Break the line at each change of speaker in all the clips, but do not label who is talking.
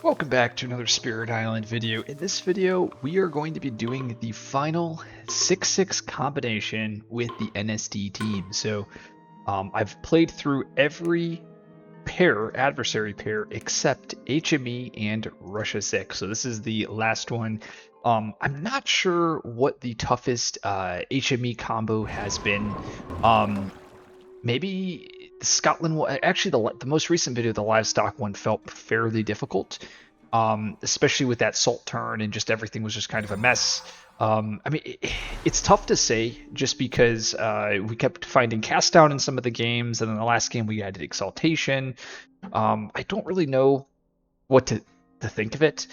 Welcome back to another Spirit Island video. In this video, we are going to be doing the final 6-6 combination with the NSD team. So I've played through every adversary pair, except HME and Russia 6. So this is the last one. I'm not sure what the toughest HME combo has been. Maybe Scotland. Actually, the most recent video, the livestock one, felt fairly difficult, especially with that salt turn and just everything was just kind of a mess. I mean, it's tough to say just because we kept finding cast down in some of the games, and then the last game we added exaltation. I don't really know what to think of it.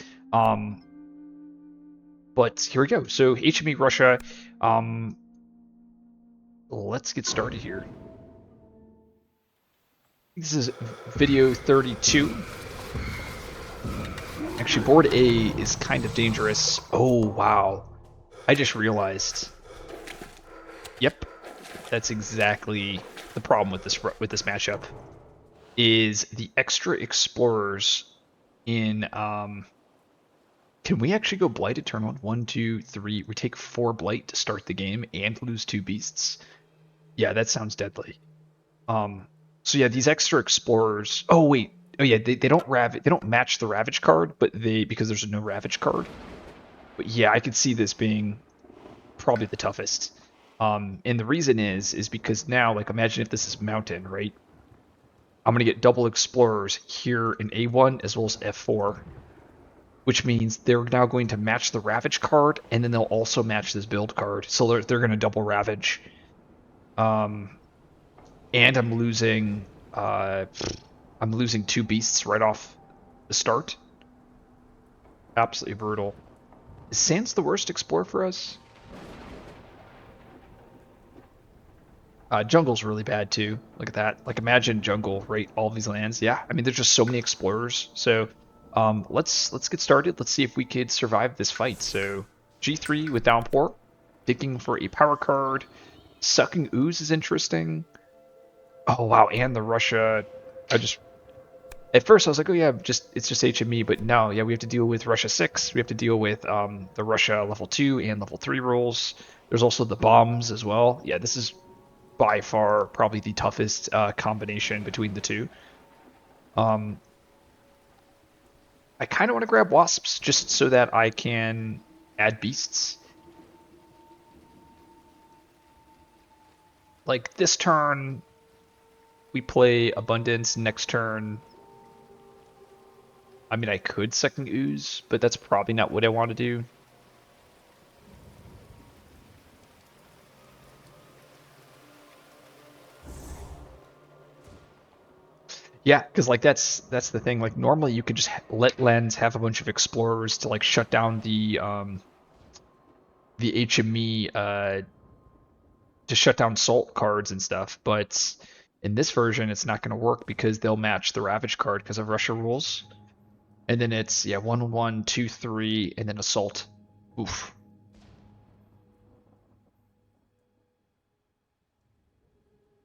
But here we go. So HME Russia. Let's get started here. This is video 32. Actually, board A is kind of dangerous. Oh, wow. I just realized. Yep. That's exactly the problem with this matchup. Is the extra explorers in can we actually go blighted turn 1? 1, 2, 3. We take 4 blight to start the game and lose 2 beasts. Yeah, that sounds deadly. So yeah, these extra explorers. Oh wait. Oh yeah, they don't they don't match the Ravage card, but because there's no Ravage card. But yeah, I could see this being probably the toughest. And the reason is because now, like, imagine if this is Mountain, right? I'm gonna get double explorers here in A1 as well as F4, which means they're now going to match the Ravage card, and then they'll also match this build card. So they're gonna double Ravage. And I'm losing 2 beasts right off the start. Absolutely brutal. Is Sans the worst explorer for us? Jungle's really bad too. Look at that. Like, imagine jungle, right? All these lands. Yeah, I mean, there's just so many explorers. So let's get started. Let's see if we could survive this fight. So G3 with Downpour, digging for a power card. Sucking Ooze is interesting. Oh wow, and the Russia. At first I was like, oh yeah, it's just HME, but no, yeah, we have to deal with Russia 6. We have to deal with the Russia level 2 and level 3 rolls. There's also the bombs as well. Yeah, this is by far probably the toughest combination between the two. I kind of want to grab wasps just so that I can add beasts. Like this turn, we play Abundance. Next turn, I mean, I could second Ooze, but that's probably not what I want to do. Yeah, because like that's the thing. Like normally you could just let Lens have a bunch of explorers to like shut down the HME to shut down salt cards and stuff, but in this version it's not going to work because they'll match the Ravage card because of Russia rules. And then it's, yeah, 1, 1, 2, 3, and then assault. Oof.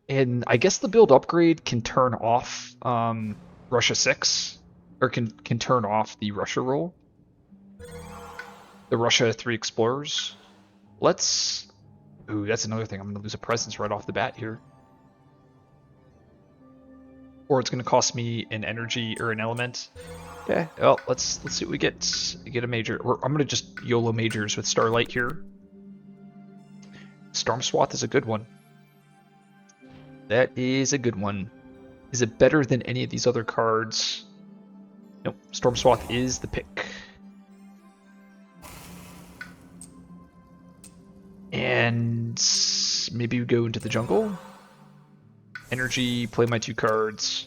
And I guess the build upgrade can turn off Russia 6, or can turn off the Russia roll. The Russia 3 explorers. Let's. Ooh, that's another thing. I'm going to lose a presence right off the bat here. Or it's going to cost me an energy or an element. Okay, well, let's see what we get. Get a major. I'm going to just YOLO majors with Starlight here. Storm Swath is a good one. That is a good one. Is it better than any of these other cards? Nope, Storm Swath is the pick. And maybe we go into the jungle. Energy, play my 2 cards.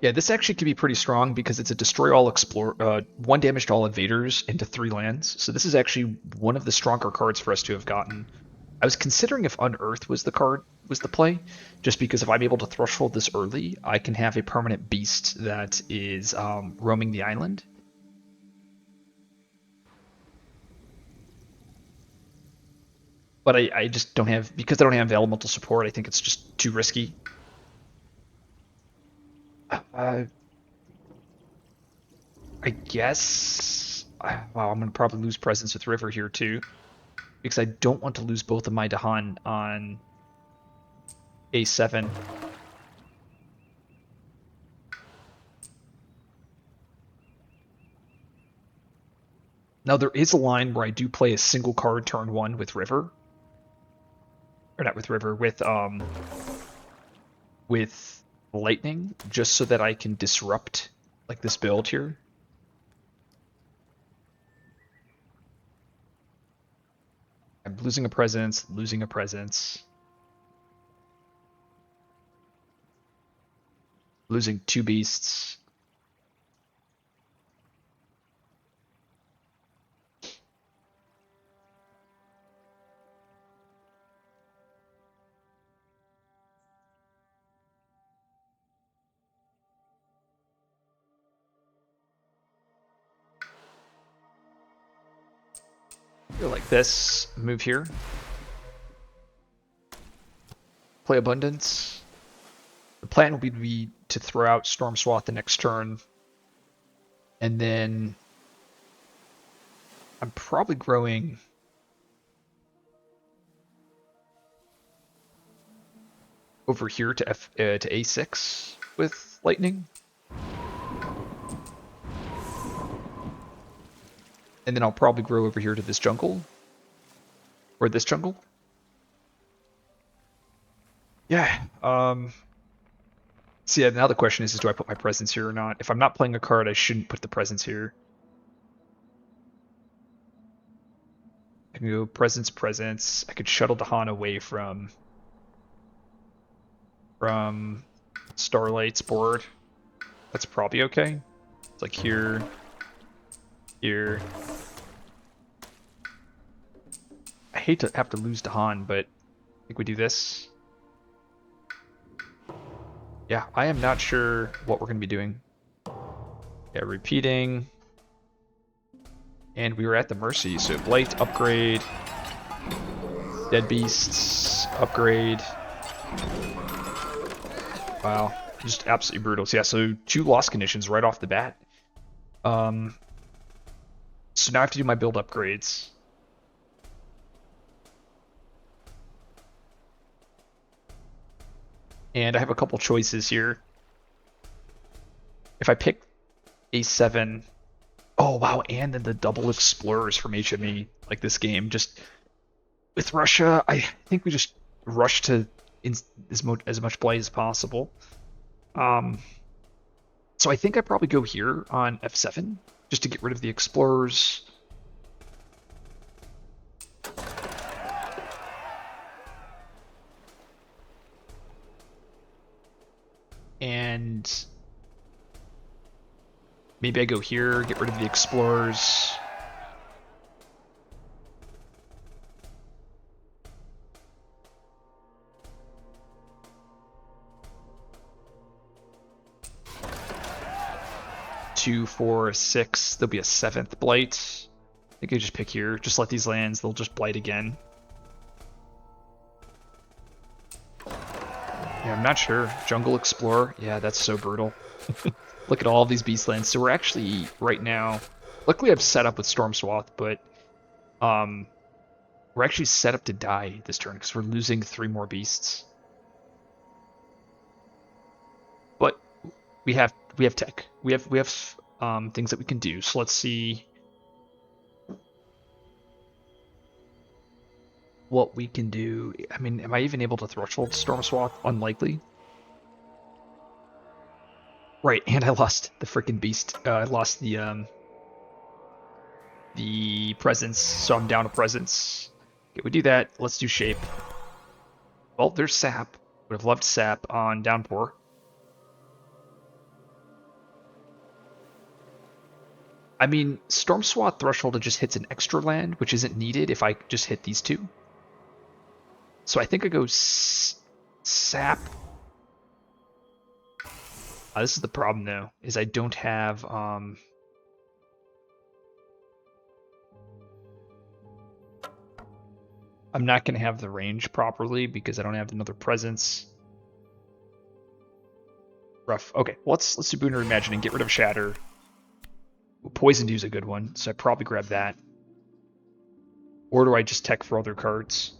Yeah, this actually could be pretty strong because it's a destroy all 1 damage to all invaders into 3 lands. So this is actually one of the stronger cards for us to have gotten. I was considering if Unearth was the play, just because if I'm able to threshold this early, I can have a permanent beast that is roaming the island. But I just don't have, because I don't have elemental support, I think it's just too risky. I guess... Wow, I'm going to probably lose presence with River here too. Because I don't want to lose both of my Dahan on A7. Now there is a line where I do play a single card turn 1 with River. Or not with River, with Lightning, just so that I can disrupt like this build here. I'm losing a presence, losing a presence. Losing 2 beasts. Go like this, move here. Play Abundance. The plan will be to throw out Storm Swath the next turn. And then I'm probably growing over here to to A6 with Lightning. And then I'll probably grow over here to this jungle. Or this jungle. Yeah. So yeah, now the question is do I put my presence here or not? If I'm not playing a card, I shouldn't put the presence here. I can go presence, presence. I could shuttle Dahan away from Starlight's board. That's probably okay. It's like here, here. I hate to have to lose Dahan, but I think we do this. Yeah, I am not sure what we're going to be doing. Yeah, repeating. And we were at the Mercy, so Blight, upgrade. Dead Beasts, upgrade. Wow, just absolutely brutal. So yeah, so 2 loss conditions right off the bat. So now I have to do my build upgrades. And I have a couple choices here. If I pick A7, oh wow, and then the double Explorers from HME, like this game. Just with Russia, I think we just rush to as much play as possible. So I think I probably go here on F7 just to get rid of the Explorers. And maybe I go here, get rid of the Explorers. Two, 4, 6. There'll be a 7th Blight. I think I just pick here. Just let these lands. They'll just Blight again. Yeah, I'm not sure. Jungle Explorer. Yeah, that's so brutal. Look at all of these beast lands. So we're actually, right now... Luckily I've set up with Storm Swath, but... we're actually set up to die this turn, because we're losing 3 more beasts. But we have tech. We have things that we can do. So let's see what we can do. I mean, am I even able to threshold Storm Swath? Unlikely. Right, and I lost the freaking beast. I lost the presence, so I'm down a presence. Okay, we do that. Let's do shape. Well, there's sap. Would have loved sap on downpour. I mean, Storm Swath Threshold just hits an extra land, which isn't needed if I just hit these 2. So I think I go sap. This is the problem, though, is I don't have... I'm not going to have the range properly because I don't have another presence. Rough. Okay, well, let's do Boon Reimagining, get rid of Shatter. Poison Dew's a good one, so I probably grab that. Or do I just tech for other cards?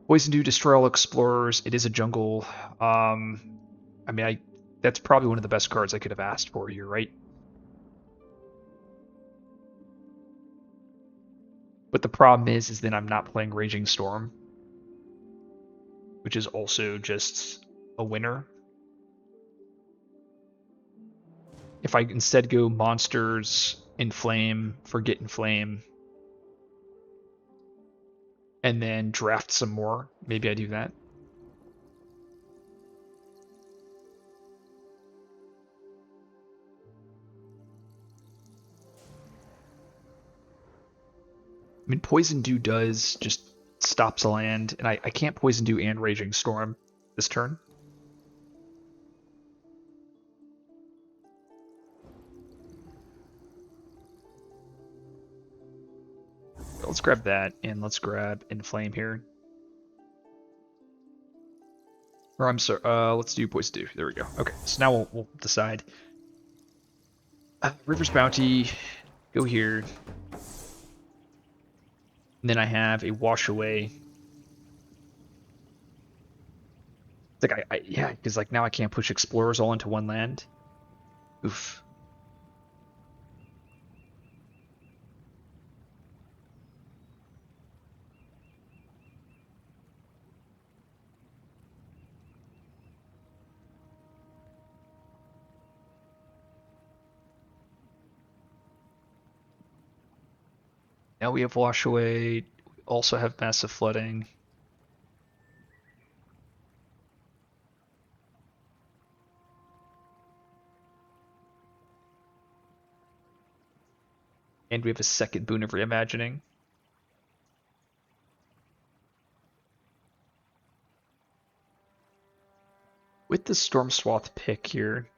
Poison Dew, destroy all explorers. It is a jungle. I mean, that's probably one of the best cards I could have asked for here, right? But the problem is then I'm not playing Raging Storm, which is also just a winner. If I instead go monsters, Inflame, Forget Inflame, and then draft some more, maybe I do that. I mean, Poison Dew does just stops a land, and I can't Poison Dew and Raging Storm this turn. Let's grab that, and let's grab Inflame here. Or I'm sorry, let's do Poison Dew. There we go. Okay, so now we'll decide. River's Bounty, go here. And then I have a Wash Away. It's like yeah, because like now I can't push Explorers all into one land. Oof. Now we have Wash Away. We also have Massive Flooding. And we have a second Boon of Reimagining. With the Storm Swath pick here,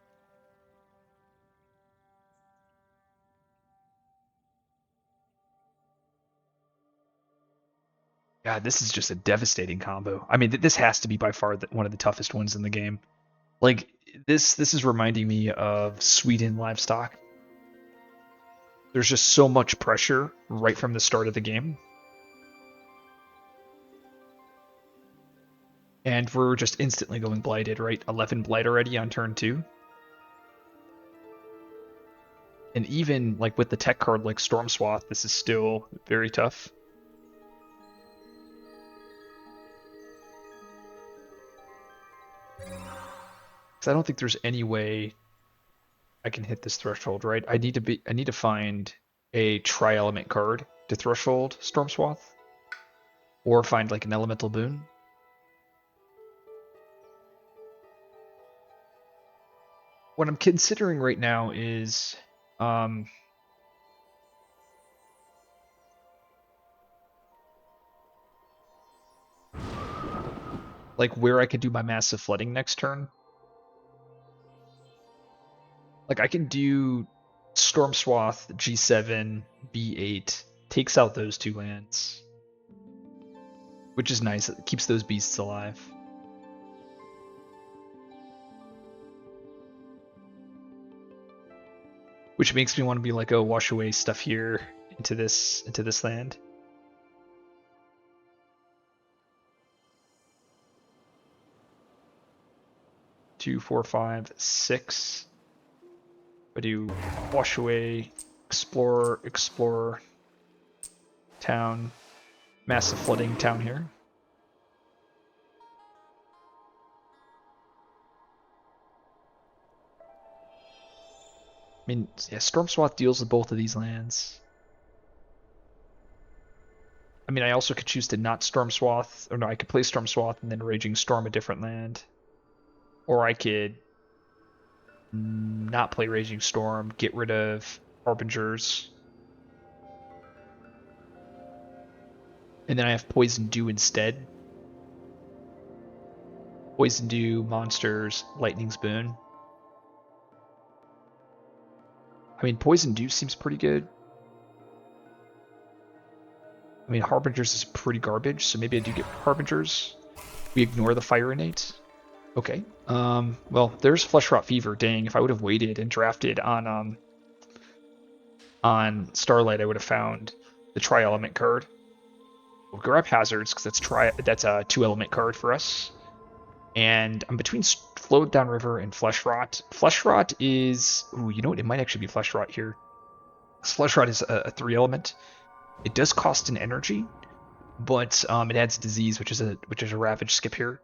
God, this is just a devastating combo. I mean, this has to be by far one of the toughest ones in the game. Like, this is reminding me of Sweden Livestock. There's just so much pressure right from the start of the game. And we're just instantly going Blighted, right? 11 Blight already on turn 2. And even like with the tech card like Storm Swath, this is still very tough. I don't think there's any way I can hit this threshold, right? I need to find a tri-element card to threshold Storm Swath, or find like an elemental boon. What I'm considering right now is like where I could do my Massive Flooding next turn. Like I can do Storm Swath, G7, B8, takes out those 2 lands, which is nice. It keeps those beasts alive. Which makes me want to be like, oh, wash away stuff here into this land. Two, 4, 5, 6. I do wash away, explorer, town, Massive Flooding town here. I mean, yeah, Storm Swath deals with both of these lands. I mean, I also could choose to not Storm Swath, or no, I could play Storm Swath and then Raging Storm a different land. Or I could not play Raging Storm, get rid of Harbingers. And then I have Poison Dew instead. Poison Dew, monsters, Lightning's Boon. I mean, Poison Dew seems pretty good. I mean, Harbingers is pretty garbage, so maybe I do get Harbingers. We ignore the Fire Innate. Okay. Well, there's Flesh Rot Fever. Dang, if I would have waited and drafted on on Starlight, I would have found the Tri-Element card. We'll grab Hazards because that's a 2-element card for us. And I'm between Float Down River and Flesh Rot. Flesh Rot is... Ooh, you know what? It might actually be Flesh Rot here. Flesh Rot is a 3-element. It does cost an energy, but it adds Disease, which is a Ravage skip here.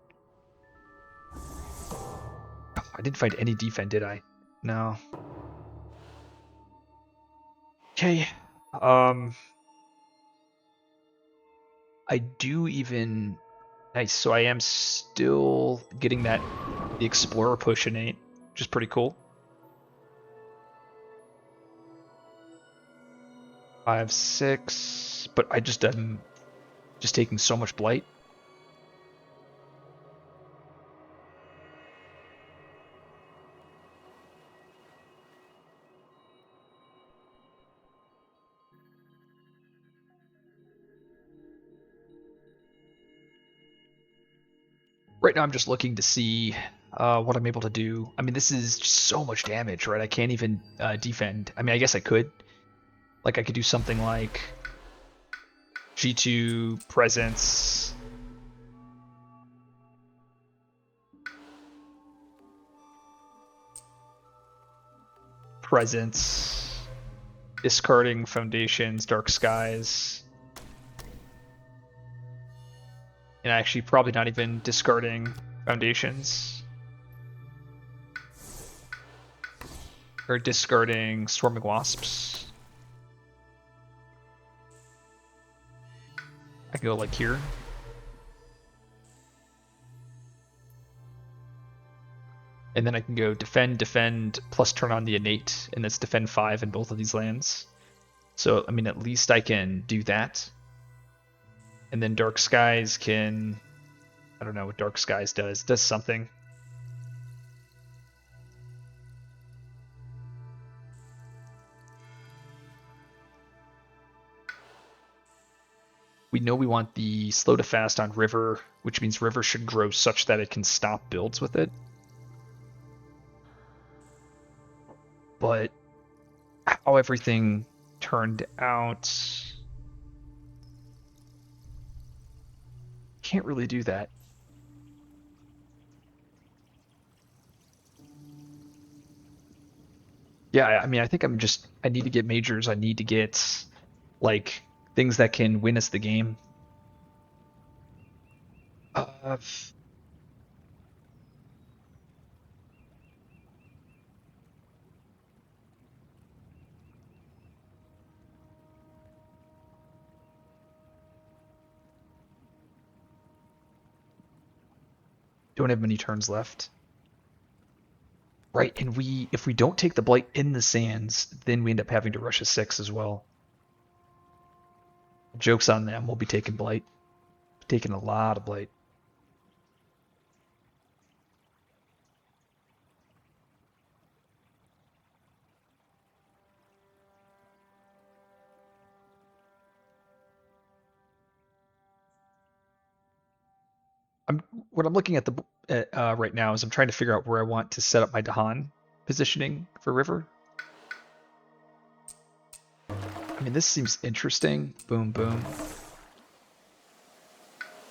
Oh, I didn't find any defend, did I? No. Okay. I do even... Nice, so I am still getting the Explorer push innate, which is pretty cool. 5, 6, but I just am just taking so much blight. Right now I'm just looking to see what I'm able to do. I mean, this is just so much damage, right? I can't even defend. I mean, I guess I could. Like, I could do something like G2 Presence. Presence. Discarding Foundations, Dark Skies. And actually probably not even discarding Foundations. Or discarding Swarming Wasps. I can go like here. And then I can go defend, plus turn on the innate, and that's defend 5 in both of these lands. So, I mean, at least I can do that. And then Dark Skies can... I don't know what Dark Skies does. It does something. We know we want the slow to fast on River, which means River should grow such that it can stop builds with it. But how everything turned out... Can't really do that. Yeah, I mean, I think I need to get majors. I need to get, like, things that can win us the game. Uh, don't have many turns left. Right, and if we don't take the blight in the sands, then we end up having to rush a 6 as well. Joke's on them, we'll be taking blight. Taking a lot of blight. What I'm looking at right now is I'm trying to figure out where I want to set up my Dahan positioning for River. I mean, this seems interesting. Boom, boom.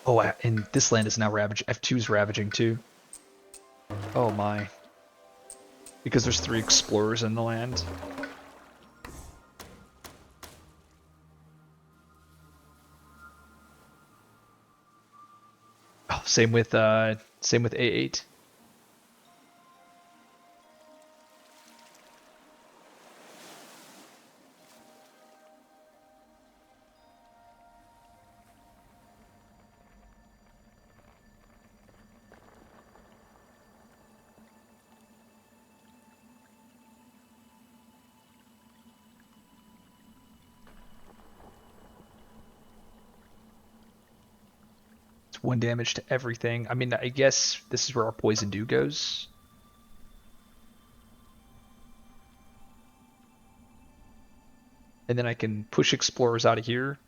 Oh, and this land is now ravaged. F2 is ravaging too. Oh my. Because there's 3 explorers in the land. Oh, same with A8. It's 1 damage to everything. I mean, I guess this is where our Poison Dew goes. And then I can push explorers out of here.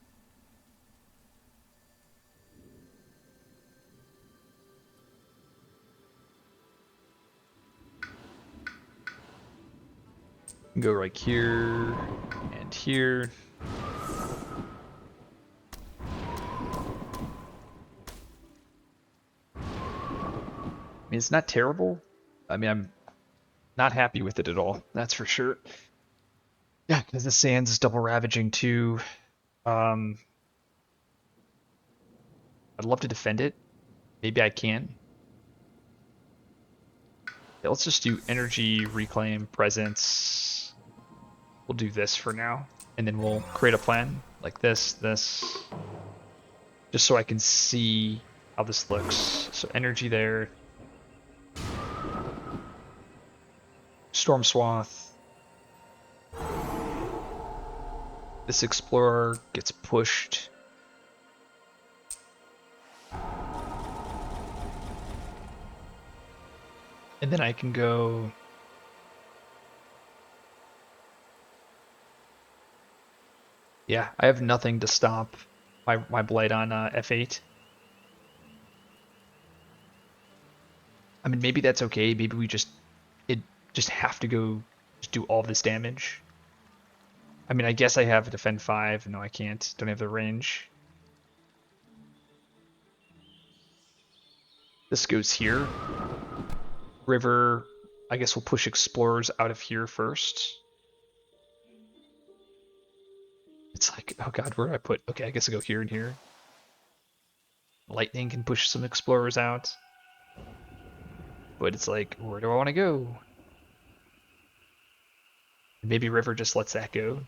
Go right here and here. I mean, it's not terrible. I mean, I'm not happy with it at all. That's for sure. Yeah, because the sands is double ravaging too. Um, I'd love to defend it. Maybe I can. Yeah, let's just do energy, reclaim, presence. We'll do this for now. And then we'll create a plan like this, just so I can see how this looks. So energy there. Storm Swath. This explorer gets pushed. And then I can go. Yeah, I have nothing to stop my blight on F8. I mean, maybe that's okay. Maybe we just have to go just do all this damage. I mean, I guess I have a defend 5. No, I can't. Don't have the range. This goes here. River. I guess we'll push explorers out of here first. It's like, oh god, where do I put? Okay, I guess I'll go here and here. Lightning can push some explorers out. But it's like, where do I want to go? Maybe River just lets that go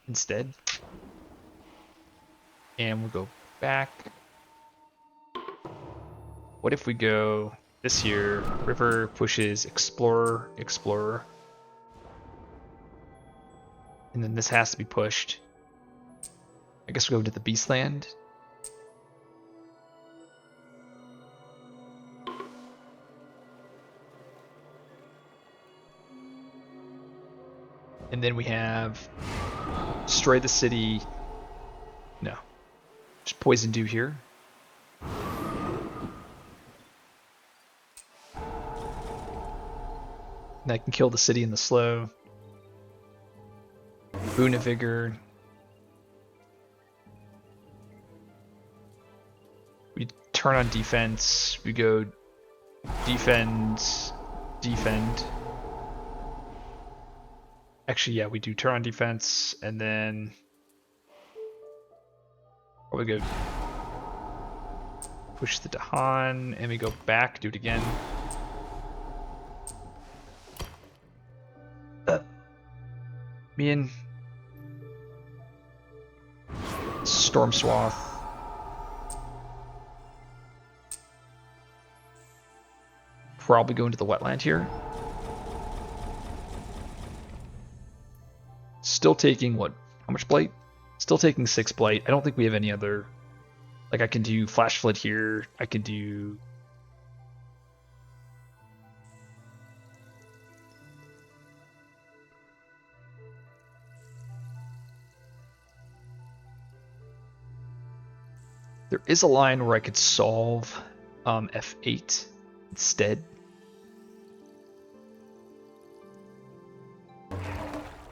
instead. And we'll go back. What if we go this here? River pushes Explorer, Explorer. And then this has to be pushed. I guess we'll go to the Beastland. And then we have destroy the city. No. Just poison dew here. And I can kill the city in the slow. Boon of Vigor. We turn on defense. We go defend, defend. Actually, yeah, we do turn on defense, and then we go push the Dahan, and we go back, do it again. Me and Storm Swath. Probably go into the wetland here. Still taking what? How much blight? Still taking 6 blight. I don't think we have any other. Like I can do Flash Flood here. I can do. There is a line where I could solve F8 instead.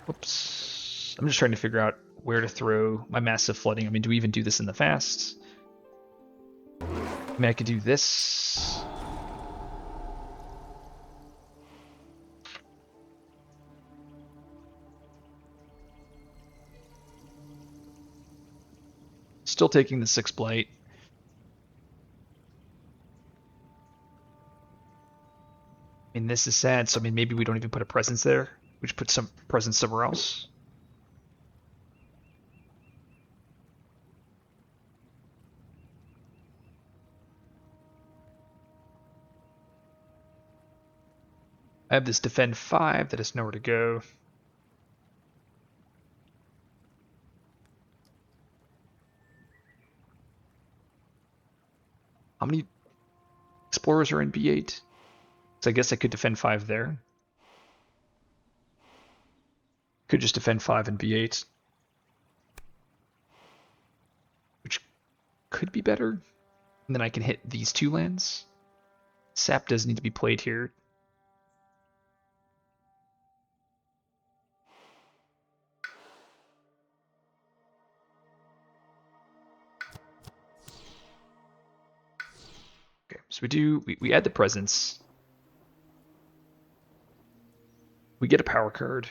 Whoops. I'm just trying to figure out where to throw my massive flooding. I mean, do we even do this in the fast? I mean, I could do this. Still taking the 6 blight. I mean, this is sad, so I mean, maybe we don't even put a presence there. We just put some presence somewhere else. I have this defend 5 that has nowhere to go. How many explorers are in B8? So I guess I could defend 5 there. Could just defend 5 in B8. Which could be better. And then I can hit these 2 lands. Sap does need to be played here. So we add the presence. We get a power card.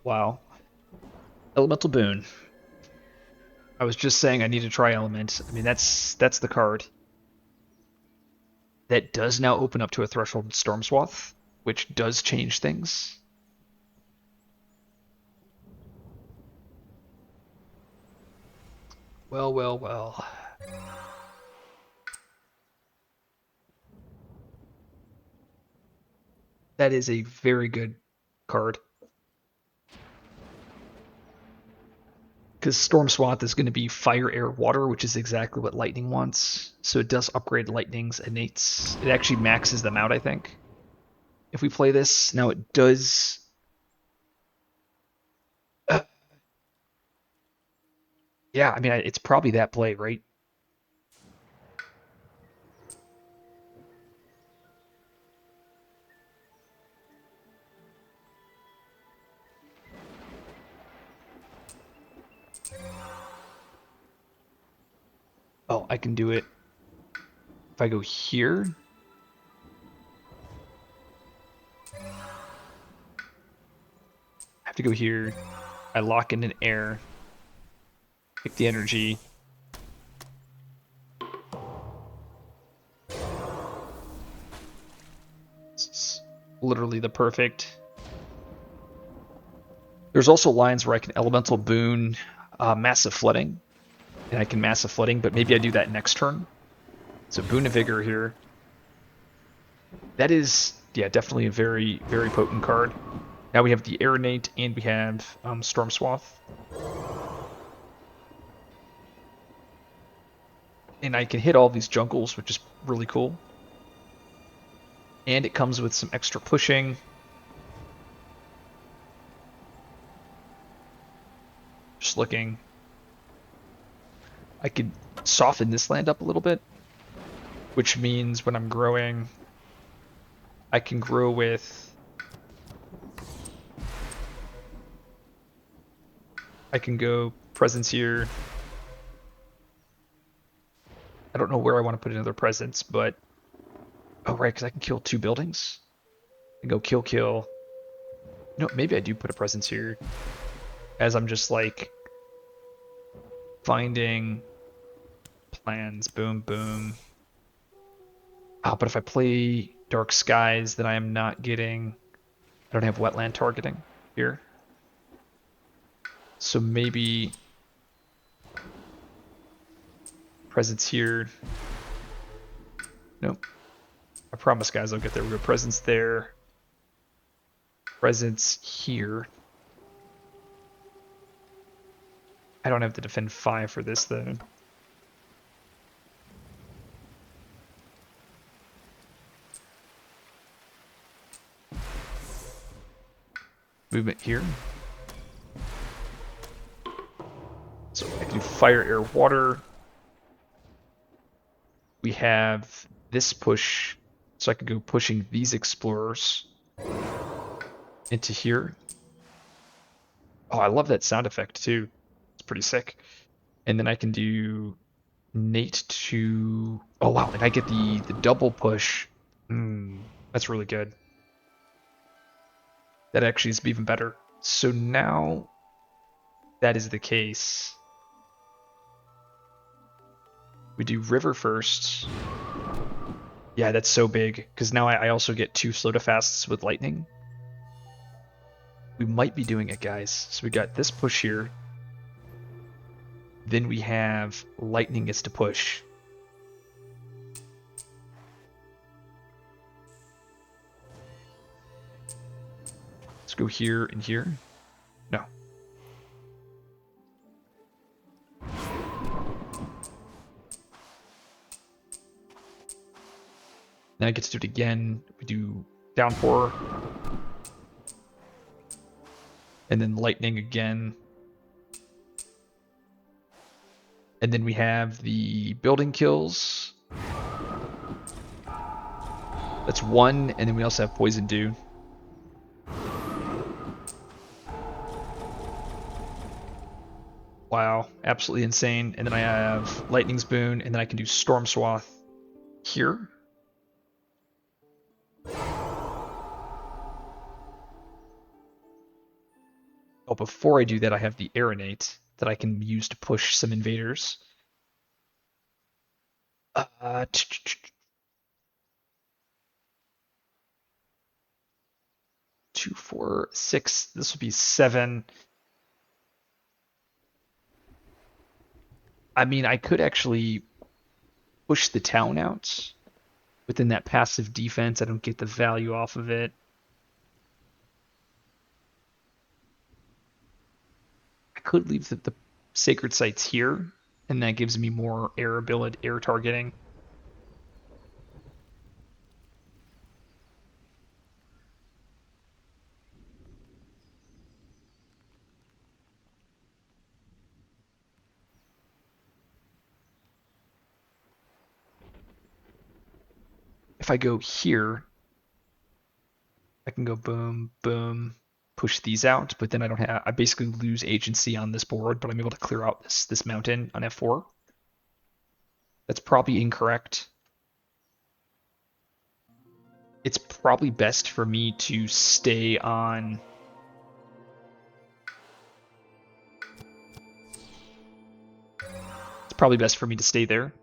Wow. Elemental Boon. I was just saying I need to try Element. I mean, that's the card. That does now open up to a Threshold Storm Swath, which does change things. Well, well, well. That is a very good card. Because Storm Swath is going to be Fire, Air, Water, which is exactly what Lightning wants. So it does upgrade Lightning's innates. It actually maxes them out, I think. If we play this, now it does... yeah, I mean, it's probably that play, right? Oh, I can do it. If I go here... I have to go here. I lock in an air. Pick the energy. It's literally the perfect. There's also lines where I can Elemental Boon Massive Flooding. And I can Massive Flooding, but maybe I do that next turn. So Boon of Vigor here. That is, yeah, definitely a very, very potent card. Now we have the Air Innate and we have Storm Swath. And I can hit all these jungles, which is really cool. And it comes with some extra pushing. Just looking. I could soften this land up a little bit, which means when I'm growing, I can grow with... I can go presence here. I don't know where I want to put another presence, but... oh, right, because I can kill 2 buildings. And go kill, kill. You know, maybe I do put a presence here. As I'm just, like, finding plans. Boom, boom. Oh, but if I play Dark Skies, then I am not getting... I don't have wetland targeting here. So maybe... presence here. Nope. I promise, guys, I'll get there. We have presence there. Presence here. I don't have to defend 5 for this, though. Movement here. So I can do fire, air, water. We have this push, so I could go pushing these explorers into here. Oh, I love that sound effect too. It's pretty sick. And then I can do Nate to... oh wow, and I get the double push. That's really good. That actually is even better. So now that is the case. We do river first. Yeah, that's so big, because now I also get 2 slow to fasts with lightning. We might be doing it, guys. So we got this push here. Then we have lightning gets to push. Let's go here and here. No. Then I get to do it again. We do downpour. And then lightning again. And then we have the building kills. That's 1, and then we also have poison dew. Wow, Wow, absolutely insane. And then I have Lightning's Boon, and then I can do Storm Swath here. Oh, before I do that, I have the Aeronate that I can use to push some invaders. 2, 4, 6. This would be 7. I mean, I could actually push the town out within that passive defense. I don't get the value off of it. I could leave the sacred sites here, and that gives me more air ability, air targeting. If I go here, I can go boom, boom, push these out, but then I basically lose agency on this board, but I'm able to clear out this mountain on F4. That's probably incorrect. It's probably best for me to stay on. It's probably best for me to stay there.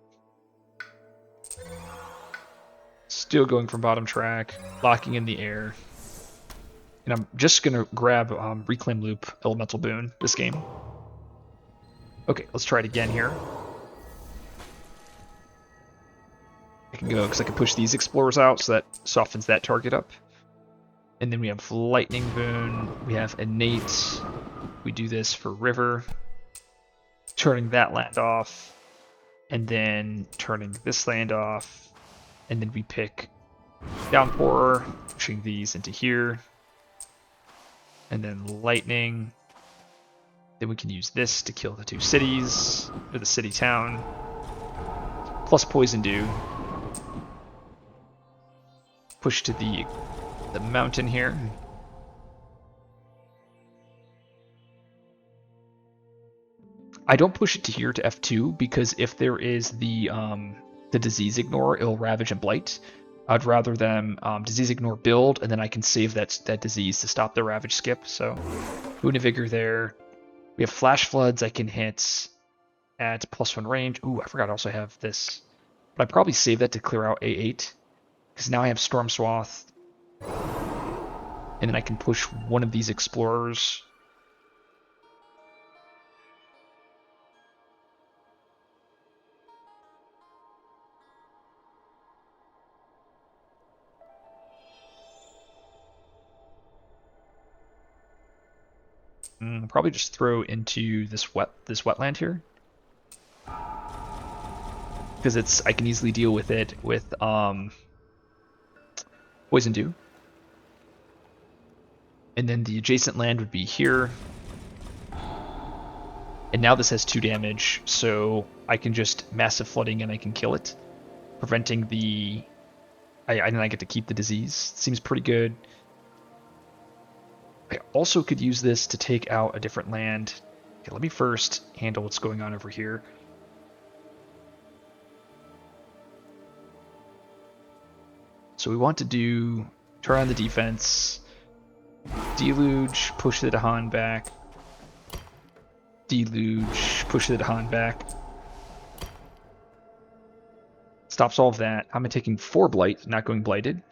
Still going from bottom track, locking in the air. And I'm just going to grab Reclaim Loop Elemental Boon this game. Okay, let's try it again here. I can go because I can push these explorers out, so that softens that target up. And then we have Lightning Boon, we have Innate, we do this for River, turning that land off, and then turning this land off, and then we pick Downpour, pushing these into here, and then Lightning. Then we can use this to kill the 2 cities, or the city town, plus Poison Dew. Push to the mountain here. I don't push it to here to F2 because if there is the disease ignore, it'll ravage and blight. I'd rather them disease ignore build, and then I can save that disease to stop the ravage skip. So Boon of Vigor there. We have Flash Floods I can hit at +1 range. Ooh, I forgot I also have this. But I'd probably save that to clear out A8. Because now I have Storm Swath. And then I can push one of these explorers. Probably just throw into this wetland here. Because I can easily deal with it with Poison Dew. And then the adjacent land would be here. And now this has 2 damage, so I can just Massive Flooding and I can kill it, preventing the... and I get to keep the disease. Seems pretty good. I also could use this to take out a different land. Okay, let me first handle what's going on over here. So we want to turn on the defense, Deluge, push the Dahan back, Deluge, push the Dahan back. Stops all of that. I'm taking 4 Blight, not going Blighted.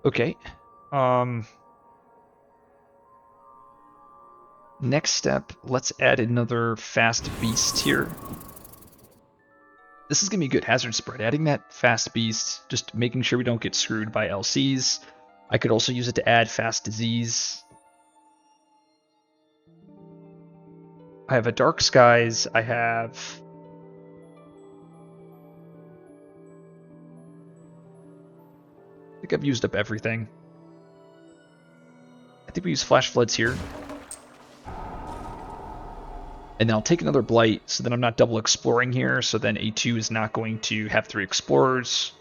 Okay. Next step, let's add another fast beast here. This is going to be a good hazard spread. Adding that fast beast, just making sure we don't get screwed by LCs. I could also use it to add fast disease. I have a Dark Skies. I have... I think I've used up everything. I think we use Flash Floods here. And then I'll take another Blight, so then I'm not double exploring here, so then A2 is not going to have 3 explorers.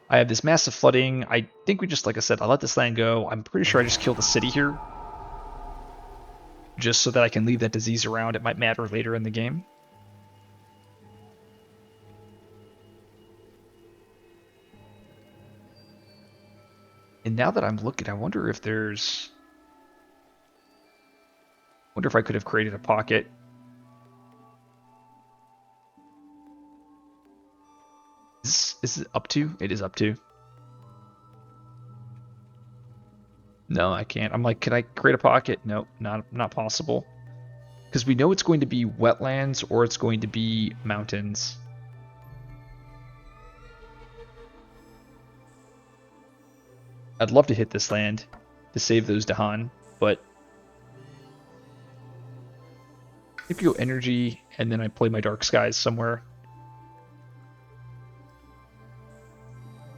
I have this Massive Flooding. I think we just, like I said, I'll let this land go. I'm pretty sure I just killed the city here. just so that I can leave that disease around. It might matter later in the game. And now that I'm looking, I wonder if there's... wonder if I could have created a pocket. Is it up to? It is up to. No, I can't. I'm like, can I create a pocket? Nope, not possible. Because we know it's going to be wetlands or it's going to be mountains. I'd love to hit this land to save those Dahan, but maybe go energy and then I play my Dark Skies somewhere.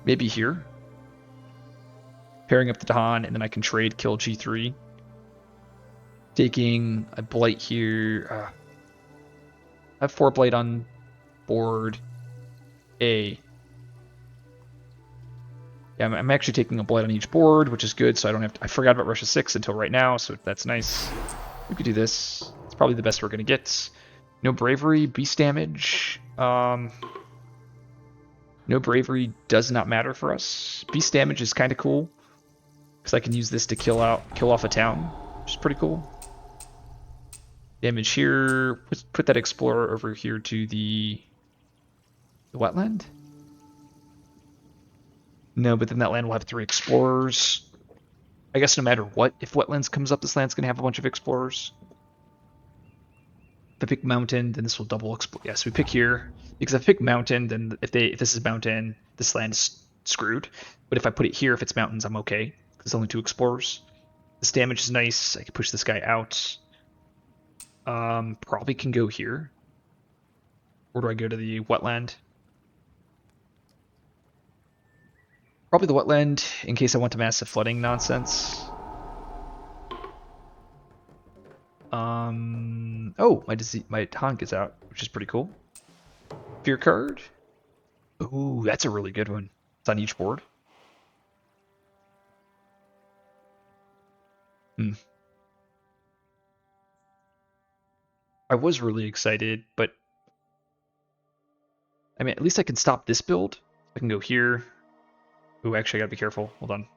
Maybe here. Pairing up the Dahan, and then I can trade kill G3. Taking a Blight here. I have 4 Blight on board A. Yeah, I'm actually taking a Blight on each board, which is good, so I don't have to... I forgot about Russia 6 until right now, so that's nice. We could do this. It's probably the best we're going to get. No Bravery, Beast damage. No Bravery does not matter for us. Beast damage is kind of cool, because I can use this to kill off a town, which is pretty cool. Damage here. Put that Explorer over here to the wetland. No, but then that land will have 3 Explorers. I guess no matter what, if Wetlands comes up, this land's going to have a bunch of Explorers. If I pick Mountain, then this will double explore. Yeah, so we pick here. Because if I pick Mountain, then if this is Mountain, this land is screwed. But if I put it here, if it's Mountains, I'm okay. Because there's only 2 Explorers. This damage is nice. I can push this guy out. Probably can go here. Or do I go to the wetland? Probably the wetland, in case I want to massive flooding nonsense. Oh, my Dahan gets out, which is pretty cool. Fear card. Ooh, that's a really good one. It's on each board. I was really excited, but I mean, at least I can stop this build. I can go here. Ooh, actually, I gotta be careful. Hold on.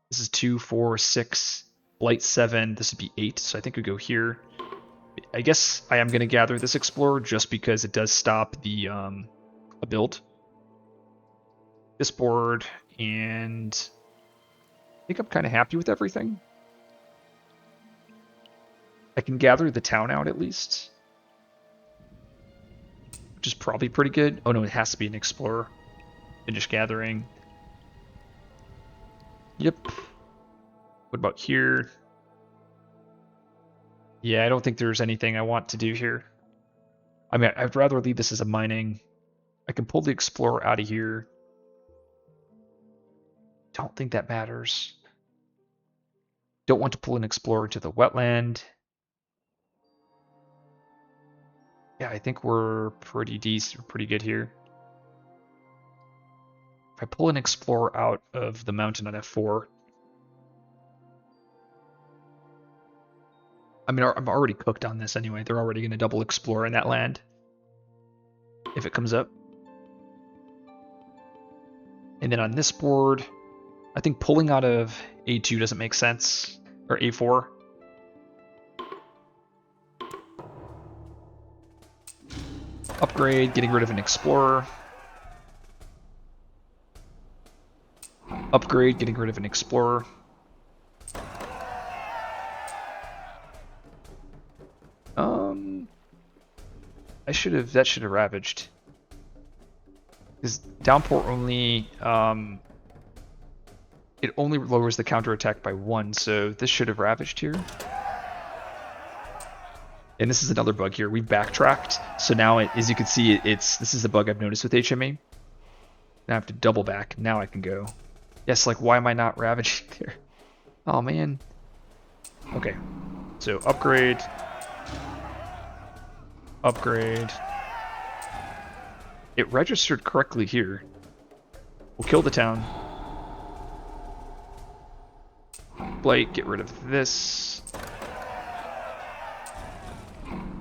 This is 2, 4, 6, Blight 7. This would be 8, so I think we go here. I guess I am gonna gather this Explorer just because it does stop the a build. This board, and I think I'm kind of happy with everything. I can gather the town out at least, which is probably pretty good. Oh no, it has to be an Explorer. Finish gathering. Yep. What about here? Yeah, I don't think there's anything I want to do here. I mean, I'd rather leave this as a mining. I can pull the Explorer out of here. Don't think that matters. Don't want to pull an Explorer to the wetland. Yeah, I think we're pretty decent. We're pretty good here. If I pull an Explorer out of the mountain on F4, I mean, I'm already cooked on this anyway. They're already going to double Explore in that land if it comes up. And then on this board, I think pulling out of A2 doesn't make sense, or A4. Upgrade, getting rid of an Explorer. Upgrade, getting rid of an Explorer. That should have ravaged. Because downpour only, it only lowers the counterattack by 1, so this should have ravaged here. And this is another bug here. We backtracked, so now, as you can see, this is a bug I've noticed with HME. Now I have to double back. Now I can go. Yes, like, why am I not ravaging there? Oh, man. Okay. So, upgrade. Upgrade. It registered correctly here. We'll kill the town. Blight, get rid of this.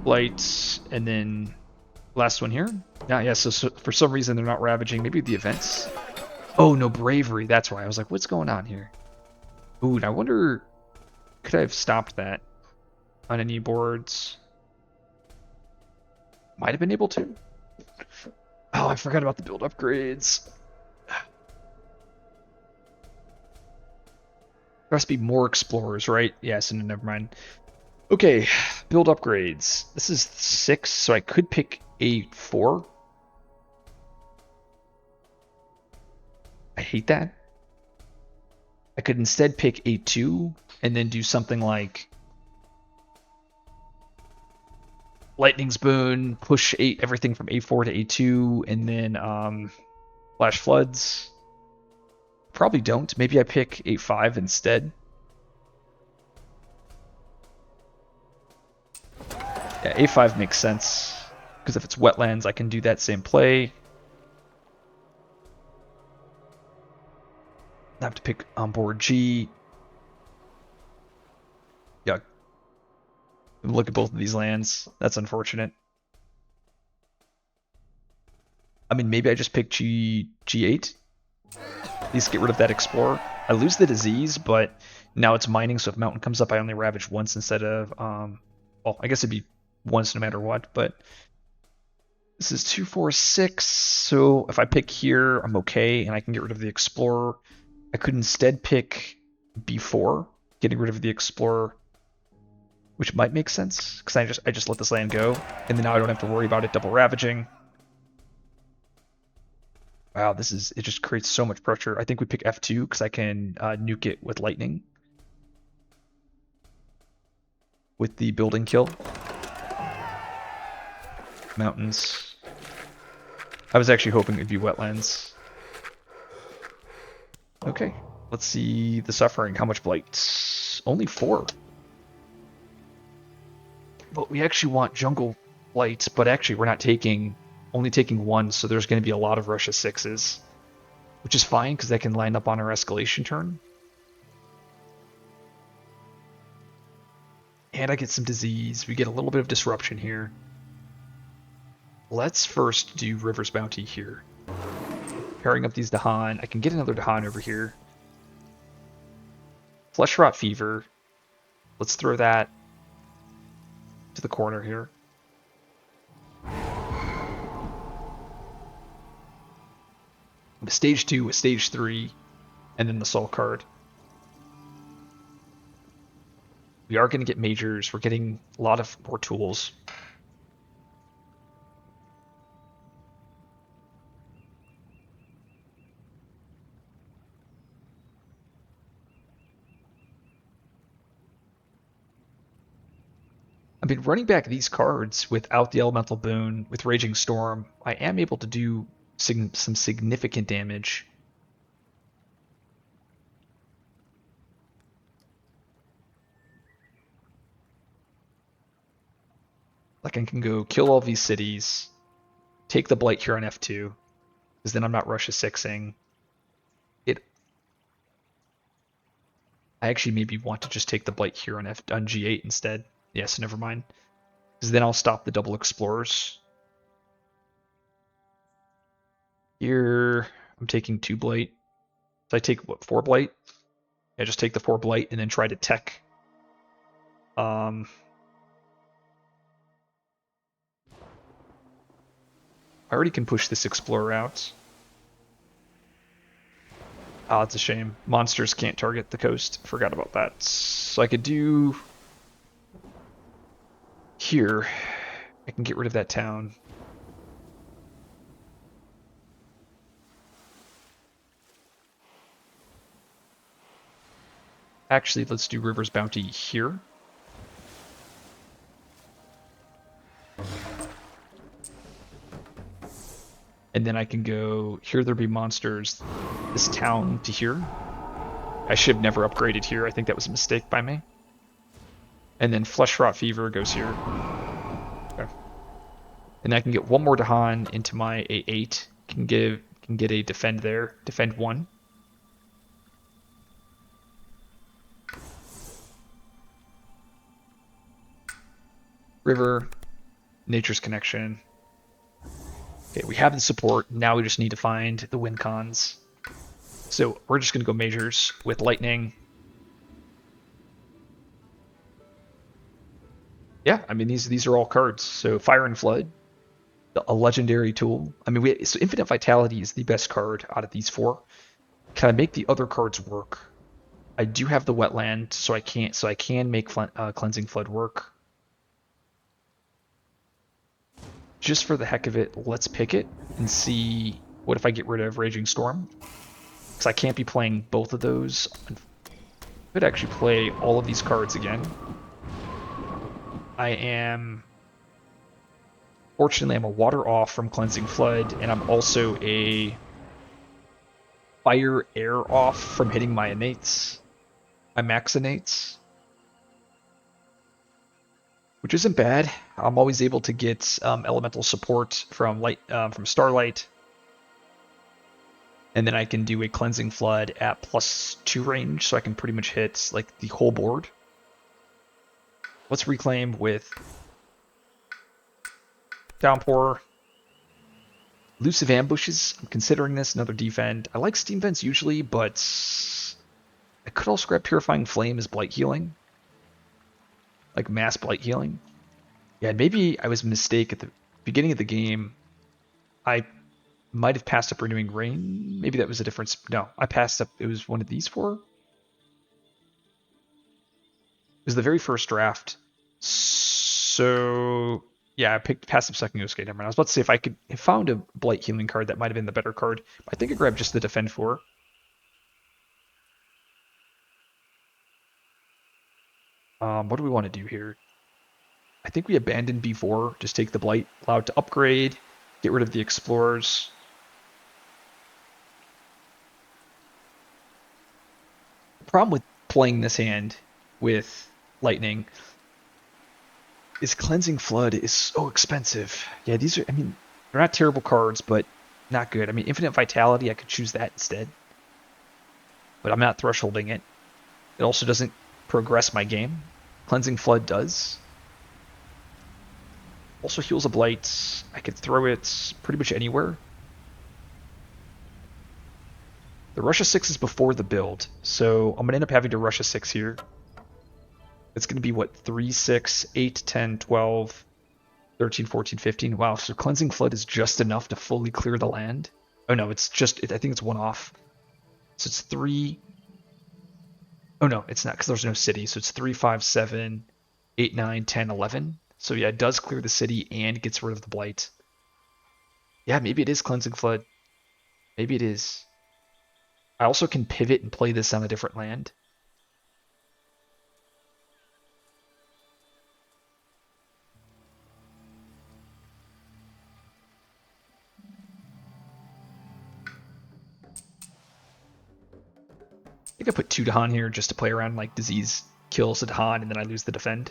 Blight, and then last one here. Yeah, so for some reason they're not ravaging. Maybe the events. Oh, no bravery. That's why. I was like, what's going on here? Ooh, and I wonder, could I have stopped that on any boards? Might have been able to. Oh, I forgot about the build upgrades. There has to be more explorers, right? Yes, and never mind. Okay, build upgrades. This is 6, so I could pick a 4. I hate that. I could instead pick a 2 and then do something like Lightning's Boon, push everything from A4 to A2, and then Flash Floods. Probably don't. Maybe I pick A5 instead. Yeah, A5 makes sense, because if it's wetlands, I can do that same play. I have to pick on board G. Yeah. Look at both of these lands. That's unfortunate. I mean, maybe I just pick G8. At least get rid of that Explorer. I lose the disease, but now it's mining, so if Mountain comes up, I only ravage once instead of, well, I guess it'd be once no matter what, but this is 2, 4, 6, so if I pick here, I'm okay, and I can get rid of the Explorer. I could instead pick B4, getting rid of the Explorer, which might make sense, because I just let this land go, and then now I don't have to worry about it double ravaging. Wow, it just creates so much pressure. I think we pick F2 because I can nuke it with lightning. With the building kill. Mountains. I was actually hoping it'd be wetlands. Okay, let's see the suffering. How much blight? Only 4. But we actually want jungle blight, but actually we're not only taking 1, so there's going to be a lot of Russia 6s. Which is fine, because they can line up on our escalation turn. And I get some disease. We get a little bit of disruption here. Let's first do River's Bounty here. Pairing up these Dahan. I can get another Dahan over here. Flesh Rot Fever. Let's throw that to the corner here. Stage 2 with Stage 3, and then the Soul card. We are going to get majors. We're getting a lot of more tools. I mean, running back these cards without the Elemental Boon, with Raging Storm, I am able to do some significant damage. Like I can go kill all these cities, take the Blight here on F2, because then I'm not Russia 6ing. I actually maybe want to just take the Blight here on G8 instead. Yes, never mind. Because then I'll stop the double Explorers. Here, I'm taking 2 Blight. So I take, what, 4 Blight? Yeah, just take the 4 Blight and then try to tech. I already can push this Explorer out. Oh, it's a shame. Monsters can't target the coast. Forgot about that. So I could do... Here, I can get rid of that town. Actually, let's do River's Bounty here. And then I can go, here there be monsters, this town to here. I should have never upgraded here. I think that was a mistake by me. And then Flesh Rot Fever goes here. Okay. And I can get 1 more Dahan into my A8. Can get a defend there. Defend 1. River, Nature's Connection. Okay, we have the support. Now we just need to find the win cons. So we're just going to go majors with Lightning. Yeah, I mean these are all cards. So Fire and Flood, a legendary tool. I mean, so Infinite Vitality is the best card out of these four. Can I make the other cards work? I do have the Wetland, so I can't. So I can make Cleansing Flood work. Just for the heck of it, let's pick it and see what if I get rid of Raging Storm. Because I can't be playing both of those. I could actually play all of these cards again. Fortunately, I'm a water off from Cleansing Flood, and I'm also a fire air off from hitting my innates, my max innates, which isn't bad. I'm always able to get elemental support from from Starlight, and then I can do a Cleansing Flood at +2 range, so I can pretty much hit like the whole board. Let's reclaim with Downpour. Elusive Ambushes, I'm considering this another defend. I like Steam Vents usually, but I could also grab Purifying Flame as Blight Healing. Like mass Blight Healing. Yeah, maybe I was a mistake at the beginning of the game. I might have passed up Renewing Rain. Maybe that was a difference. No, I passed up. It was one of these four. It was the very first draft. So yeah, I passed up Second Ghost Gate. I was about to say if I could have found a Blight Healing card, that might have been the better card. I think I grabbed just the Defend 4. What do we want to do here? I think we abandon B4, just take the Blight, allow it to upgrade, get rid of the Explorers. The problem with playing this hand with Lightning is Cleansing Flood is so expensive. Yeah, these are, I mean, they're not terrible cards, but not good. I mean, Infinite Vitality, I could choose that instead. But I'm not thresholding it. It also doesn't progress my game. Cleansing Flood does. Also heals a Blight. I could throw it pretty much anywhere. The Russia 6 is before the build, so I'm going to end up having to Russia 6 here. It's going to be, what, 3, 6, 8, 10, 12, 13, 14, 15. Wow, so Cleansing Flood is just enough to fully clear the land. Oh no, it's just, I think it's one off. So it's 3. Oh no, it's not, because there's no city. So it's 3, 5, 7, 8, 9, 10, 11. So yeah, it does clear the city and gets rid of the Blight. Yeah, maybe it is Cleansing Flood. Maybe it is. I also can pivot and play this on a different land. I think I put 2 Dahan here just to play around, like Disease kills a Dahan and then I lose the defend.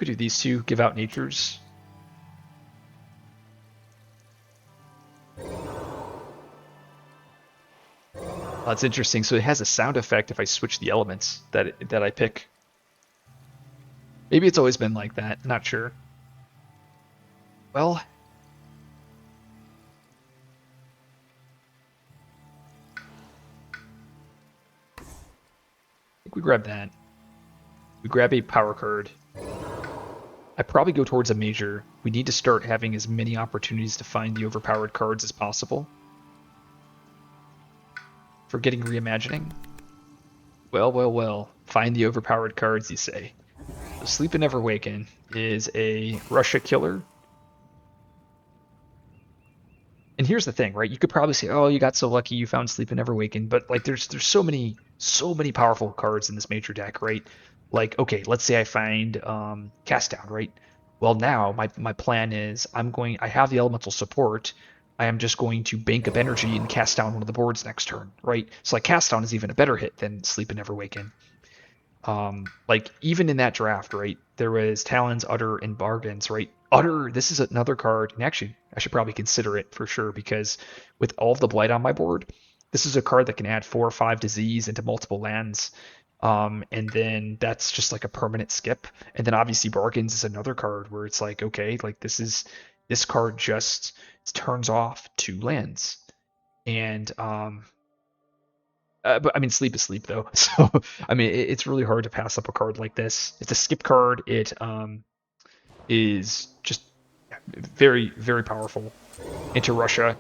We do these two, give out natures. Oh, that's interesting. So it has a sound effect if I switch the elements that I pick. Maybe it's always been like that. Not sure. Well, I think we grab that. We grab a power card. I probably go towards a major. We need to start having as many opportunities to find the overpowered cards as possible. For getting reimagining. Well, well, well. Find the overpowered cards, you say. So Sleep and Never Waken is a Russia killer. And here's the thing, right? You could probably say, "Oh, you got so lucky, you found Sleep and Never Waken," but like, there's so many powerful cards in this major deck, right? Like, okay, let's say I find Cast Down, right? Well, now my plan is I have the elemental support. I am just going to bank up energy and cast down one of the boards next turn, right? So like Cast Down is even a better hit than Sleep and Never Waken. Like even in that draft, right, there was Talons, Utter, and Bargains, right? Utter, this is another card, and actually I should probably consider it for sure because with all of the Blight on my board, This is a card that can add 4 or 5 disease into multiple lands. And then that's just like a permanent skip. And then obviously Bargains is another card where it's like, okay, like this card just turns off 2 lands. And but I mean, sleep is sleep though. So I mean, it's really hard to pass up a card like this. It's a skip card. It is just very, very powerful into Russia.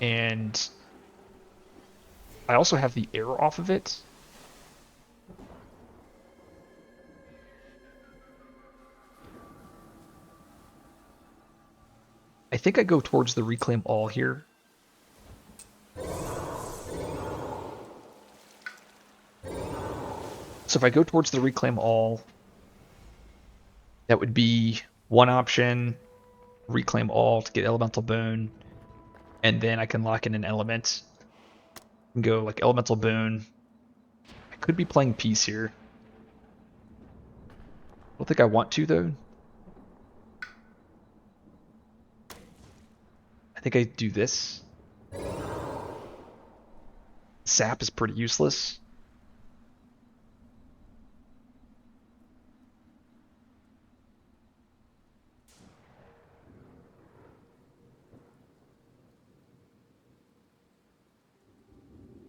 And I also have the air off of it. I think I go towards the Reclaim All here. So if I go towards the Reclaim All, that would be one option, Reclaim All to get Elemental Boon, and then I can lock in an element and go like Elemental Boon. I could be playing Peace here. I don't think I want to though. I think I do this. Sap is pretty useless.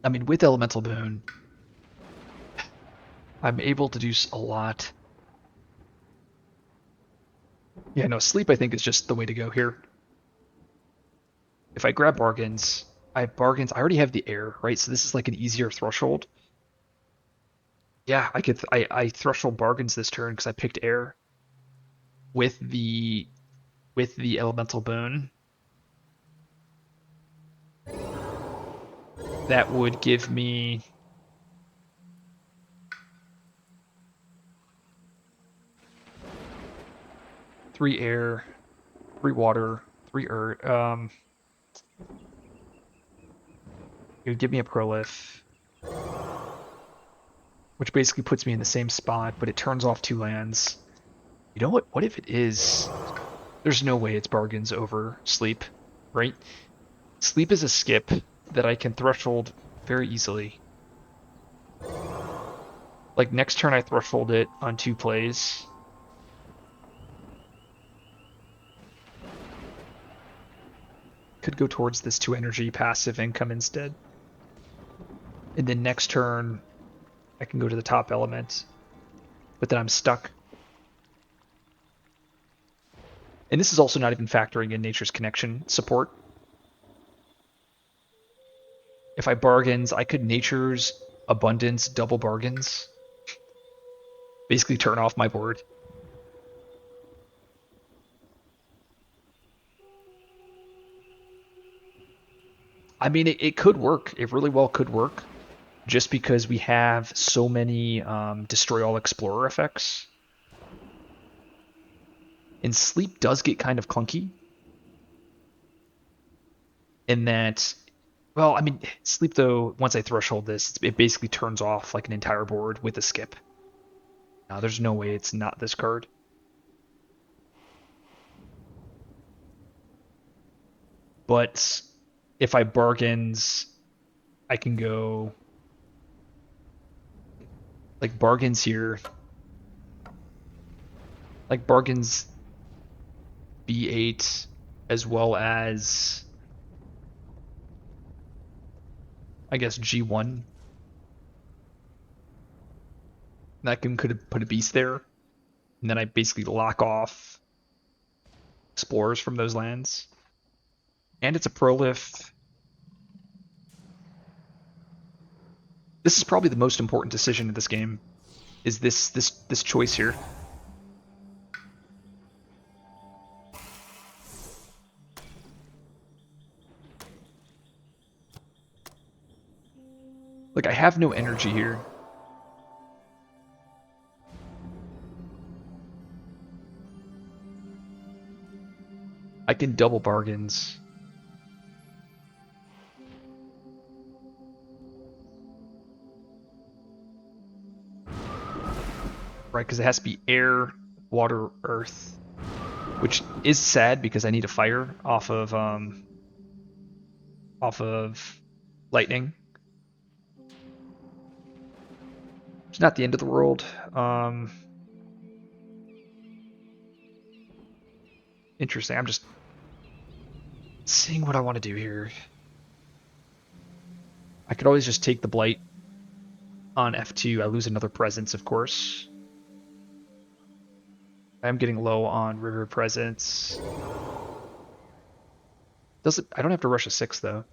I mean, with Elemental Boon, I'm able to do a lot. Yeah, no, sleep I think is just the way to go here. If I grab bargains, I have bargains. I already have the air, right? So this is like an easier threshold. Yeah, I threshold bargains this turn because I picked air with the elemental boon. That would give me three air, 3 water, 3 earth. It would give me a prolif, which basically puts me in the same spot, but it turns off 2 lands. You know what? What if it is? There's no way it's bargains over sleep, right? Sleep is a skip that I can threshold very easily. Like next turn I threshold it on 2 plays. Could go towards this 2 energy passive income instead. And then next turn I can go to the top element, but then I'm stuck. And this is also not even factoring in Nature's Connection support. If I bargains, I could Nature's Abundance double bargains. Basically turn off my board. I mean, it could work. It really well could work. Just because we have so many Destroy All Explorer effects. And Sleep does get kind of clunky. In that, well, I mean, Sleep though, once I threshold this, it basically turns off like an entire board with a skip. Now, there's no way it's not this card. But if I bargains, I can go like bargains here. Like bargains B8 as well as I guess G1. That can could put a beast there. And then I basically lock off explorers from those lands. And it's a prolif. This is probably the most important decision in this game. Is this choice here. Like I have no energy here. I can double bargains. Right, because it has to be air, water, earth. Which is sad because I need a fire off of off of lightning. It's not the end of the world. Interesting. I'm just seeing what I want to do here. I could always just take the blight on F2. I lose another presence, of course. I'm getting low on river presence. Doesn't I don't have to rush a 6 though.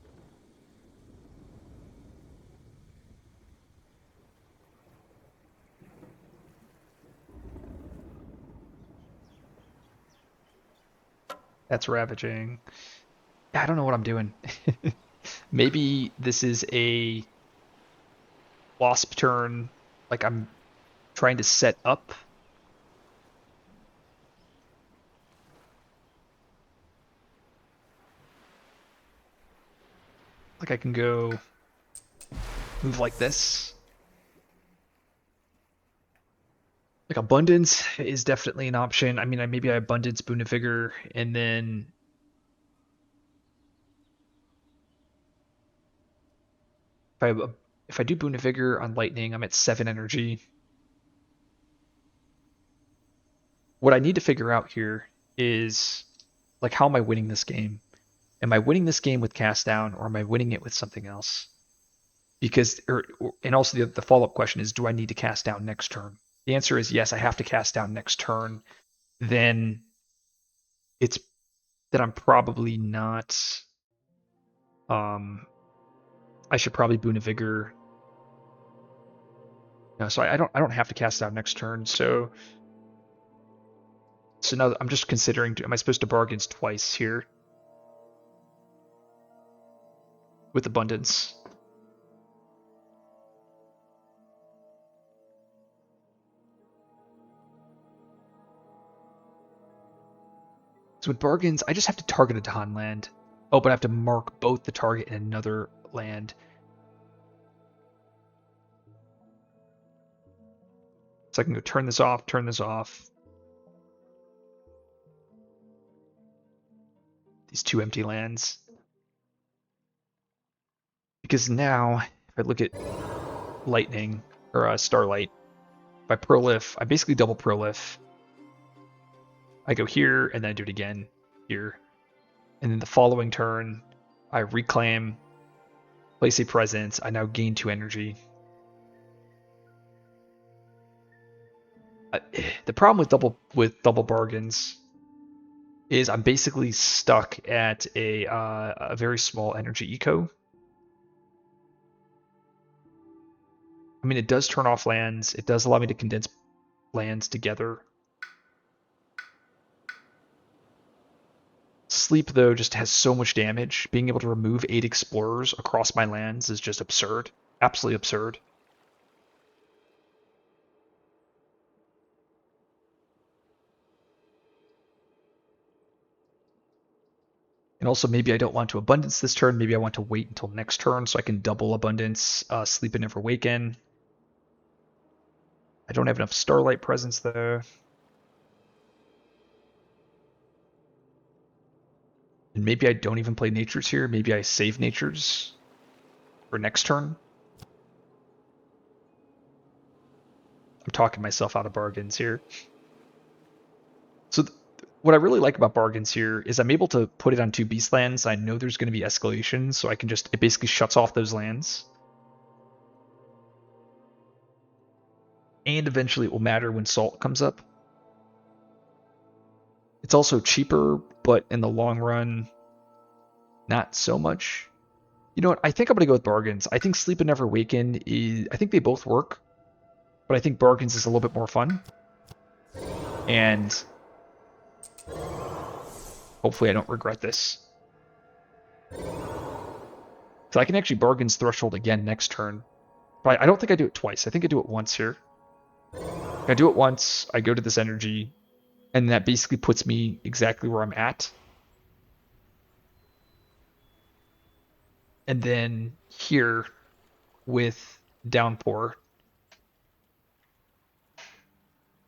That's ravaging. I don't know what I'm doing. Maybe this is a wasp turn. Like I'm trying to set up. Like I can go move like this. Like abundance is definitely an option. I mean, maybe I abundance boon of vigor, and then if I do boon of vigor on lightning, I'm at 7 energy. What I need to figure out here is like how am I winning this game? Am I winning this game with cast down, or am I winning it with something else? Because and also the follow-up question is, do I need to cast down next turn? The answer is yes, I have to cast down next turn. Then it's that I'm probably not. I should probably boon a vigor. No, so I don't have to cast down next turn. So now I'm just considering, am I supposed to bargains twice here with abundance? So with bargains, I just have to target a Dahan land. Oh, but I have to mark both the target and another land. So I can go turn this off, turn this off. These 2 empty lands. Because now, if I look at lightning, or starlight, if I prolif, I basically double prolif. I go here, and then I do it again here. And then the following turn, I reclaim, place a presence. I now gain 2 energy. The problem with double bargains is I'm basically stuck at a very small energy eco. I mean, it does turn off lands. It does allow me to condense lands together. Sleep, though, just has so much damage. Being able to remove 8 explorers across my lands is just absurd. Absolutely absurd. And also, maybe I don't want to abundance this turn. Maybe I want to wait until next turn so I can double abundance, sleep and never waken. I don't have enough starlight presence, though. And maybe I don't even play natures here. Maybe I save natures for next turn. I'm talking myself out of bargains here. So what I really like about bargains here is I'm able to put it on 2 beast lands. I know there's going to be escalation, so I can just, it basically shuts off those lands. And eventually it will matter when salt comes up. It's also cheaper, but in the long run, not so much. You know what? I think I'm going to go with bargains. I think Sleep and Never Waken is, I think they both work, but I think bargains is a little bit more fun. And hopefully I don't regret this. So I can actually bargains threshold again next turn. But I don't think I do it twice. I think I do it once here. I do it once, I go to this energy, and that basically puts me exactly where I'm at. And then here with Downpour,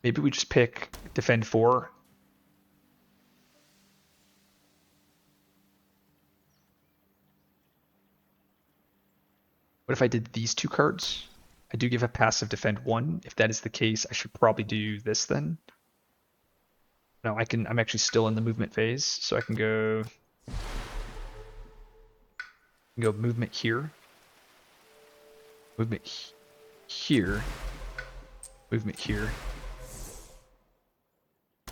maybe we just pick Defend 4. What if I did these two cards? I do give a passive defend 1. If that is the case, I should probably do this then. No, I'm actually still in the movement phase, so I can go movement here, movement here, movement here.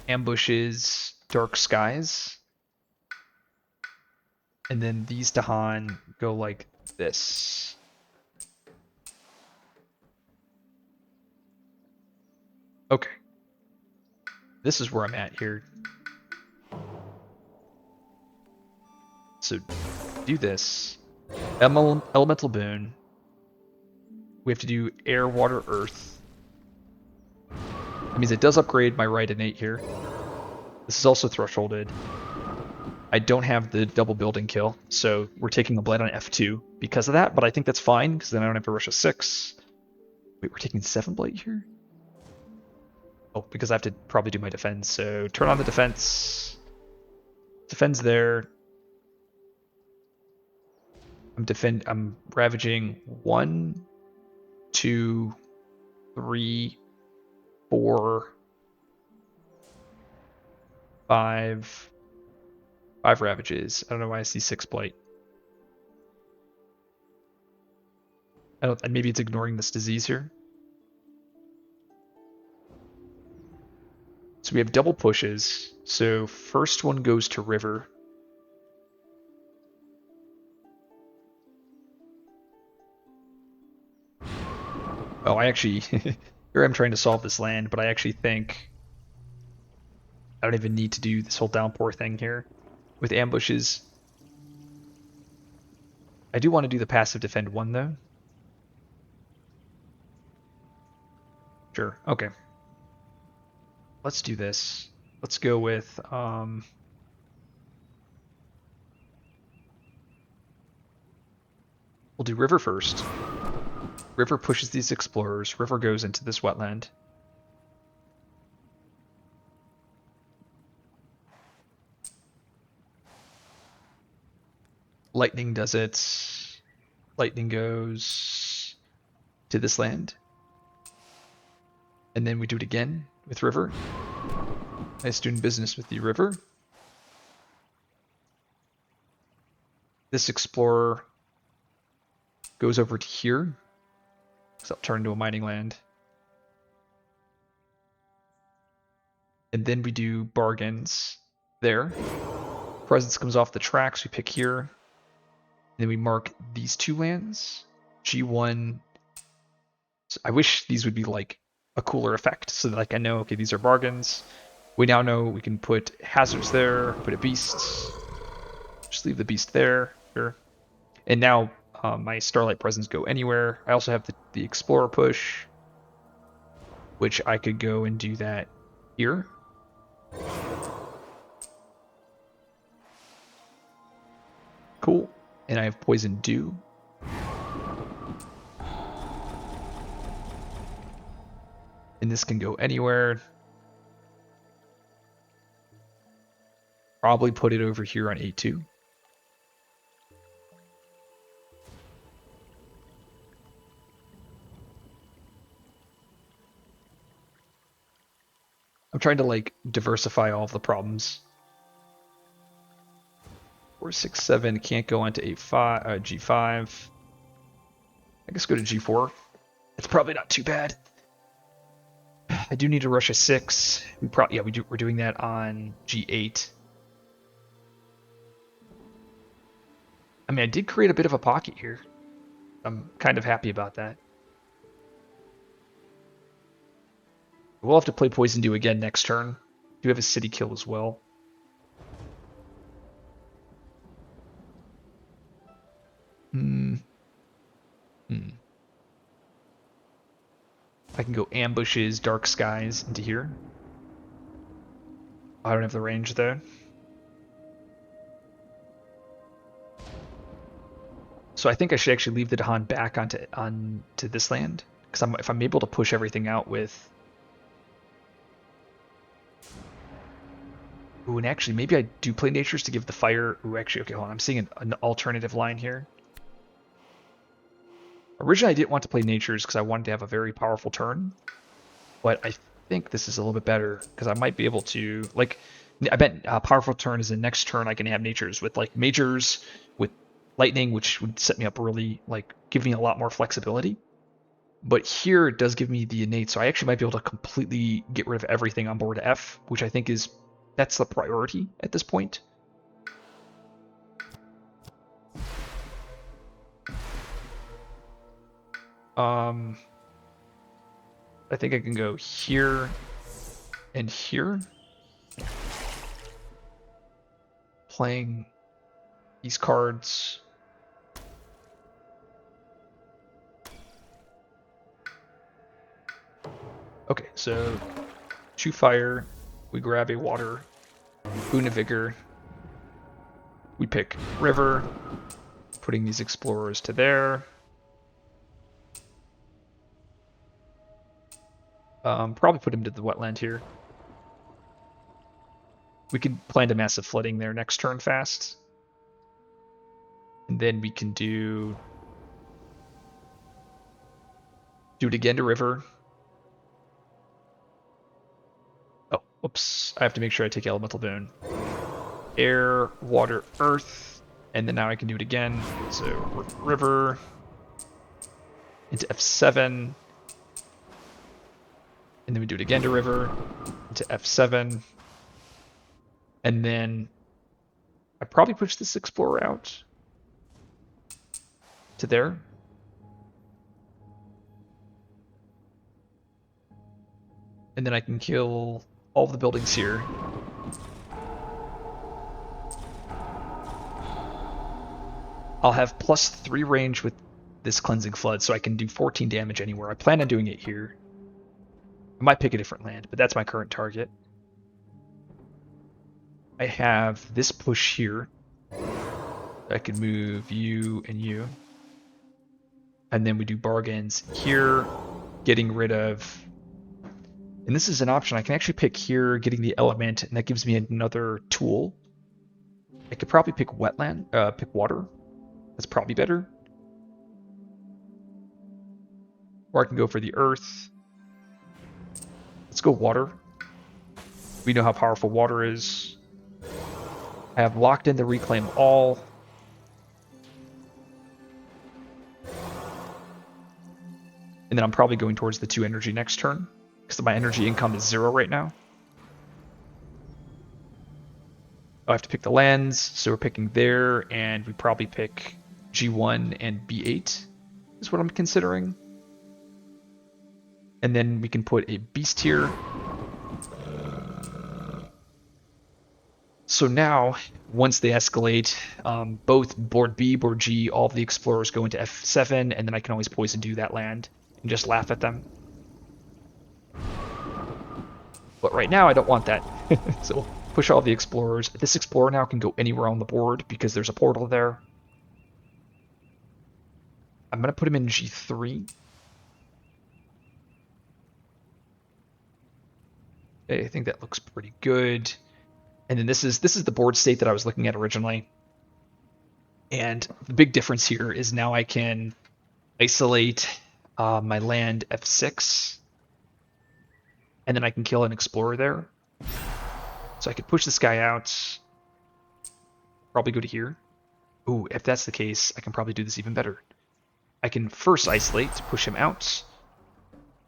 Ambushes, dark skies. And then these Dahan go like this. Okay. This is where I'm at here. So do this. Elemental boon. We have to do air, water, earth. That means it does upgrade my right innate here. This is also thresholded. I don't have the double building kill, so we're taking a blight on F2 because of that, but I think that's fine, because then I don't have to rush a 6. Wait, we're taking 7 blight here? Oh, because I have to probably do my defense, so turn on the defense. Defense there. I'm ravaging 1, 2, 3, 4, 5 ravages. I don't know why I see 6 blight. Maybe it's ignoring this disease here. So we have double pushes. So first one goes to river. Oh, I actually here I'm trying to solve this land, but I actually think I don't even need to do this whole downpour thing here with ambushes. I do want to do the passive defend 1 though. Sure. Okay. Let's do this. Let's go with we'll do river first. River pushes these explorers. River goes into this wetland. Lightning does it. Lightning goes to this land. And then we do it again with river. Nice doing business with the river. This explorer goes over to here. So I'll turn into a mining land. And then we do bargains there. Presence comes off the tracks, we pick here. And then we mark these 2 lands. G1. So I wish these would be like a cooler effect, so that like I know, okay, these are bargains. We now know we can put hazards there, put a beast. Just leave the beast there. Sure. And now my Starlight Presence go anywhere. I also have the Explorer push, which I could go and do that here. Cool. And I have Poison Dew. And this can go anywhere. Probably put it over here on A2. I'm trying to like diversify all of the problems. 4, 6, 7 can't go onto A5, G5. I guess go to G4. It's probably not too bad. I do need to rush a 6. We're doing that on G8. I mean, I did create a bit of a pocket here. I'm kind of happy about that. We'll have to play Poison Dew again next turn. Do have a city kill as well. I can go ambushes, dark skies into here. I don't have the range though. So I think I should actually leave the Dahan back onto this land, because if I'm able to push everything out with. Ooh, and actually maybe I do play natures to give the fire. Ooh, actually, okay, hold on. I'm seeing an alternative line here. Originally, I didn't want to play Natures because I wanted to have a very powerful turn, but I think this is a little bit better because I might be able to, like, I bet powerful turn is the next turn I can have Natures with, like, Majors, with Lightning, which would set me up really, like, give me a lot more flexibility. But here it does give me the innate, so I actually might be able to completely get rid of everything on board F, which I think is, that's the priority at this point. I think I can go here and here. Playing these cards. Okay, so 2 fire, we grab a water, Boon of Vigor, we pick River, putting these explorers to there. Probably put him to the wetland here. We could plan a massive flooding there next turn fast. And then we can do it again to River. Oh, whoops. I have to make sure I take Elemental Boon. Air, Water, Earth. And then now I can do it again. So River into F7. And then we do it again to River into F7. And then I probably push this Explorer out to there. And then I can kill all of the buildings here. I'll have +3 range with this Cleansing Flood, so I can do 14 damage anywhere. I plan on doing it here. I might pick a different land, but that's my current target. I have this push here. I can move you and you. And then we do bargains here, getting rid of... And this is an option. I can actually pick here, getting the element, and that gives me another tool. I could probably pick wetland, pick water. That's probably better. Or I can go for the earth. Let's go water. We know how powerful water is. I have locked in the Reclaim All. And then I'm probably going towards the 2 energy next turn, because my energy income is 0 right now. I have to pick the lands, so we're picking there, and we probably pick G1 and B8 is what I'm considering. And then we can put a beast here. So now, once they escalate, both board B, board G, all of the explorers go into F7, and then I can always poison do that land and just laugh at them. But right now I don't want that. So push all the explorers. This explorer now can go anywhere on the board because there's a portal there. I'm going to put him in G3. I think that looks pretty good. And then this is the board state that I was looking at originally. And the big difference here is now I can isolate my land F6. And then I can kill an explorer there. So I could push this guy out. Probably go to here. Ooh, if that's the case, I can probably do this even better. I can first isolate to push him out.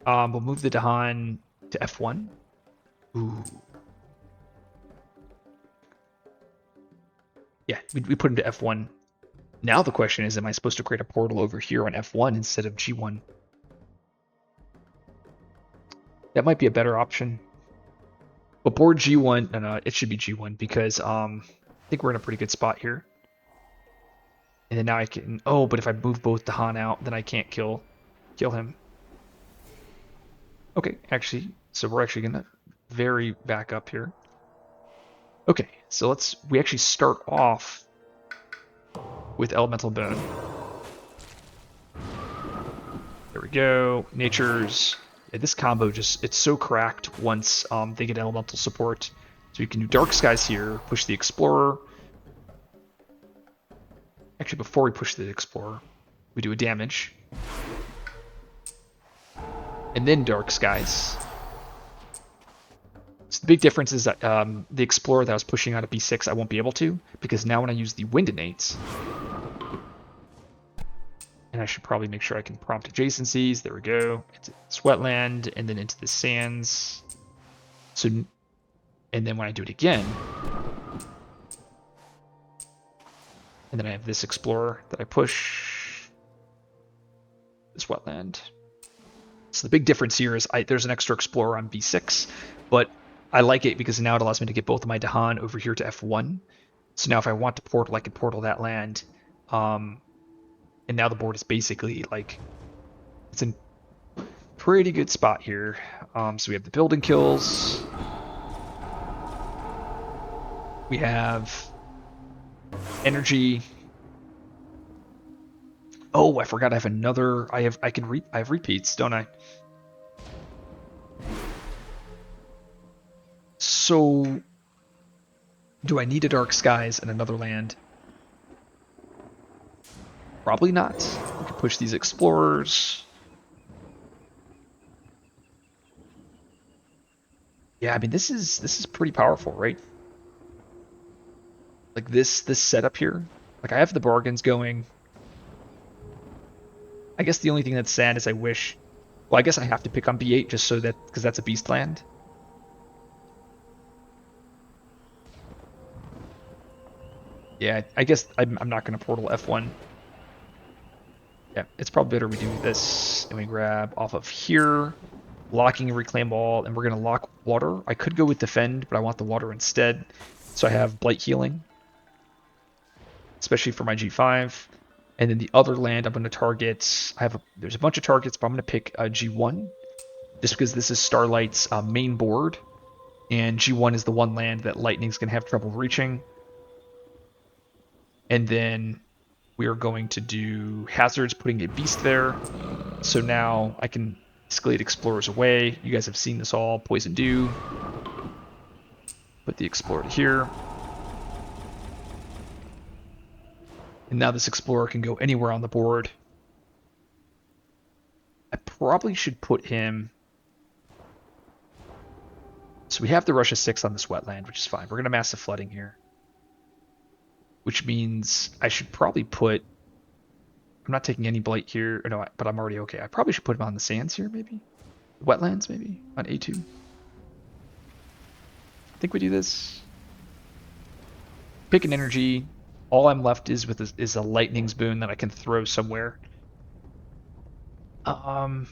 We'll move the Dahan to F1. Ooh. Yeah, we put him to F1. Now the question is, am I supposed to create a portal over here on F1 instead of G1? That might be a better option. But board G1, no, it should be G1 because I think we're in a pretty good spot here. And then now I can, oh, but if I move both Dahan out, then I can't kill him. Okay, actually, so we're actually gonna very back up here. Okay, so we actually start off with Elemental Bone. There we go, Nature's. Yeah, this combo it's so cracked once they get elemental support. So you can do Dark Skies here, push the Explorer. Actually, before we push the Explorer, we do a damage. And then Dark Skies. So the big difference is that the Explorer that I was pushing out of B6, I won't be able to, because now when I use the Wind Innates, and I should probably make sure I can prompt adjacencies. There we go. It's Sweatland, and then into the Sands. So, and then when I do it again, and then I have this Explorer that I push this Wetland. So the big difference here is there's an extra Explorer on B6, but I like it because now it allows me to get both of my Dahan over here to F1. So now if I want to portal, I can portal that land. And now the board is basically like, it's in pretty good spot here. So we have the building kills. We have energy. Oh, I forgot I have another. I have repeats, don't I? So do I need a Dark Skies and another land? Probably not. We can push these Explorers. Yeah, I mean this is pretty powerful, right? Like this setup here. Like I have the bargains going. I guess the only thing that's sad is I wish. Well, I guess I have to pick on B8 just so that because that's a beast land. Yeah, I guess I'm not going to portal F1. Yeah, it's probably better we do this and we grab off of here, locking a reclaim ball, and we're going to lock water. I could go with defend, but I want the water instead. So I have blight healing, especially for my G5. And then the other land I'm going to target, there's a bunch of targets, but I'm going to pick G1 just because this is Starlight's main board. And G1 is the one land that Lightning's going to have trouble reaching. And then we are going to do hazards, putting a beast there. So now I can escalate explorers away. You guys have seen this all. Poison Dew. Put the explorer here. And now this explorer can go anywhere on the board. I probably should put him... So we have the Russia 6 on this wetland, which is fine. We're going to massive flooding here. Which means I should probably put... I'm not taking any blight here. Or no, but I'm already okay. I probably should put him on the sands here, maybe? Wetlands, maybe? On A2. I think we do this. Pick an energy. All I'm left is with is a lightning's boon that I can throw somewhere. Is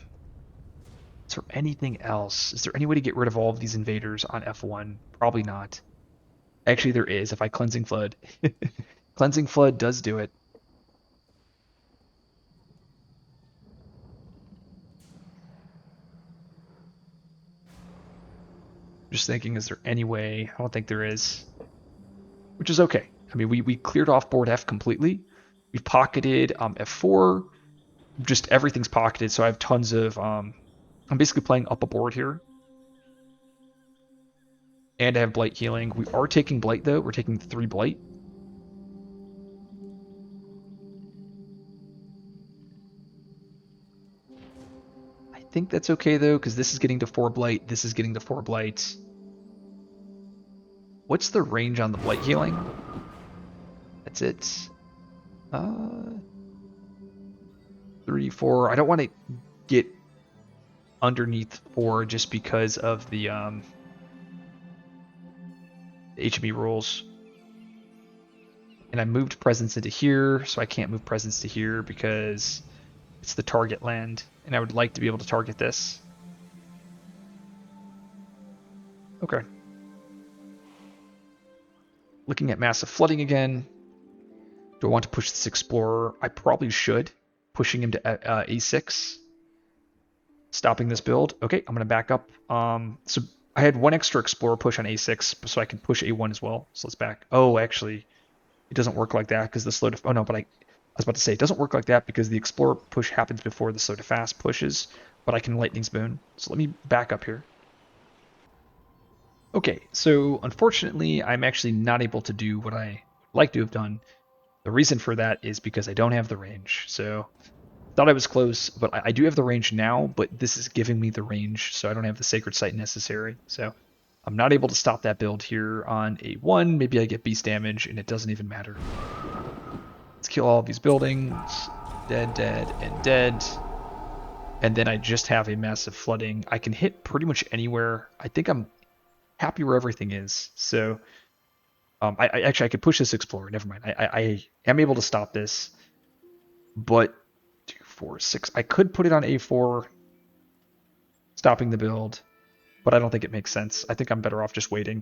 there anything else? Is there any way to get rid of all of these invaders on F1? Probably not. Actually, there is if I Cleansing Flood. Cleansing Flood does do it. Just thinking, is there any way? I don't think there is. Which is okay. I mean, we cleared off board F completely. We've pocketed F4. Just everything's pocketed, so I have tons of... I'm basically playing up a board here. And I have Blight healing. We are taking Blight, though. We're taking 3 Blight. I think that's okay, though, because this is getting to 4 Blight. This is getting to 4 Blight. What's the range on the Blight healing? That's it. 3, 4. I don't want to get underneath 4 just because of the HME rules. And I moved presence into here, so I can't move presence to here because it's the target land, and I would like to be able to target this. Okay. Looking at massive flooding again. Do I want to push this explorer? I probably should. Pushing him to A6. Stopping this build. Okay, I'm going to back up. So I had 1 extra explorer push on A6, so I can push A1 as well. So let's back. Oh, actually, it doesn't work like that because the slow to... Oh, no, but I was about to say, it doesn't work like that because the explorer push happens before the slow to fast pushes, but I can lightning's boon. So let me back up here. Okay, so unfortunately, I'm actually not able to do what I like to have done. The reason for that is because I don't have the range. So Thought I was close, but I do have the range now, but this is giving me the range, so I don't have the Sacred Sight necessary. So I'm not able to stop that build here on A1. Maybe I get beast damage, and it doesn't even matter. Let's kill all of these buildings. Dead, dead, and dead. And then I just have a massive flooding. I can hit pretty much anywhere. I think I'm happy where everything is. So I actually I could push this explorer. Never mind. I am able to stop this, but 2, 4, 6. I could put it on A4, stopping the build, but I don't think it makes sense. I think I'm better off just waiting.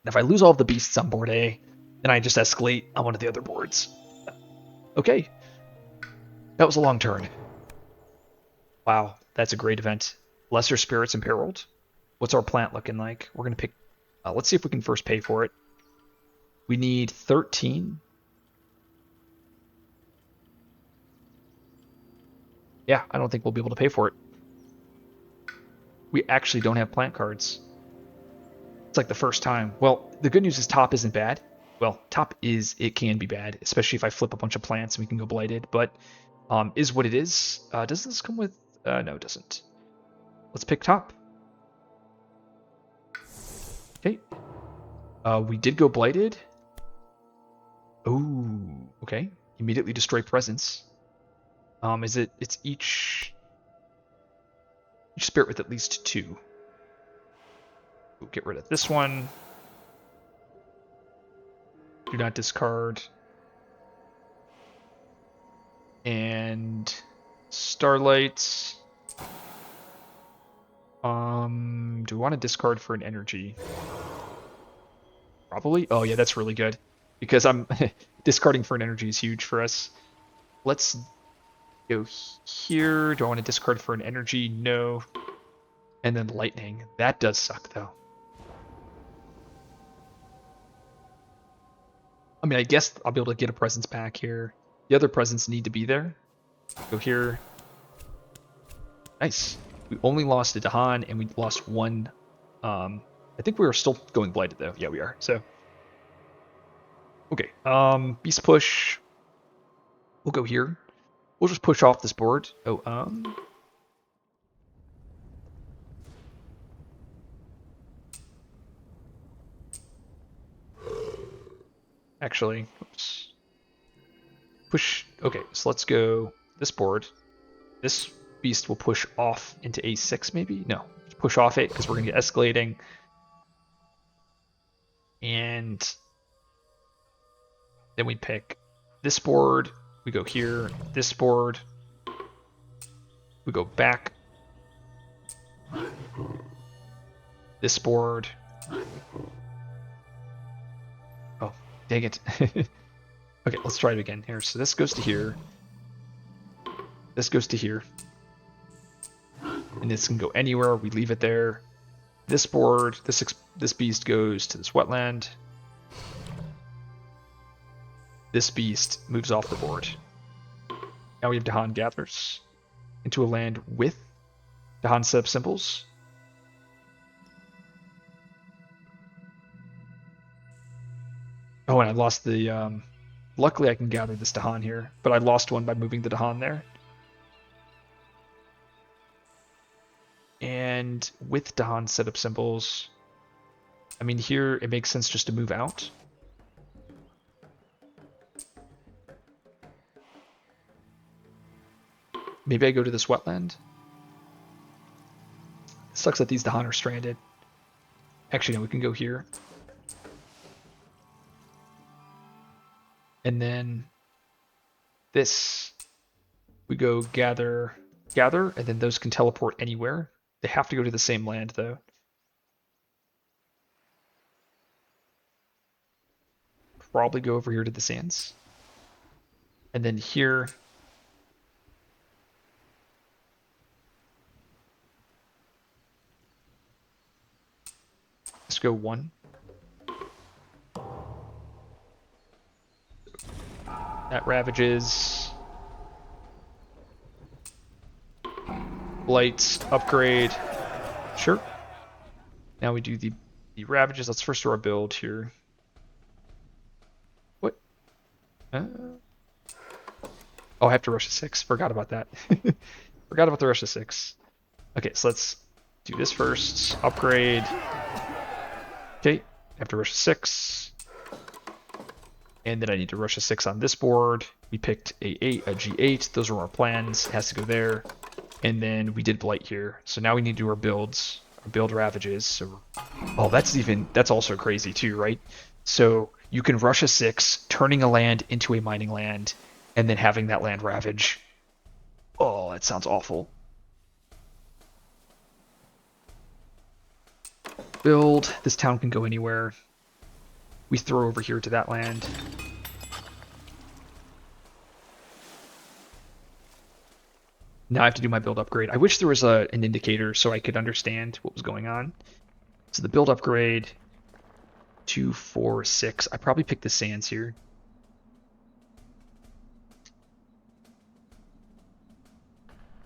And if I lose all of the beasts on board A, then I just escalate on one of the other boards. Okay, that was a long turn. Wow, that's a great event. Lesser Spirits Imperiled. What's our plant looking like? We're going to pick... let's see if we can first pay for it. We need 13. Yeah, I don't think we'll be able to pay for it. We actually don't have plant cards. It's like the first time. Well, the good news is top isn't bad. Well, top it can be bad, especially if I flip a bunch of plants and we can go blighted, but is what it is. Does this come with... no, it doesn't. Let's pick top. Okay. We did go blighted. Ooh, okay. Immediately destroy presence. It's each spirit with at least 2. We'll get rid of this one. Do not discard. And Starlight. Do we want to discard for an energy? Probably. Oh yeah, that's really good. Because I'm discarding for an energy is huge for us. Let's go here. Do I want to discard for an energy? No. And then lightning. That does suck though. I mean, I guess I'll be able to get a presence back here. The other presents need to be there. Go here. Nice. We only lost a Dahan and we lost one. I think we were still going blighted though. Yeah, we are. So okay. Beast push. We'll go here. We'll just push off this board. Oh, actually, oops. Push. Okay, so let's go this board. This beast will push off into A6 maybe? No, push off it because we're going to get escalating. And then we pick this board. We go here. This board. We go back. This board. Oh, dang it. Okay, let's try it again here. So this goes to here. This goes to here. And this can go anywhere. We leave it there. This board, this beast goes to this wetland. This beast moves off the board. Now we have Dahan Gatherers into a land with Dahan setup symbols. Oh, and I lost the... luckily I can gather this Dahan here, but I lost one by moving the Dahan there. And with Dahan setup symbols, I mean, here it makes sense just to move out. Maybe I go to this wetland. It sucks that these Dahan are stranded. Actually, no, we can go here. And then this, we go gather, and then those can teleport anywhere. They have to go to the same land, though. Probably go over here to the sands. And then here... Let's go 1. That ravages. Blight, upgrade. Sure. Now we do the ravages. Let's first do our build here. What? Oh, I have to rush to 6. Forgot about that. Forgot about the rush to 6. Okay, so let's do this first. Upgrade. Okay, I have to rush to 6. And then I need to rush a 6 on this board. We picked a G8. Those are our plans. It has to go there. And then we did Blight here. So now we need to do our builds, our build ravages. So, oh, that's also crazy too, right? So you can rush a 6, turning a land into a mining land, and then having that land ravage. Oh, that sounds awful. Build. This town can go anywhere. We throw over here to that land. Now I have to do my build upgrade. I wish there was an indicator so I could understand what was going on. So the build upgrade, 2, 4, 6. I probably picked the sands here.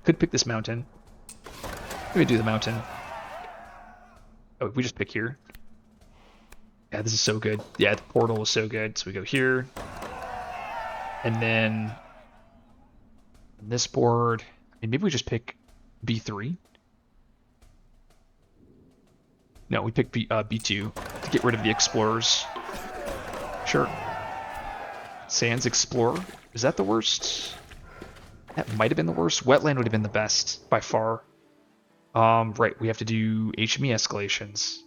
Could pick this mountain. Let me do the mountain. Oh, we just pick here. Yeah, this is so good. Yeah, the portal was so good. So we go here. And then on this board, maybe we just pick B3. No, we pick B2 to get rid of the explorers. Sure. Sands Explorer. Is that the worst? That might have been the worst. Wetland would have been the best by far. Right, we have to do HME escalations.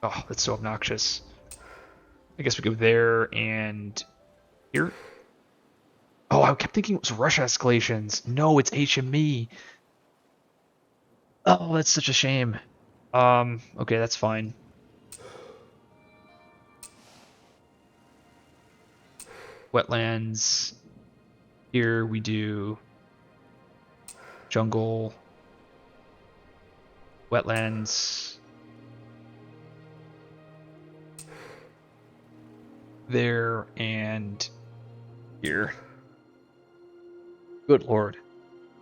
Oh, that's so obnoxious. I guess we go there and here. Oh, I kept thinking it was Russia escalations. No, it's HME. Oh, that's such a shame. Okay, that's fine. Wetlands. Here we do jungle. Wetlands. There and here. Good lord.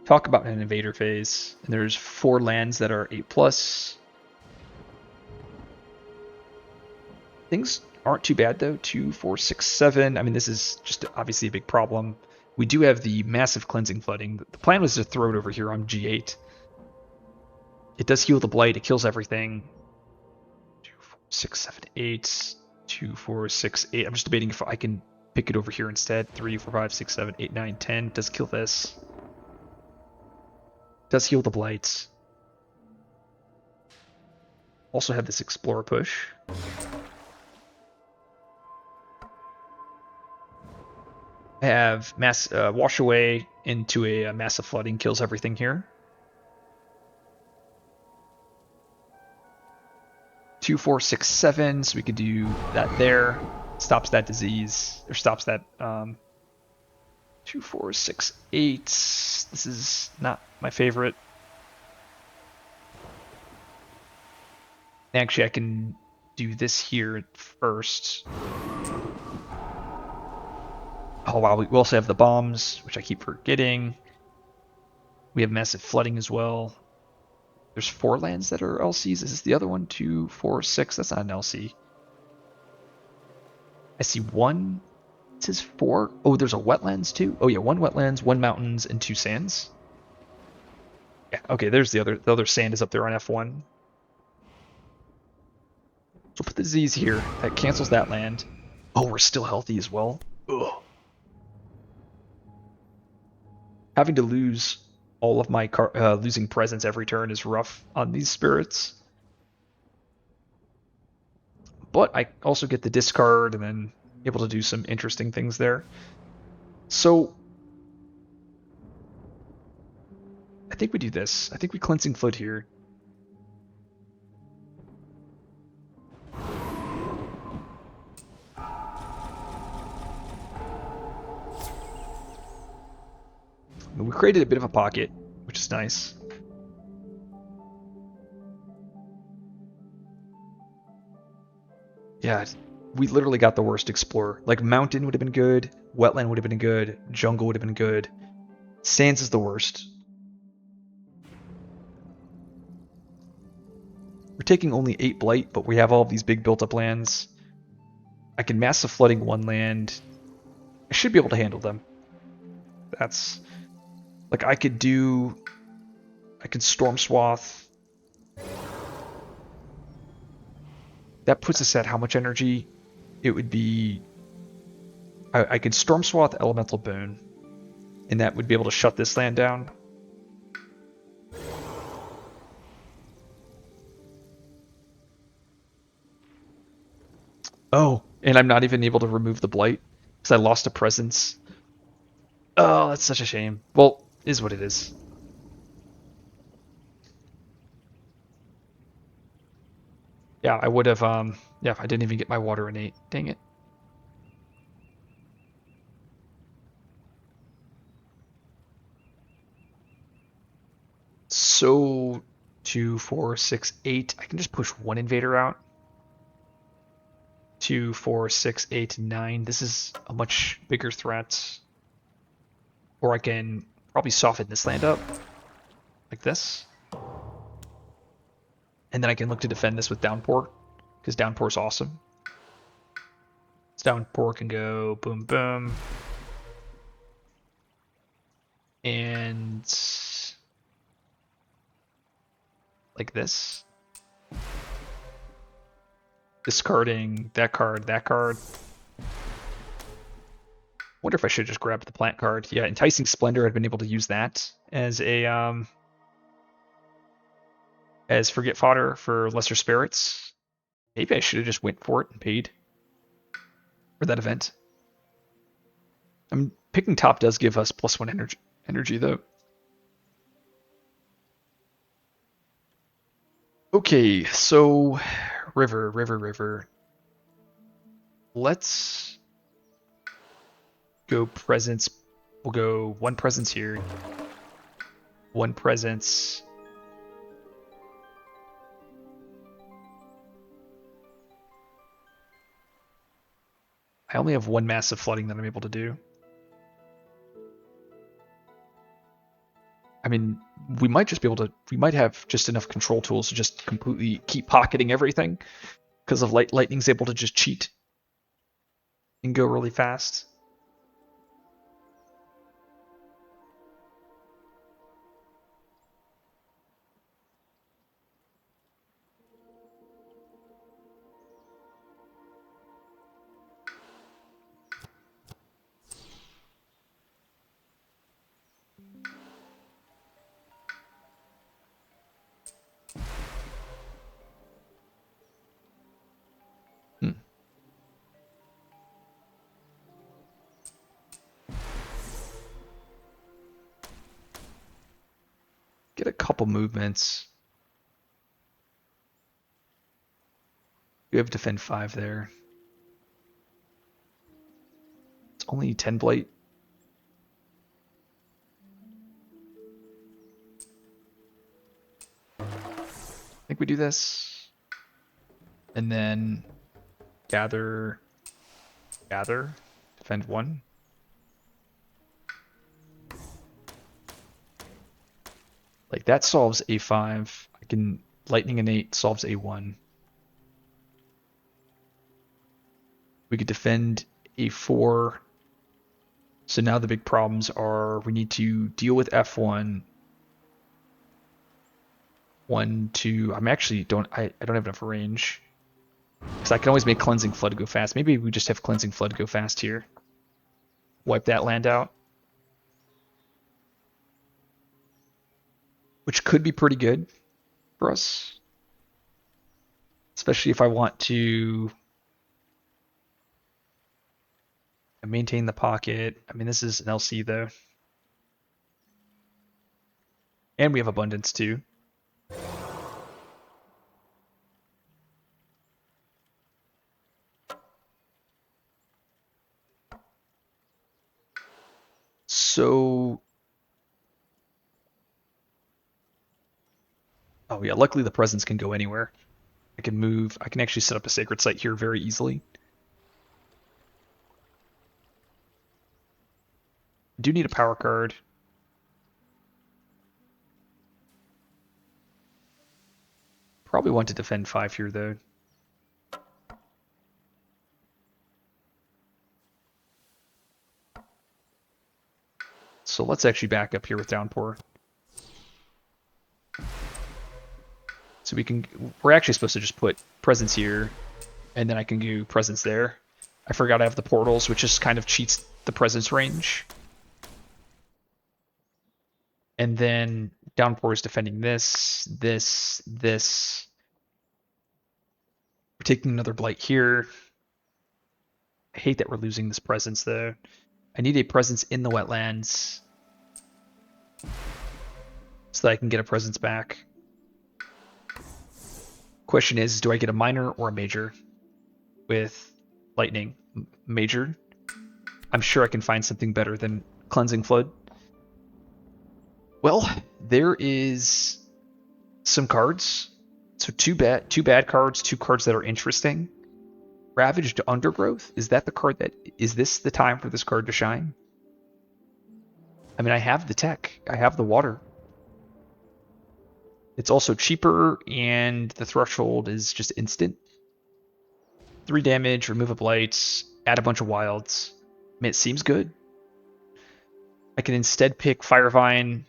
Talk about an invader phase. And there's 4 lands that are 8+. Things aren't too bad though. 2, 4, 6, 7. I mean, this is just obviously a big problem. We do have the massive cleansing flooding. The plan was to throw it over here on G8. It does heal the blight. It kills everything. 2, 4, 6, 7, 8. 2, 4, 6, 8. I'm just debating if I can pick it over here instead. 3, 4, 5, 6, 7, 8, 9, 10. Does kill this. Does heal the blights. Also have this explorer push. I have mass wash away into a massive flooding, kills everything here. 2, 4, 6, 7. So we could do that there. Stops that disease, or stops that. 2, 4, 6, 8. This is not my favorite. Actually, I can do this here first. Oh wow, we also have the bombs, which I keep forgetting. We have massive flooding as well. There's 4 lands that are LCs. Is this the other one? 2, 4, 6. That's not an LC. I see 1. It says 4. Oh, there's a wetlands too. Oh yeah, 1 wetlands, 1 mountains, and 2 sands. Yeah, okay, there's the other. The other sand is up there on F1. So put the disease here. That cancels that land. Oh, we're still healthy as well. Ugh. Having to lose all of my losing presence every turn is rough on these spirits. But I also get the discard and then able to do some interesting things there. So I think we do this. I think we cleansing flood here. We created a bit of a pocket, which is nice. Yeah, we literally got the worst explorer. Like mountain would have been good, wetland would have been good, jungle would have been good. Sands is the worst. We're taking only 8 blight, but we have all of these big built up lands. I can massive flooding 1 land. I should be able to handle them. That's like I could Storm Swath. That puts us at how much energy? It would be I could Storm Swath Elemental Boon, and that would be able to shut this land down. Oh, and I'm not even able to remove the blight because I lost a presence. Oh, that's such a shame. Well, is what it is. Yeah, I would have yeah, I didn't even get my water innate. Dang it. So 2, 4, 6, 8. I can just push one invader out. 2, 4, 6, 8, 9. This is a much bigger threat. Or I can probably soften this land up like this. And then I can look to defend this with Downpour, because Downpour is awesome. This Downpour can go boom, boom. And like this. Discarding that card, that card. Wonder if I should just grab the plant card. Yeah, Enticing Splendor, I'd been able to use that as a as forget fodder for lesser spirits. Maybe I should have just went for it and paid for that event. I mean, picking top does give us +1 energy though. Okay, so river. Let's go presence. We'll go one presence here, one presence. I only have one massive flooding that I'm able to do. I mean, we might just be able to. We might have just enough control tools to just completely keep pocketing everything because of lightning's able to just cheat and go really fast. Hmm. Get a couple movements. We have defend 5 there. It's only 10 blight. I think we do this. And then gather, defend 1. Like that solves A5. I can lightning innate solves A1. We could defend A4. So now the big problems are we need to deal with F1. 1, 2. I don't have enough range. Because I can always make Cleansing Flood go fast. Maybe we just have Cleansing Flood go fast here. Wipe that land out. Which could be pretty good for us. Especially if I want to maintain the pocket. I mean, this is an LC though. And we have abundance too. So, oh yeah, luckily the presence can go anywhere. I can move, I can actually set up a sacred site here very easily. I do need a power card. Probably want to defend 5 here though. So let's actually back up here with Downpour. So we're actually supposed to just put presence here, and then I can do presence there. I forgot I have the portals, which just kind of cheats the presence range. And then Downpour is defending this. We're taking another blight here. I hate that we're losing this presence though. I need a presence in the wetlands so that I can get a presence back. Question is, do I get a minor or a major with lightning? Major. I'm sure I can find something better than Cleansing Flood. Well, there is some cards. So two bad cards, two cards that are interesting. Ravaged Undergrowth. Is this the time for this card to shine? I mean, I have the tech. I have the water. It's also cheaper, and the threshold is just instant. 3 damage, remove a blight, add a bunch of wilds. I mean, it seems good. I can instead pick Firevine,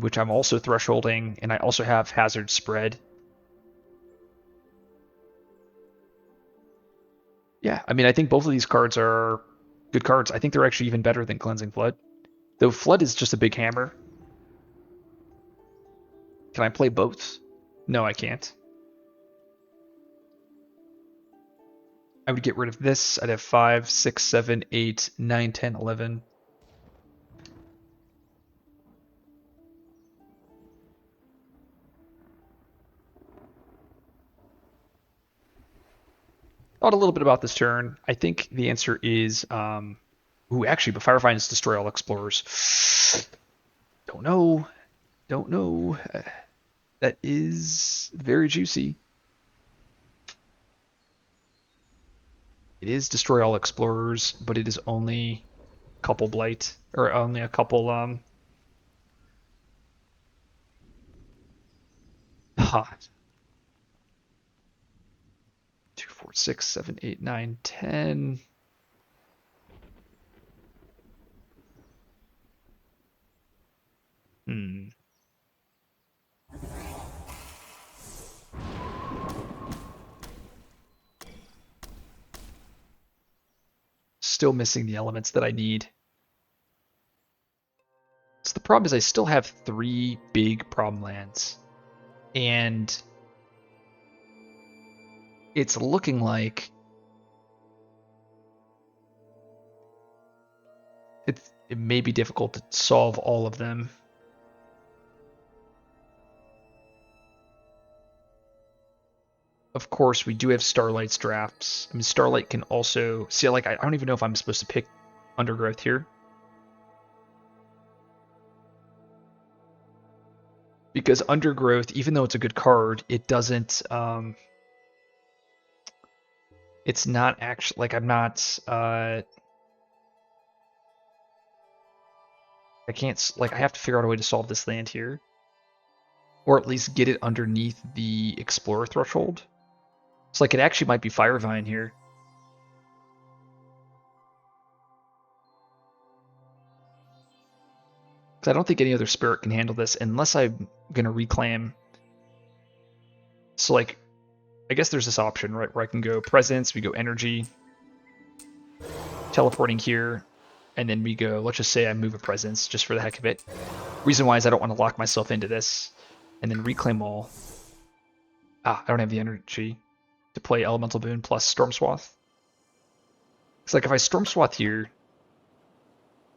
which I'm also thresholding, and I also have Hazard Spread. Yeah, I mean, I think both of these cards are good cards. I think they're actually even better than Cleansing Flood. Though Flood is just a big hammer. Can I play both? No, I can't. I would get rid of this. I'd have 5, 6, 7, 8, 9, 10, 11. Thought a little bit about this turn. I think the answer is, actually, but Firefine is destroy all explorers. Don't know. That is very juicy. It is destroy all explorers, but it is only a couple blight, or only a couple, hot. 2, 4, 6, 7, 8, 9, 10. Still missing the elements that I need. So the problem is I still have 3 big problem lands. And it's looking like it may be difficult to solve all of them. Of course, we do have Starlight's drafts. I mean, Starlight can also see. Like, I don't even know if I'm supposed to pick Undergrowth here, because Undergrowth, even though it's a good card, it doesn't. It's not actually like I'm not. I can't like I have to figure out a way to solve this land here, or at least get it underneath the Explorer threshold. So like it actually might be Firevine here. Because I don't think any other spirit can handle this unless I'm going to reclaim. So like, I guess there's this option, right, where I can go presence, we go energy, teleporting here, and then we go, let's just say I move a presence just for the heck of it. Reason why is I don't want to lock myself into this. And then reclaim all. I don't have the energy to play Elemental Boon plus Storm Swath. It's like if I Storm Swath here,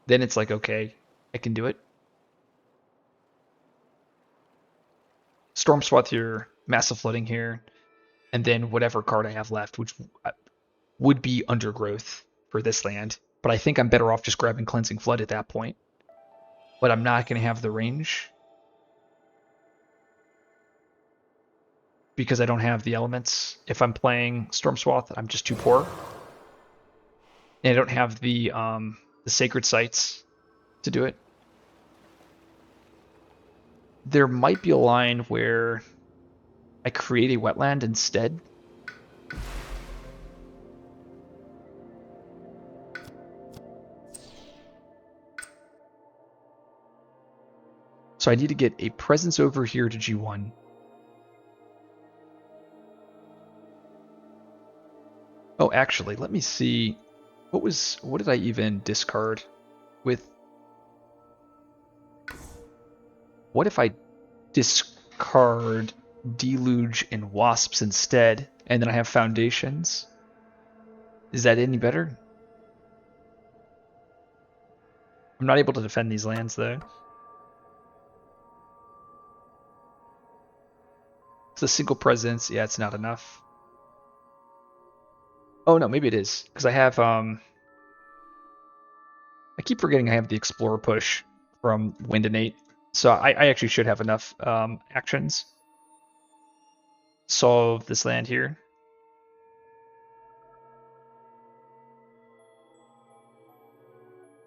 then it's like, okay, I can do it. Storm Swath here, Massive Flooding here, and then whatever card I have left, which would be Undergrowth for this land. But I think I'm better off just grabbing Cleansing Flood at that point. But I'm not going to have the range because I don't have the elements. If I'm playing Storm Swath, I'm just too poor. And I don't have the Sacred Sites to do it. There might be a line where I create a wetland instead. So I need to get a presence over here to G1. Oh, actually, let me see. What did I even discard with? What if I discard Deluge and Wasps instead, and then I have Foundations? Is that any better? I'm not able to defend these lands though. It's a single presence. Yeah, it's not enough. Oh no, maybe it is because I have I keep forgetting I have the Explorer push from Wind Innate, so I actually should have enough actions. Solve this land here.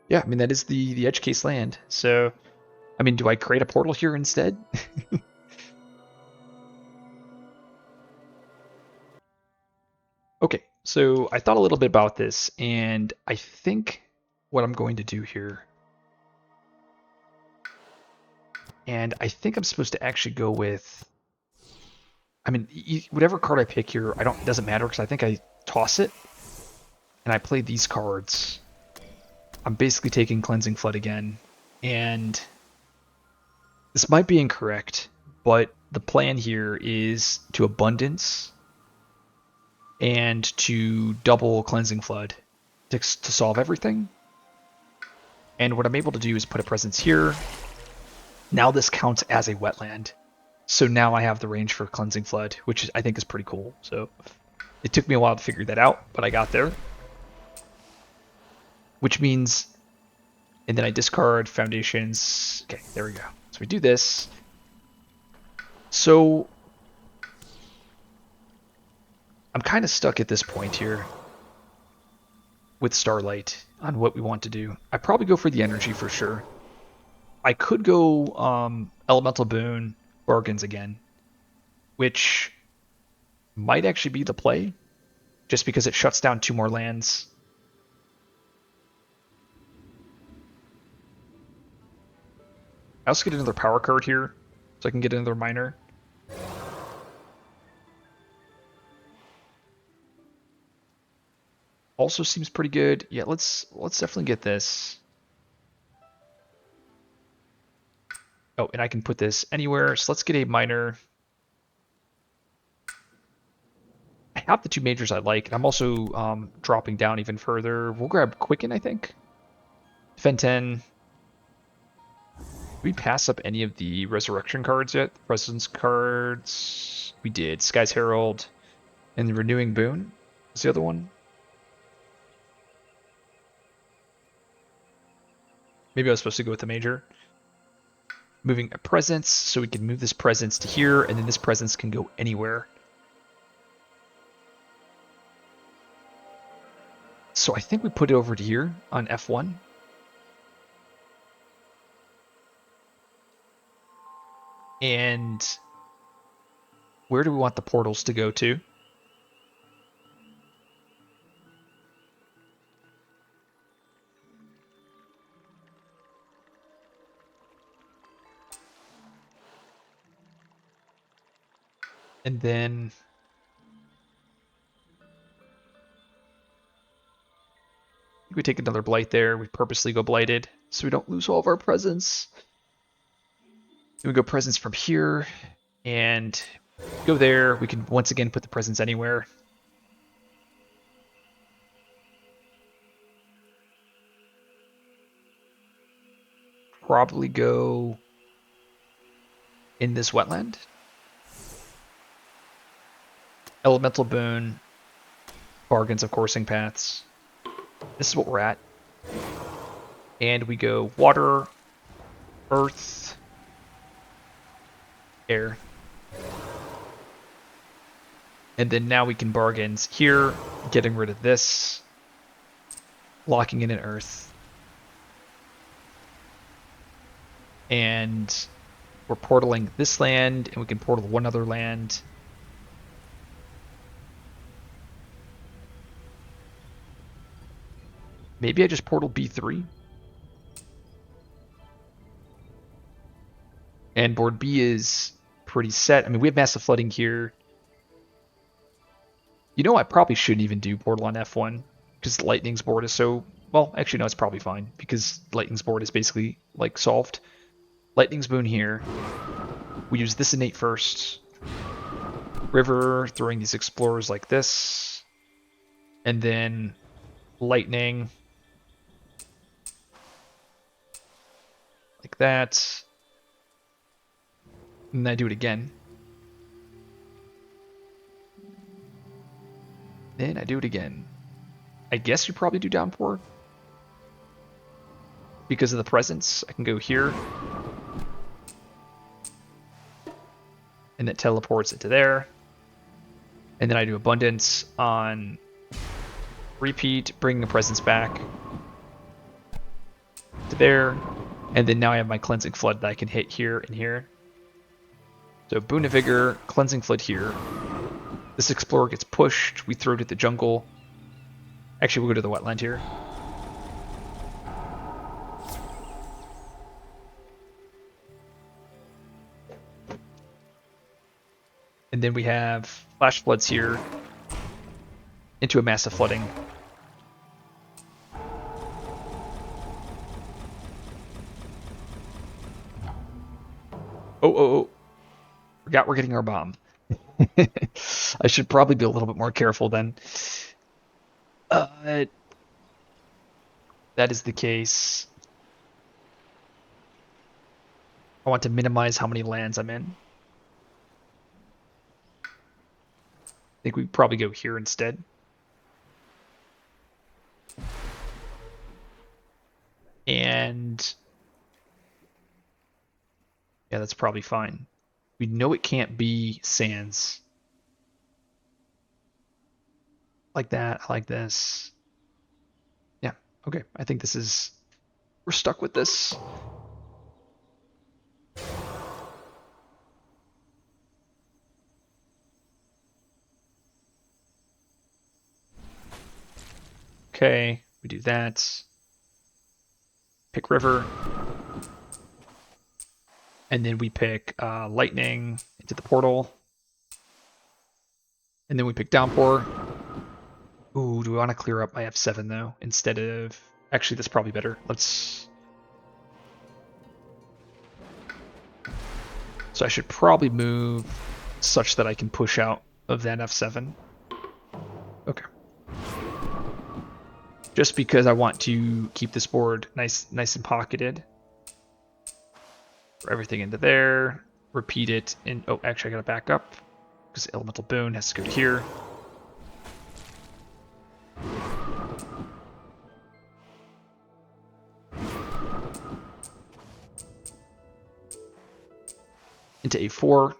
Yeah, I mean that is the edge case land. So, I mean, do I create a portal here instead? Okay, so I thought a little bit about this, and I think what I'm going to do here, and I think I'm supposed to actually go with, I mean, whatever card I pick here, it doesn't matter because I think I toss it, and I play these cards. I'm basically taking Cleansing Flood again, and this might be incorrect, but the plan here is to Abundance and to double Cleansing Flood to solve everything. And what I'm able to do is put a presence here. Now this counts as a wetland. So now I have the range for Cleansing Flood, which I think is pretty cool. So it took me a while to figure that out, but I got there. Which means, and then I discard Foundations. Okay, there we go. So we do this. So I'm kind of stuck at this point here with Starlight on what we want to do. I probably go for the energy for sure. I could go Elemental Boon, Bargains again, which might actually be the play, just because it shuts down 2 more lands. I also get another power card here, so I can get another miner. Also seems pretty good. Yeah, let's definitely get this. Oh, and I can put this anywhere. So let's get a miner. I have the 2 majors I like, and I'm also dropping down even further. We'll grab Quicken, I think. Defend 10. Did we pass up any of the Resurrection cards yet? The Presence cards. We did. Sky's Herald and the Renewing Boon is the other one. Maybe I was supposed to go with the major. Moving a presence, so we can move this presence to here, and then this presence can go anywhere. So I think we put it over to here on F1. And where do we want the portals to go to? And then we take another blight there. We purposely go blighted so we don't lose all of our presence. Then we go presence from here and go there. We can once again put the presence anywhere. Probably go in this wetland. Elemental Boon. Bargains of Coursing Paths. This is what we're at. And we go water, earth, air. And then now we can bargains here, getting rid of this, locking in an earth. And we're portaling this land, and we can portal one other land. Maybe I just portal B3. And board B is pretty set. I mean, we have massive flooding here. You know, I probably shouldn't even do portal on F1 because Lightning's board is so... Well, actually, no, it's probably fine because Lightning's board is basically, like, solved. Lightning's Boon here. We use this innate first. River, throwing these explorers like this. And then Lightning. Like that. And then I do it again. Then I do it again. I guess you probably do downpour. Because of the presence, I can go here. And it teleports it to there. And then I do abundance on repeat, bringing the presence back to there. And then now I have my cleansing flood that I can hit here and here. So Boon of Vigor, cleansing flood here. This explorer gets pushed. We throw it at the jungle. Actually, we'll go to the wetland here. And then we have flash floods here into a massive flooding. Oh. Forgot we're getting our bomb. I should probably be a little bit more careful then. That is the case. I want to minimize how many lands I'm in. I think we probably go here instead. And yeah, that's probably fine. We know it can't be sands. Like that, I like this. Yeah, okay. I think this is... We're stuck with this. Okay, we do that. Pick river. And then we pick lightning into the portal. And then we pick downpour. Ooh, do we want to clear up my F7 though? Instead of... Actually, that's probably better. Let's... So I should probably move such that I can push out of that F7. Okay. Just because I want to keep this board nice and pocketed. Throw everything into there. Repeat it in... Oh, actually I gotta back up. Because Elemental Boon has to go to here. Into A4.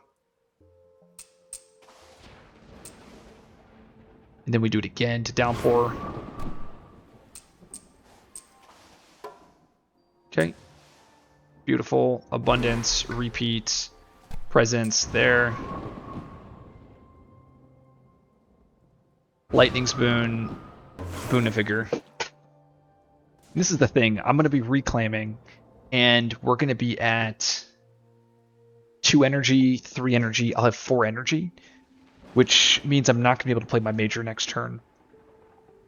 And then we do it again to downpour. Okay. Beautiful. Abundance, repeat, presence there. Lightning's Boon, Boon of Vigor. This is the thing. I'm going to be reclaiming, and we're going to be at 2 energy, 3 energy. I'll have 4 energy, which means I'm not going to be able to play my major next turn,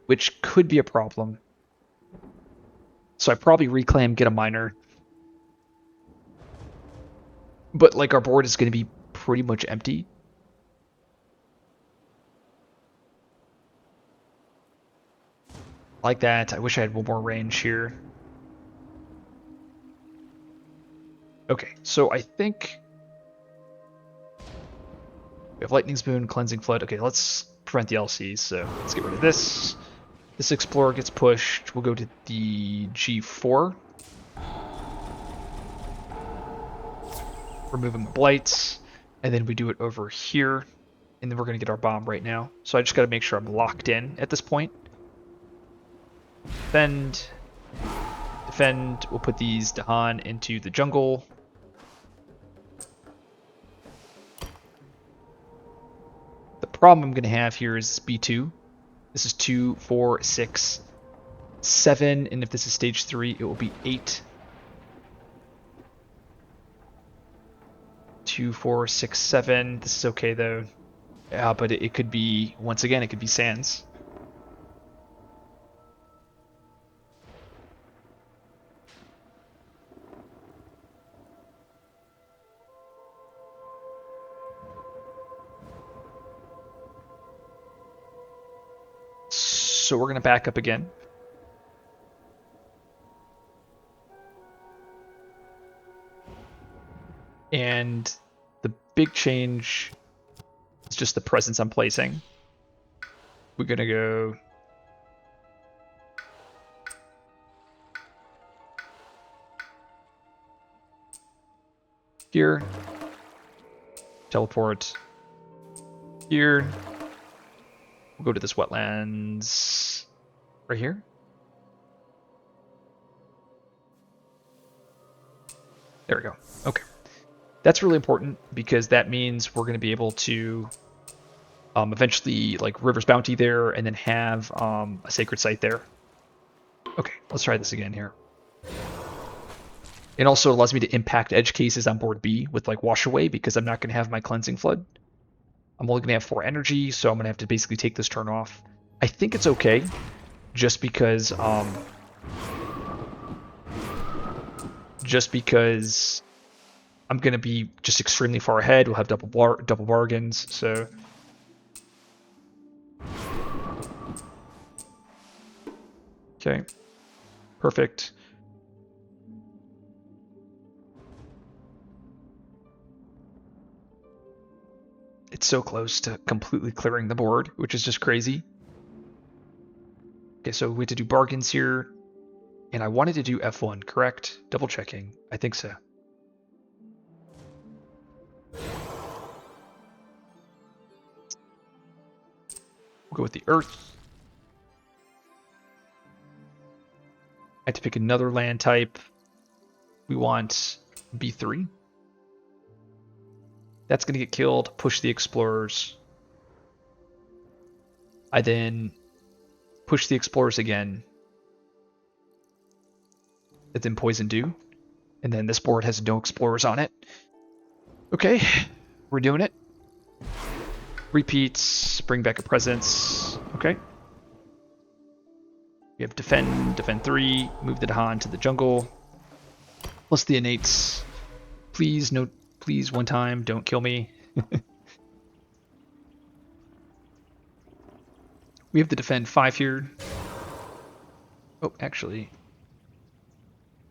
which could be a problem. So I probably reclaim, get a minor. But like our board is going to be pretty much empty. Like that. I wish I had one more range here. Okay, so I think we have Lightning's Boon, Cleansing Flood. Okay, let's prevent the LCs. So let's get rid of this. This Explorer gets pushed. We'll go to the G4. Removing the blights. And then we do it over here. And then we're going to get our bomb right now. So I just got to make sure I'm locked in at this point. Defend. Defend. We'll put these Dahan into the jungle. The problem I'm going to have here is B2. This is 2, 4, 6, 7, and if this is stage 3, it will be 8. 2, 4, 6, 7. This is okay though. Yeah, but it could be, once again, it could be sands. So we're going to back up again. And the big change is just the presence I'm placing. We're going to go here, teleport here. We'll go to this wetlands right here. There we go. Okay. That's really important because that means we're going to be able to eventually like River's Bounty there and then have a sacred site there. Okay, let's try this again here. It also allows me to impact edge cases on board B with like Wash Away because I'm not going to have my Cleansing Flood. I'm only going to have 4 energy, so I'm going to have to basically take this turn off. I think it's okay, just because I'm going to be just extremely far ahead. We'll have double bargains, so okay, perfect. It's so close to completely clearing the board, which is just crazy. Okay, so we had to do bargains here, and I wanted to do F1, correct? Double checking. I think so. We'll go with the Earth. I had to pick another land type. We want B3. That's going to get killed. Push the Explorers. I then push the Explorers again. It's in Poison Dew. And then this board has no Explorers on it. Okay, we're doing it. Repeats, bring back a presence. Okay. We have defend 3, move the Dahan to the jungle. Plus the innates. Please, no, please, one time, don't kill me. We have to defend 5 here. Oh, actually.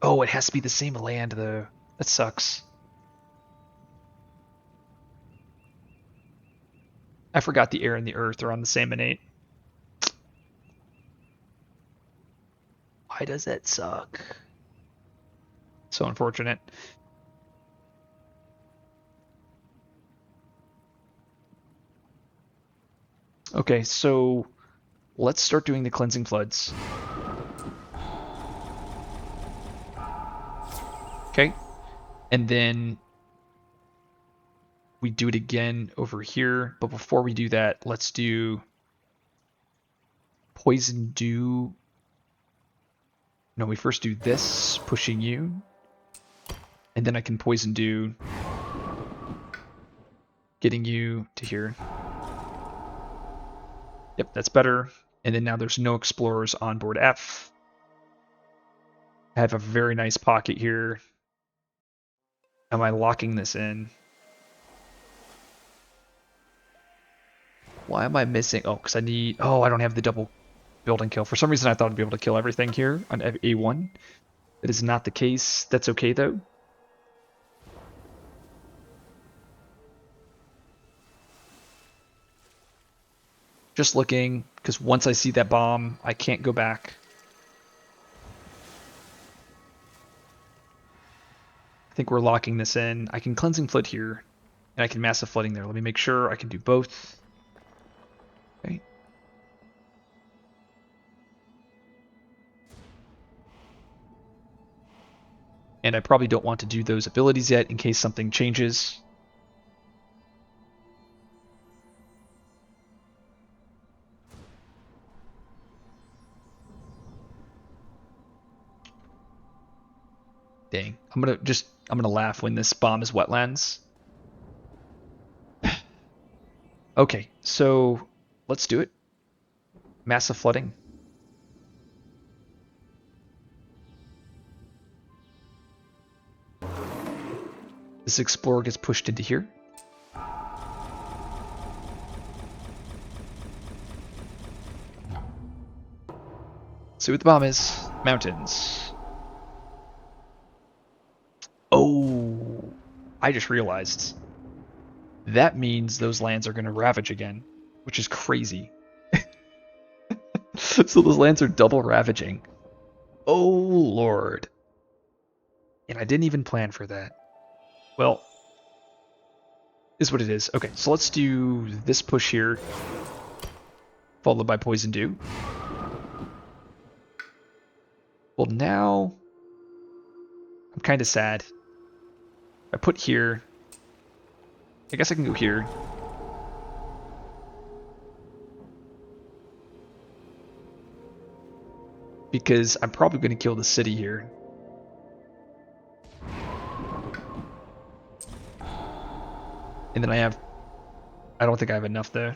Oh, it has to be the same land, though. That sucks. I forgot the air and the earth are on the same innate. Why does that suck? So unfortunate. Okay, so let's start doing the cleansing floods. Okay, and then we do it again over here. But before we do that, let's do Poison Dew. No, we first do this, pushing you. And then I can Poison Dew, getting you to here. Yep, that's better. And then now there's no Explorers on board F. I have a very nice pocket here. Am I locking this in? Why am I missing? Oh, because I need... Oh, I don't have the double building kill. For some reason, I thought I'd be able to kill everything here on A1. That is not the case. That's okay, though. Just looking, because once I see that bomb, I can't go back. I think we're locking this in. I can Cleansing Flood here, and I can Massive Flooding there. Let me make sure I can do both. Okay. And I probably don't want to do those abilities yet in case something changes. Dang. I'm gonna laugh when this bomb is wetlands. Okay, so let's do it. Massive flooding. This explorer gets pushed into here. See what the bomb is. Mountains. Oh, I just realized. That means those lands are going to ravage again, which is crazy. So those lands are double ravaging. Oh, Lord. And I didn't even plan for that. Well, is what it is. Okay, so let's do this push here, followed by Poison Dew. Well, now I'm kind of sad. I put here. I guess I can go here. Because I'm probably going to kill the city here. And then I don't think I have enough though.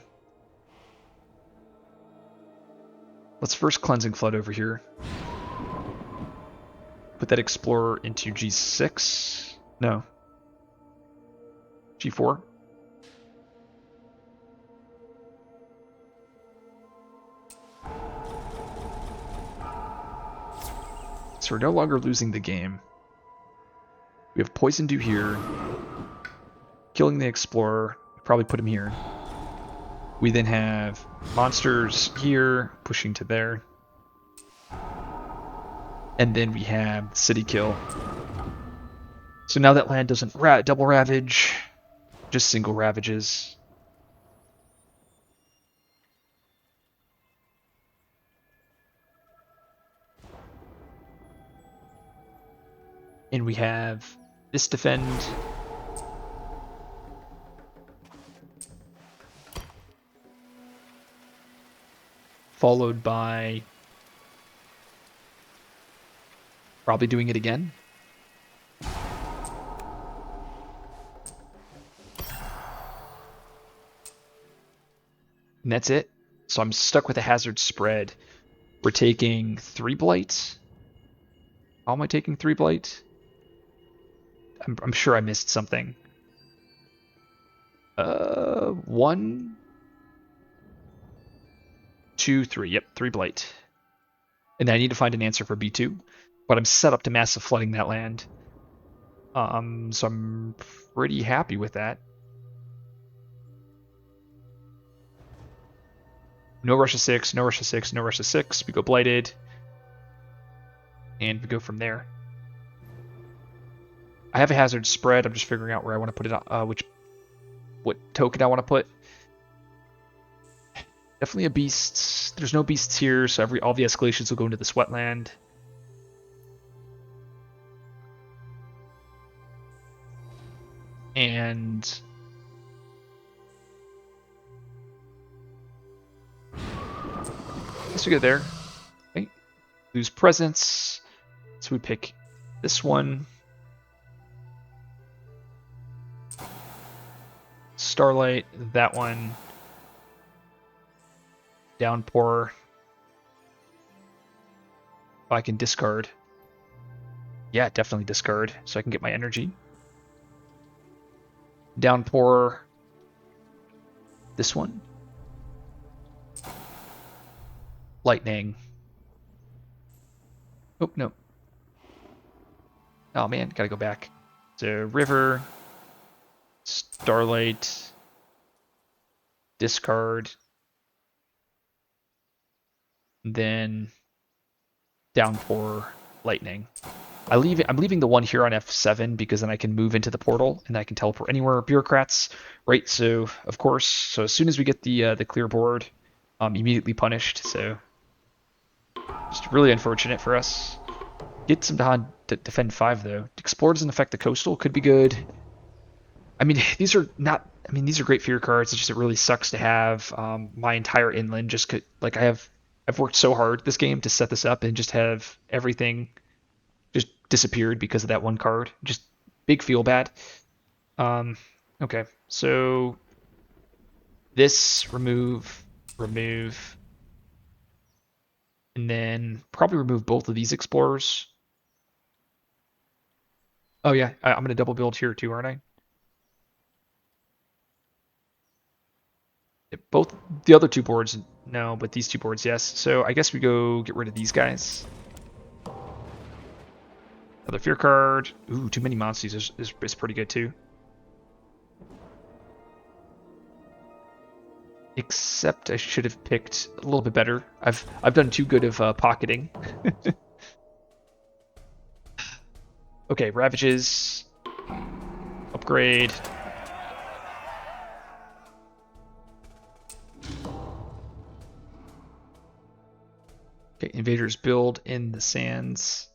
Let's first Cleansing Flood over here. Put that Explorer into G6. No. G4. So we're no longer losing the game. We have Poison Dew here. Killing the Explorer. Probably put him here. We then have monsters here, pushing to there. And then we have City Kill. So now that land doesn't double ravage, just single ravages. And we have this defend. Followed by probably doing it again. And that's it. So I'm stuck with a hazard spread. We're taking 3 blight. How am I taking 3 blight? I'm sure I missed something. 1, 2, 3. Yep, 3 blight. And then I need to find an answer for B2. But I'm set up to massive flooding that land. So I'm pretty happy with that. No Russia 6, no Russia 6, no Russia 6. We go blighted. And we go from there. I have a hazard spread. I'm just figuring out where I want to put it, what token I want to put. Definitely a beast. There's no beasts here, so all the escalations will go into this wetland. And I guess we go there. Okay. Lose presence. So we pick this one. Starlight, that one. Downpour. Oh, I can discard. Yeah, definitely discard, so I can get my energy. Downpour. This one. Lightning. Oh, no. Oh man, gotta go back. So river. Starlight. Discard. Then downpour, lightning. I'm leaving the one here on F7 because then I can move into the portal and I can teleport anywhere. Bureaucrats, right? So of course, so as soon as we get the clear board, immediately punished. So just really unfortunate for us. Get some to defend 5 though. Explore doesn't affect the coastal, could be good. I mean, these are not. I mean, these are great fear cards. It's just it really sucks to have my entire inland just could like I've worked so hard this game to set this up and just have everything just disappeared because of that one card. Just big feel bad. Okay, so This, remove, remove, and then probably remove both of these explorers. Oh yeah, I'm gonna double build here too, aren't I? Both the other two boards, no, but these two boards, yes. So I guess we go get rid of these guys. Another fear card. Ooh, too many monsters is pretty good too. Except I should have picked a little bit better. I've done too good of pocketing. Okay, Ravages. Upgrade. Okay, Invaders build in the sands.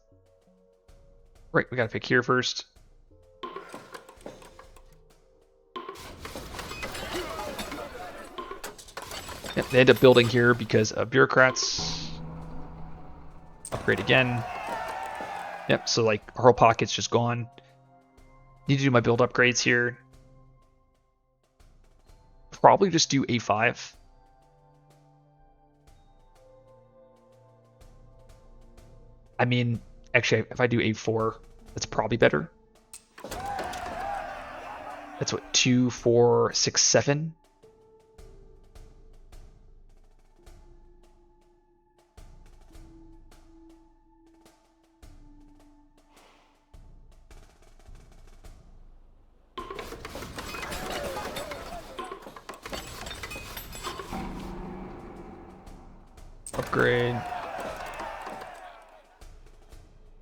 Right, we gotta pick here first. Yep, they end up building here because of bureaucrats. Upgrade again. Yep, so like our whole pocket's just gone. Need to do my build upgrades here. Probably just do A5. I mean, actually, if I do A4, that's probably better. That's what, 2, 4, 6, 7? Upgrade.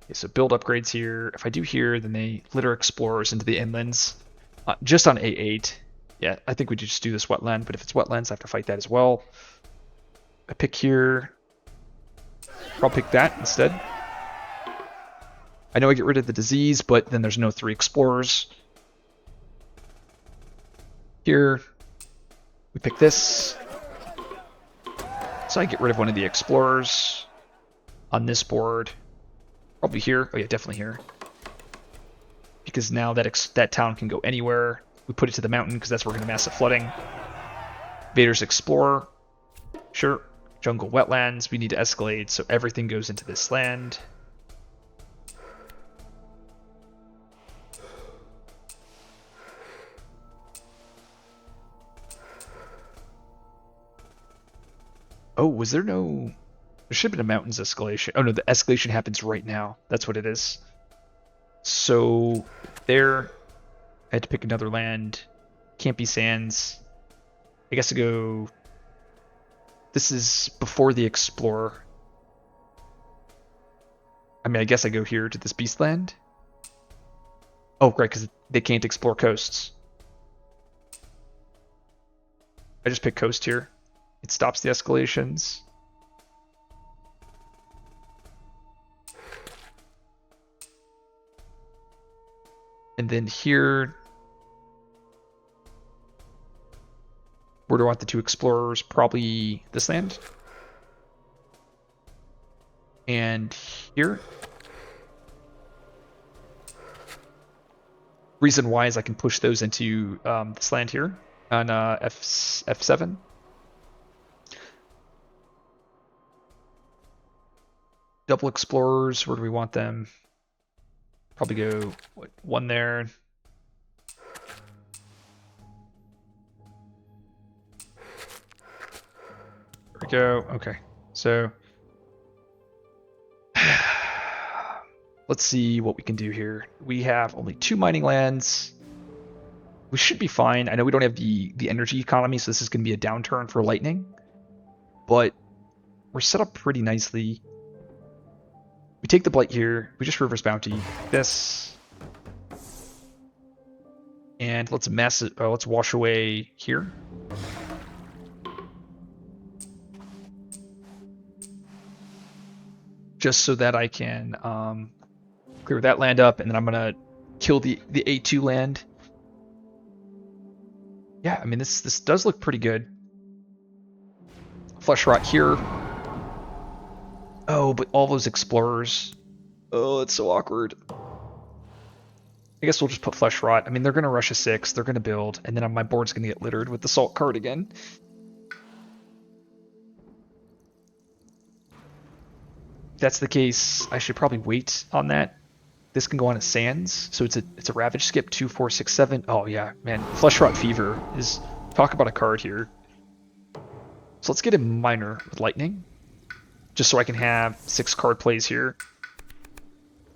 Okay, so build upgrades here. If I do here, then they litter explorers into the inlands. Just on A8. Yeah, I think we just do this wetland, but if it's wetlands, I have to fight that as well. I pick here. I'll pick that instead. I know I get rid of the disease, but then there's no 3 explorers. Here, we pick this. So I get rid of one of the explorers on this board. Probably here. Oh yeah, definitely here. Because now that town can go anywhere. We put it to the mountain because that's where we're going to massive flooding. Invaders Explorer. Sure. Jungle wetlands. We need to escalate, so everything goes into this land. Oh, was there no... There should have been a mountains escalation. Oh no, the escalation happens right now. That's what it is. So there, I had to pick another land. Can't be sands. I guess I go... This is before the Explorer. I mean, I guess I go here to this beast land. Oh, right, because they can't explore coasts. I just pick coast here. It stops the escalations. And then here, where do I want the 2 explorers? Probably this land. And here. Reason why is I can push those into this land here on F7. Double explorers, where do we want them? Probably go, what, 1 there. There we go. Okay, so let's see what we can do here. We have only 2 mining lands. We should be fine. I know we don't have the energy economy, so this is going to be a downturn for lightning. But we're set up pretty nicely. We take the blight here. We just reverse bounty. This. And let's let's wash away here. Just so that I can clear that land up, and then I'm gonna kill the A2 land. Yeah, I mean this does look pretty good. Flesh rot here. Oh, but all those explorers. Oh, it's so awkward. I guess we'll just put Flesh Rot. I mean, they're going to rush a 6, they're going to build, and then my board's going to get littered with the Salt card again. If that's the case, I should probably wait on that. This can go on as Sands, so it's a Ravage skip, 2, 4, 6, 7. Oh yeah, man, Flesh Rot Fever is, talk about a card here. So let's get a Miner with Lightning, just so I can have 6 card plays here.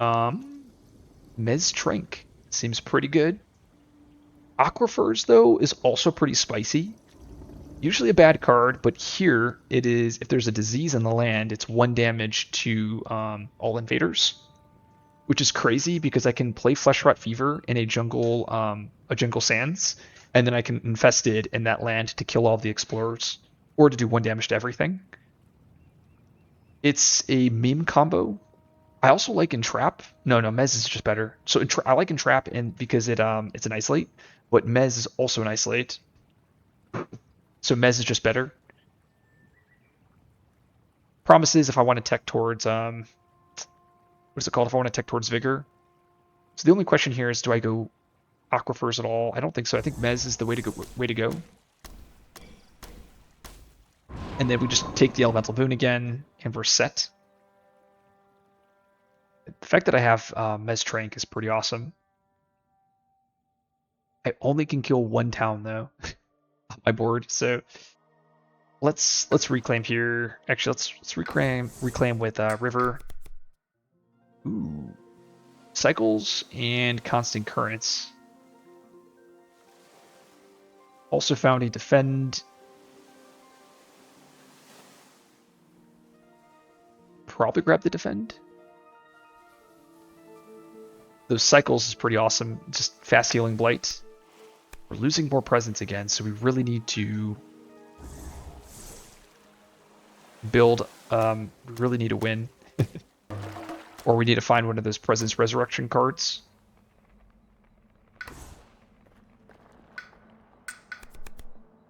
Mez Trank seems pretty good. Aquifers, though, is also pretty spicy. Usually a bad card, but here it is, if there's a disease in the land, it's 1 damage to all invaders, which is crazy because I can play Flesh Rot Fever in a jungle sands, and then I can infest it in that land to kill all the explorers, or to do 1 damage to everything. It's a meme combo. I also like Entrap. No, Mez is just better. So I like Entrap and because it's an isolate, but Mez is also an isolate. So Mez is just better. Promises if I want to tech towards what's it called? If I want to tech towards Vigor. So the only question here is, do I go Aquifers at all? I don't think so. I think Mez is the way to go. And then we just take the Elemental Boon again, and we're set. The fact that I have Mez Trank is pretty awesome. I only can kill 1 town though on my board, so let's reclaim here. Actually, let's reclaim with River. Ooh, Cycles and Constant Currents. Also found a Defend. Probably grab the Defend. Those Cycles is pretty awesome. Just fast healing Blight. We're losing more presence again, so we really need to build. We really need to win. Or we need to find one of those Presence Resurrection cards.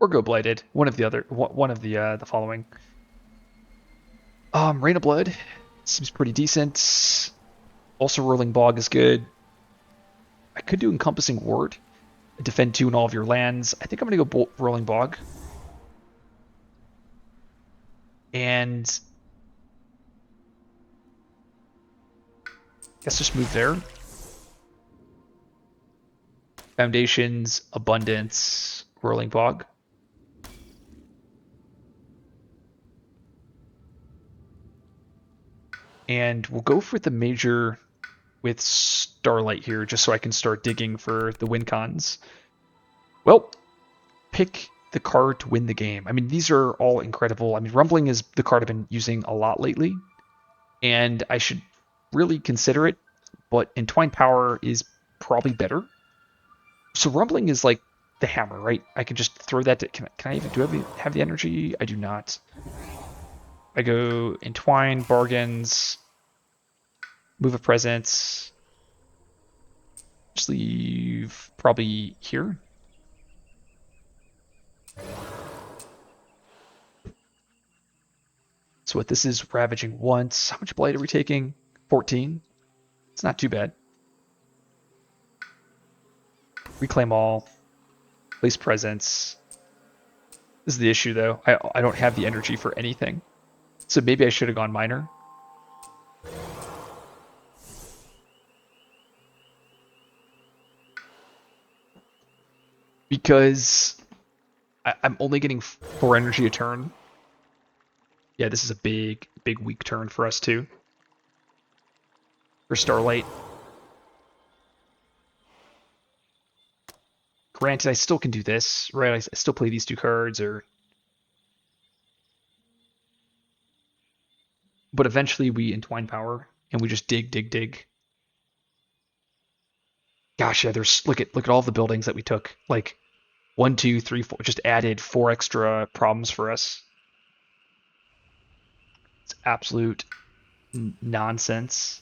Or go Blighted. One of the following. Rain of Blood seems pretty decent. Also, Rolling Bog is good. I could do Encompassing Ward. Defend 2 in all of your lands. I think I'm going to go Rolling Bog. And guess just move there. Foundations, Abundance, Rolling Bog. And we'll go for the major with Starlight here, just so I can start digging for the win cons. Well, pick the card to win the game. I mean, these are all incredible. I mean, Rumbling is the card I've been using a lot lately, and I should really consider it, but Entwined Power is probably better. So Rumbling is like the hammer, right? I can just throw that to, can I even, do I have the energy? I do not. I go Entwine, Bargains, Move a Presence, just leave probably here. So what this is, Ravaging once. How much Blight are we taking? 14. It's not too bad. Reclaim all. Place Presence. This is the issue though. I don't have the energy for anything. So maybe I should have gone Miner. Because I'm only getting 4 energy a turn. Yeah, this is a big weak turn for us too. For Starlight. Granted, I still can do this, right? I still play these 2 cards, but eventually we Entwine Power and we just dig. Gosh, yeah, look at all the buildings that we took. Like 1, 2, 3, 4, just added 4 extra problems for us. It's absolute nonsense.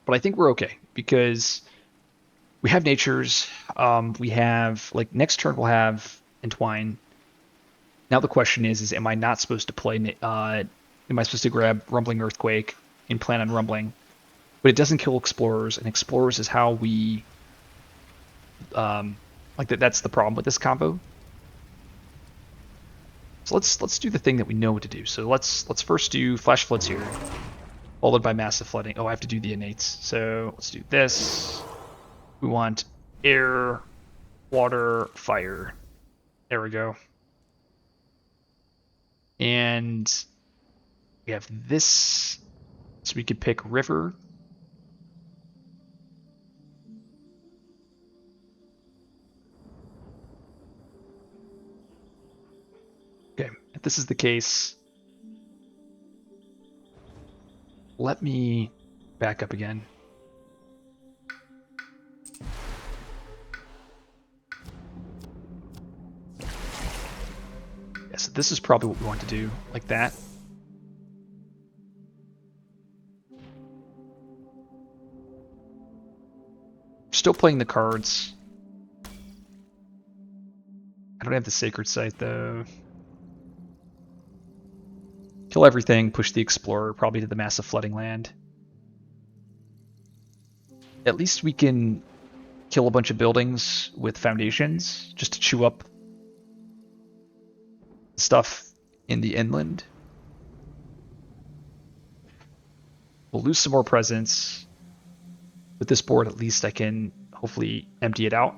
But I think we're okay because we have natures. We have, like, next turn we'll have Entwine. Now the question is am I not supposed to play? Am I supposed to grab Rumbling Earthquake and plan on rumbling? But it doesn't kill explorers, and explorers is how we like that. That's the problem with this combo. So let's do the thing that we know what to do. So let's first do flash floods here, followed by massive flooding. Oh, I have to do the innates. So let's do this. We want air, water, fire. There we go. And we have this, so we could pick river. Okay, if this is the case, let me back up again. Yeah, so this is probably what we want to do, like that. Still playing the cards. I don't have the sacred site though. Kill everything, push the explorer, probably to the massive flooding land. At least we can kill a bunch of buildings with foundations, just to chew up stuff in the inland. We'll lose some more presence. With this board, at least I can hopefully empty it out.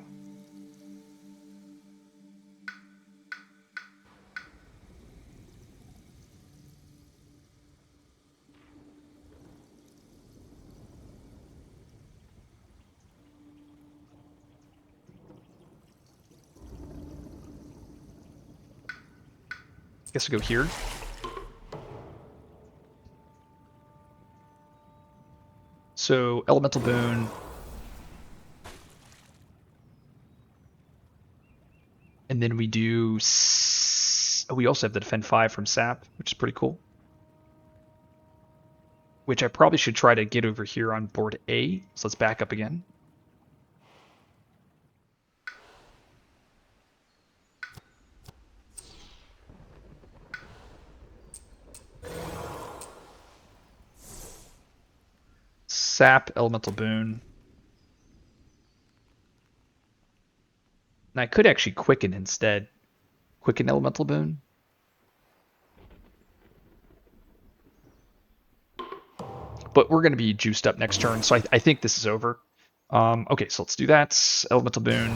Guess we'll go here. So, Elemental Boon. And then we do... Oh, we also have the Defend 5 from Sap, which is pretty cool. Which I probably should try to get over here on board A. So let's back up again. Sap, Elemental Boon. And I could actually Quicken instead. Quicken Elemental Boon. But we're going to be juiced up next turn, so I think this is over. Okay, so let's do that. Elemental Boon.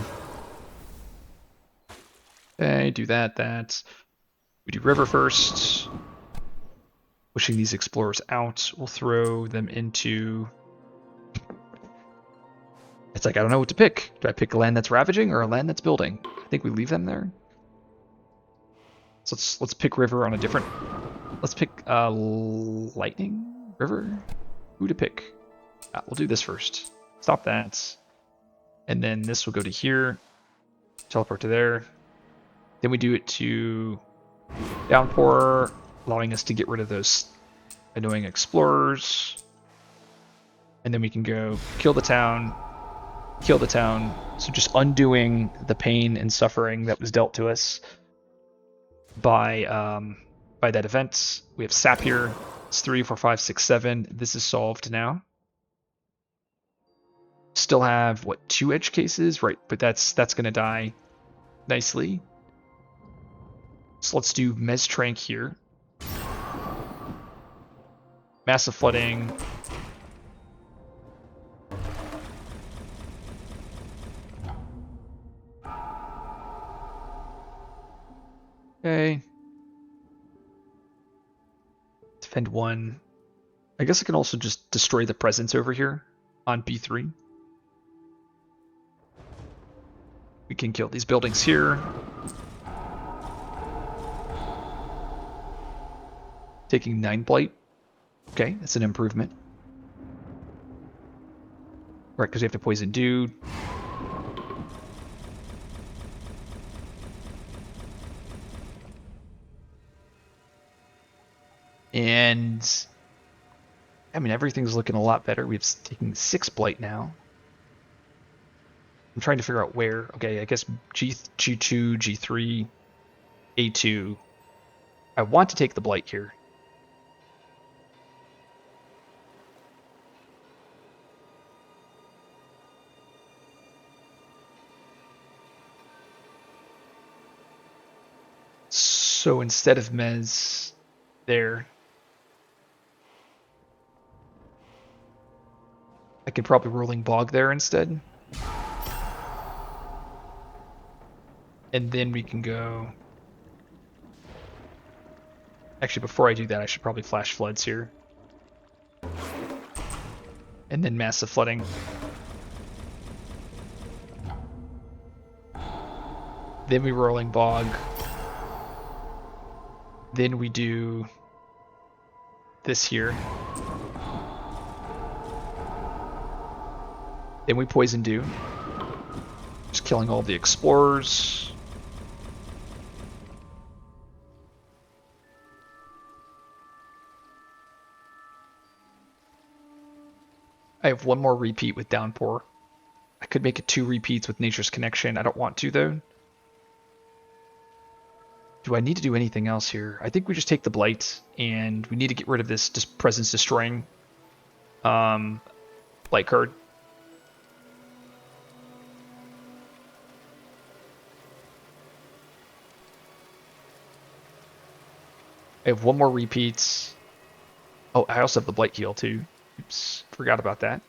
Okay, do that. We do River first. Pushing these explorers out. We'll throw them into... It's like, I don't know what to pick. Do I pick a land that's ravaging or a land that's building? I think we leave them there. So let's pick River on a different... Let's pick Lightning? River? Who to pick? We'll do this first. Stop that. And then this will go to here. Teleport to there. Then we do it to Downpour, allowing us to get rid of those annoying explorers. And then we can go kill the town. Kill the town. So just undoing the pain and suffering that was dealt to us by that event. We have Sap here. It's 3, 4, 5, 6, 7. This is solved now. Still have what, 2 edge cases, right? But that's gonna die nicely. So let's do Mez Trank here. Massive flooding. Okay. Defend 1. I guess I can also just destroy the presence over here on B3. We can kill these buildings here. Taking 9 blight. Okay, that's an improvement. Right, because we have to poison dude. And I mean, everything's looking a lot better. We've taken 6 blight now. I'm trying to figure out where. Okay, I guess G2, G3, A2. I want to take the blight here. So instead of Mez there, I could probably Rolling Bog there instead. And then we can go... Actually, before I do that, I should probably Flash Floods here. And then Massive Flooding. Then we Rolling Bog. Then we do this here. Then we Poison Dew. Just killing all the Explorers. I have one more repeat with Downpour. I could make it 2 repeats with Nature's Connection. I don't want to, though. Do I need to do anything else here? I think we just take the Blight, and we need to get rid of this just Presence Destroying Blight card. I have one more repeat. Oh, I also have the Blight heal, too. Oops, forgot about that.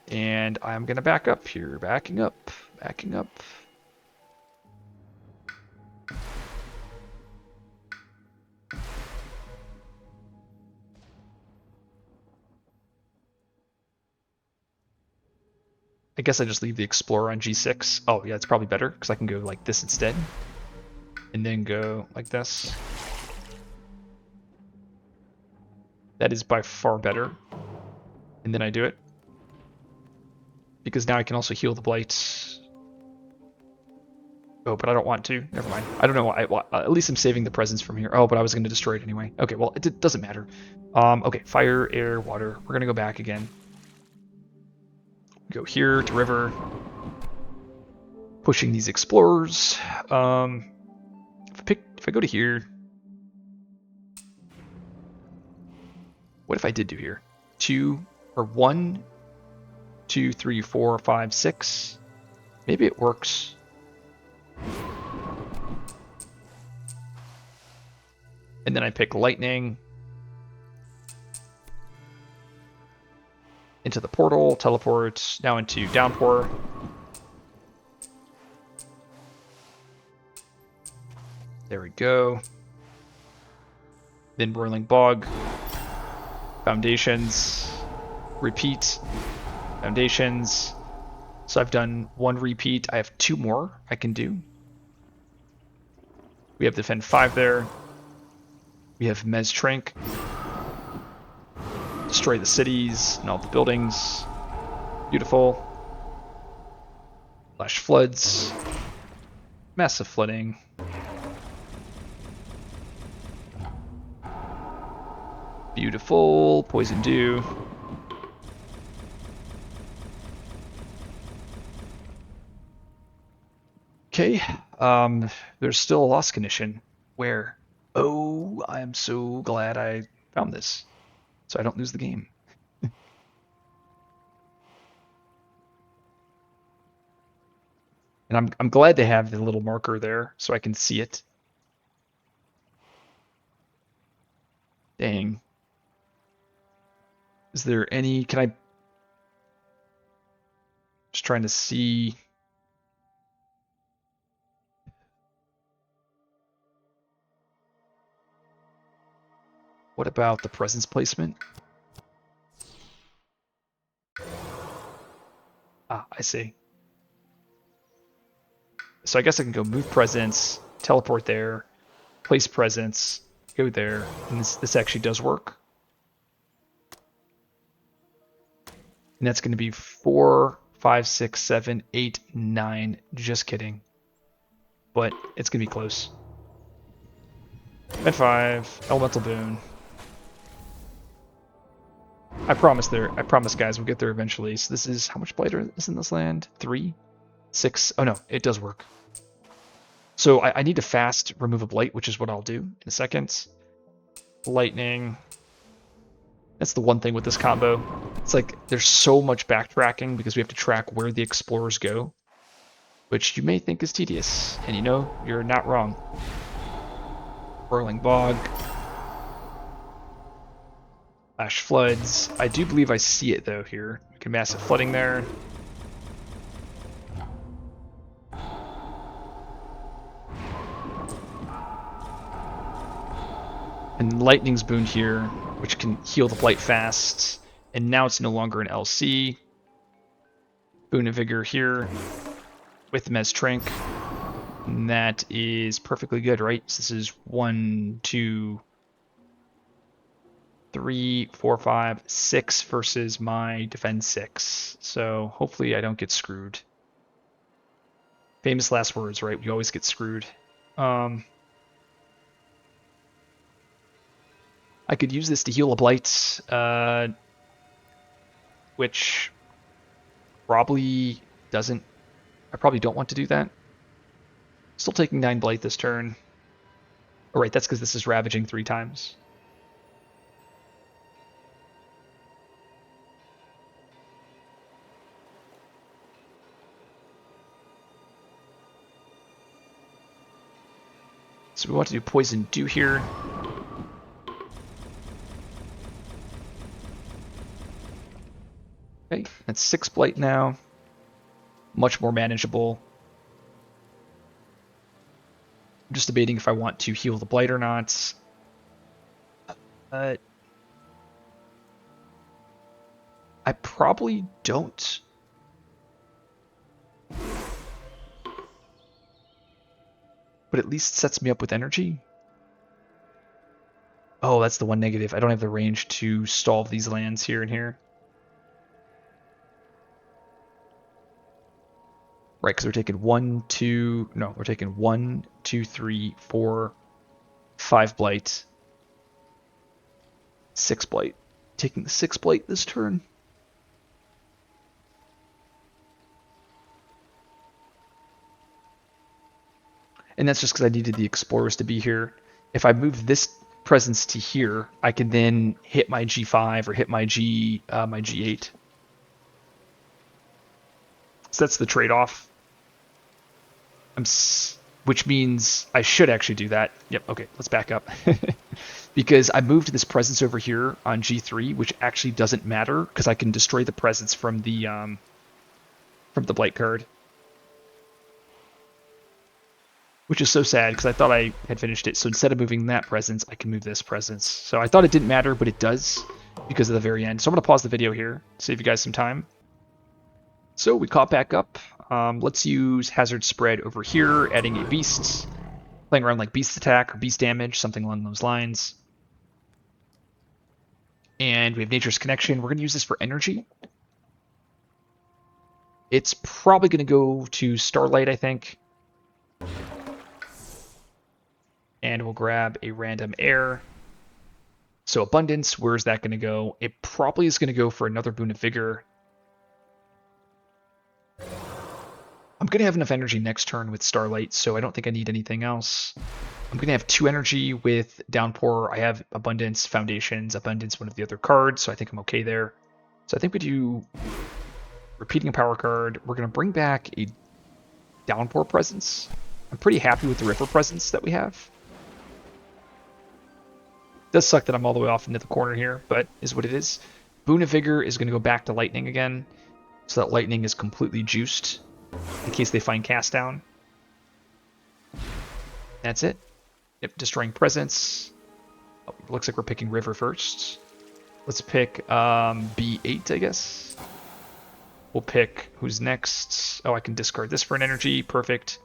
And I'm going to back up here. Backing up. Backing up. I guess I just leave the Explorer on G6. Oh, yeah, it's probably better, because I can go like this instead. And then go like this. That is by far better. And then I do it. Because now I can also heal the Blight. Oh, but I don't want to. Never mind. I don't know why. At least I'm saving the presence from here. Oh, but I was going to destroy it anyway. Okay, well, it doesn't matter. Okay, fire, air, water. We're going to go back again. Go here to river. Pushing these explorers. If I go to here. What if I did do here? 2 or 1, 2, 3, 4, 5, 6. Maybe it works. And then I pick lightning. Into the portal, teleport, now into downpour. There we go. Then Whirling Bog. Foundations. Repeat. Foundations. So I've done 1 repeat. I have 2 more I can do. We have Defend 5 there. We have Mez Trank. Destroy the cities and all the buildings. Beautiful. Flash Floods. Massive Flooding. Beautiful. Poison Dew. Okay. There's still a lost condition. Where? Oh, I am so glad I found this. So I don't lose the game. And I'm glad they have the little marker there so I can see it. Dang. Is there any... Can I... Just trying to see... What about the presence placement? Ah, I see. So I guess I can go move presence, teleport there, place presence, go there, and this actually does work. And that's going to be 4, 5, 6, 7, 8, 9. Just kidding. But it's going to be close. At 5, Elemental Boon. I promise guys, we'll get there eventually. So this is, how much blighter is in this land? 3? 6? Oh no, it does work. So I need to fast remove a blight, which is what I'll do in a second. Lightning. That's the one thing with this combo. It's like there's so much backtracking because we have to track where the explorers go, which you may think is tedious, and you know, you're not wrong. Whirling Bog. Flash Floods. I do believe I see it though here. We can massive flooding there. And Lightning's Boon here, which can heal the Blight fast. And now it's no longer an LC. Boon of Vigor here with Mez Trink. And that is perfectly good, right? So this is 1, 2, 3, 4, 5, 6 versus my defend 6. So hopefully I don't get screwed. Famous last words, right? We always get screwed. I could use this to heal a blight, which probably doesn't. I probably don't want to do that. Still taking 9 blight this turn. Oh, right, that's because this is ravaging 3 times. So we want to do Poison Dew here. Okay, that's 6 blight now. Much more manageable. I'm just debating if I want to heal the blight or not. I probably don't. But at least sets me up with energy. Oh, that's the one negative. I don't have the range to stall these lands here and here. Right, because we're taking 1, 2... No, we're taking 1, 2, 3, 4, 5 blight. 6 blight. Taking the 6 blight this turn. And that's just because I needed the explorers to be here. If I move this presence to here, I can then hit my G5 or hit my G8. So that's the trade-off. Which means I should actually do that. Yep, okay, let's back up. Because I moved this presence over here on G3, which actually doesn't matter because I can destroy the presence from the blight card. Which is so sad because I thought I had finished it. So instead of moving that presence, I can move this presence. So I thought it didn't matter, but it does because of the very end. So I'm going to pause the video here, save you guys some time. So we caught back up. Let's use Hazard Spread over here, adding a Beast. Playing around like Beast Attack or Beast Damage, something along those lines. And we have Nature's Connection. We're going to use this for energy. It's probably going to go to Starlight, I think. And we'll grab a random air. So Abundance, where's that going to go? It probably is going to go for another Boon of Vigor. I'm going to have enough energy next turn with Starlight, so I don't think I need anything else. I'm going to have 2 energy with Downpour. I have Abundance, Foundations, Abundance, one of the other cards, so I think I'm okay there. So I think we do repeating a power card. We're going to bring back a Downpour presence. I'm pretty happy with the River presence that we have. It does suck that I'm all the way off into the corner here, but is what it is. Boon of Vigor is going to go back to Lightning again, so that Lightning is completely juiced in case they find Cast Down. That's it. Yep, destroying presence. Oh, looks like we're picking River first. Let's pick B8, I guess. We'll pick who's next. Oh, I can discard this for an energy. Perfect.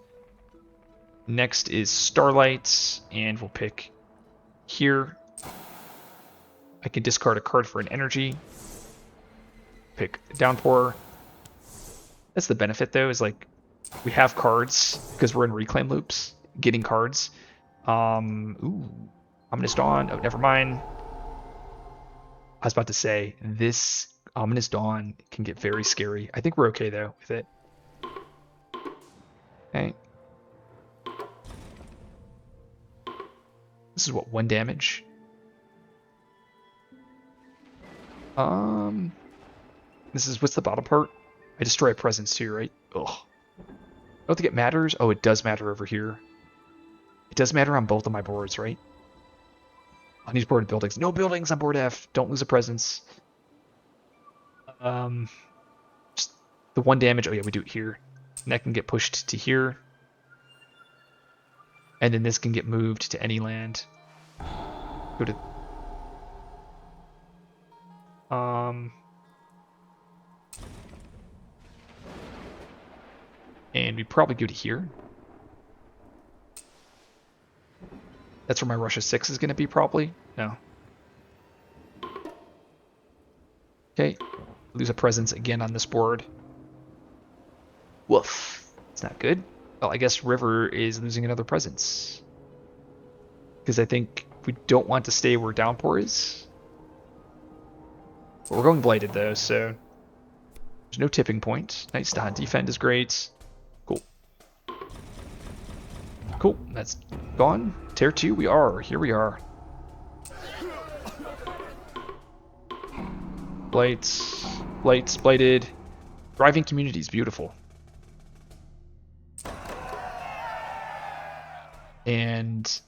Next is Starlight, and we'll pick here. I can discard a card for an energy. Pick Downpour. That's the benefit, though, is like we have cards because we're in reclaim loops, getting cards. Ooh, Ominous Dawn. Oh, never mind. I was about to say this Ominous Dawn can get very scary. I think we're okay though with it. Okay. This is what, 1 damage? This is, what's the bottom part? I destroy a presence too, right? Ugh. I don't think it matters. Oh, it does matter over here. It does matter on both of my boards, right? On these board buildings. No buildings on board F. Don't lose a presence. Just the 1 damage. Oh yeah, we do it here. And that can get pushed to here. And then this can get moved to any land. Go to... And we probably go to here. That's where my Russia 6 is going to be, probably. No. Okay. Lose a presence again on this board. Woof. It's not good. Well, I guess River is losing another presence. Because I think we don't want to stay where Downpour is. But we're going Blighted, though, so... There's no tipping point. Nice to hunt. Defend is great. Cool. Cool. That's gone. Tier 2 we are. Here we are. Blights. Blights. Blighted. Thriving communities. Beautiful. And...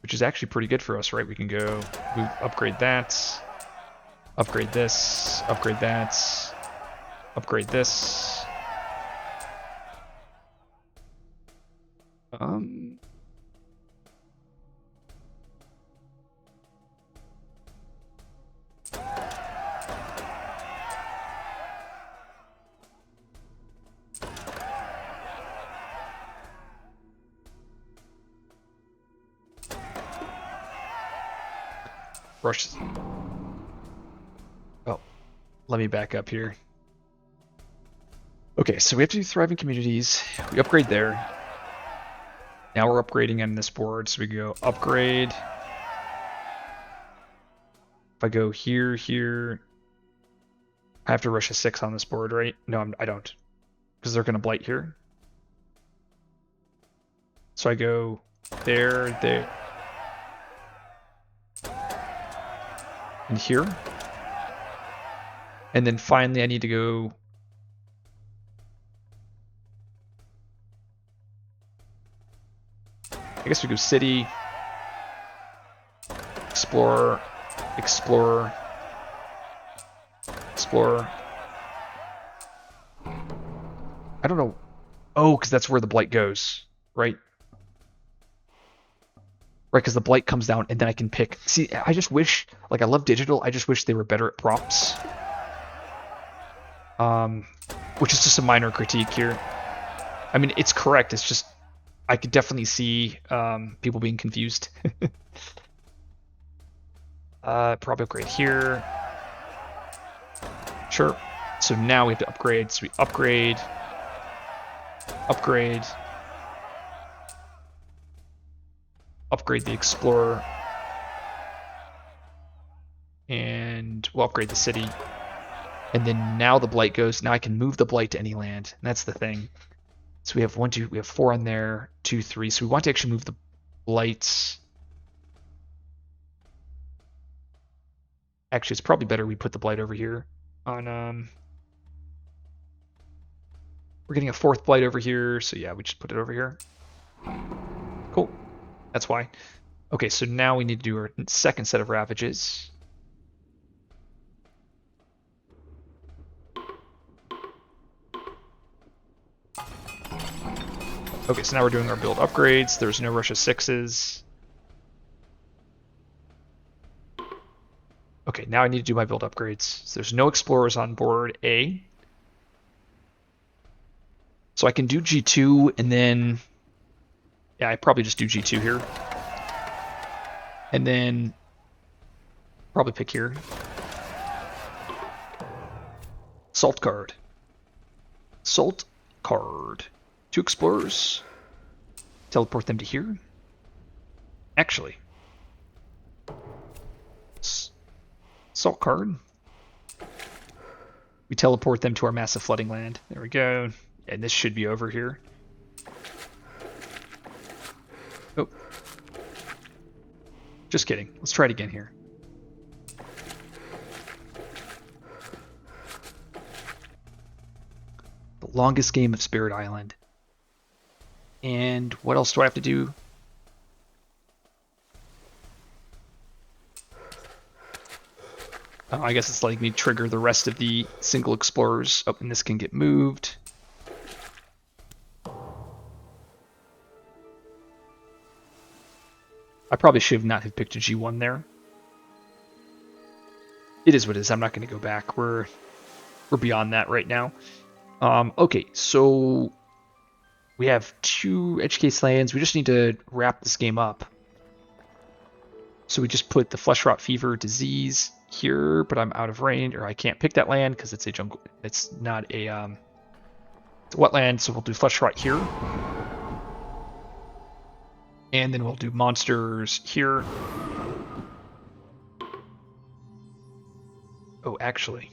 which is actually pretty good for us, right? We can go move, upgrade that. Upgrade this. Upgrade that. Upgrade this. Rush. Oh, let me back up here. Okay, so we have to do thriving communities. We upgrade there. Now we're upgrading on this board, so we go upgrade. If I go here, here, I have to rush a 6 on this board, right? No, I don't, because they're going to blight here. So I go there, there, and here. And then finally I need to go... I guess we go city, explorer, explorer, explorer. I don't know. Oh, because that's where the blight goes, right? Right, because the blight comes down and then I can pick. See, I just wish, like, I love digital. I just wish they were better at prompts. Which is just a minor critique here. I mean, it's correct. It's just, I could definitely see people being confused. Probably upgrade here. Sure. So now we have to upgrade. So we upgrade. Upgrade. Upgrade the explorer. And we'll upgrade the city. And then now the blight goes. Now I can move the blight to any land. And that's the thing. So we have 1, 2, we have 4 on there, 2, 3. So we want to actually move the blights. Actually, it's probably better we put the blight over here. On we're getting a 4th blight over here, so yeah, we just put it over here. Cool. That's why. Okay, so now we need to do our second set of ravages. Okay, so now we're doing our build upgrades. There's no Russia 6s. Okay, now I need to do my build upgrades. So there's no explorers on board A. So I can do G2 and then... yeah, I probably just do G2 here. And then probably pick here. Salt card. Salt card. 2 explorers. Teleport them to here. Actually. Salt card. We teleport them to our massive flooding land. There we go. And this should be over here. Oh, Just kidding. Let's try it again here. The longest game of Spirit Island. And what else do I have to do? I guess it's letting me trigger the rest of the single explorers. Oh, and this can get moved. I probably should not have picked a G1 there. It is what it is. I'm not going to go back. We're beyond that right now. Okay, so we have 2 edge case lands. We just need to wrap this game up. So we just put the Flesh Rot Fever Disease here, but I'm out of range, or I can't pick that land because it's a jungle. It's not a it's a wetland, so we'll do Flesh Rot here. And then we'll do monsters here. Oh, actually.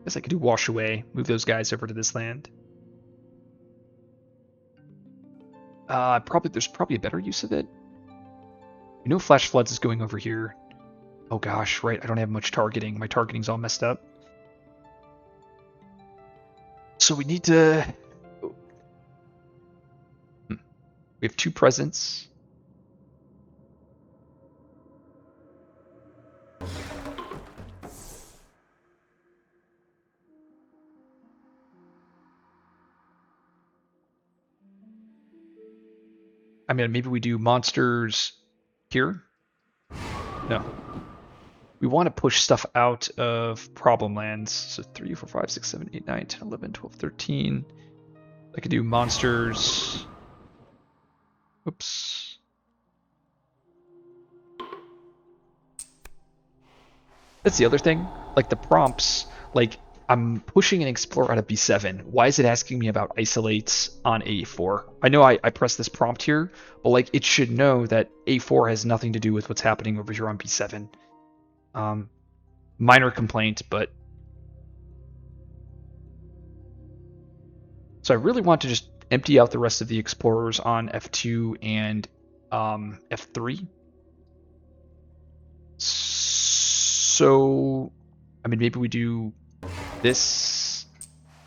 Guess I could do Wash Away, move those guys over to this land. There's probably a better use of it. You know Flash Floods is going over here. Oh gosh, right, I don't have much targeting. My targeting's all messed up. So we need to... We have 2 presents. I mean, maybe we do monsters here? No. We want to push stuff out of problem lands. So 3, 4, 5, 6, 7, 8, 9, 10, 11, 12, 13. I could do monsters. Oops. That's the other thing. Like the prompts, like I'm pushing an Explorer out of B7. Why is it asking me about isolates on A4? I know I pressed this prompt here, but like it should know that A4 has nothing to do with what's happening over here on B7. Minor complaint, but... So I really want to just empty out the rest of the Explorers on F2 and F3. So, I mean, maybe we do this,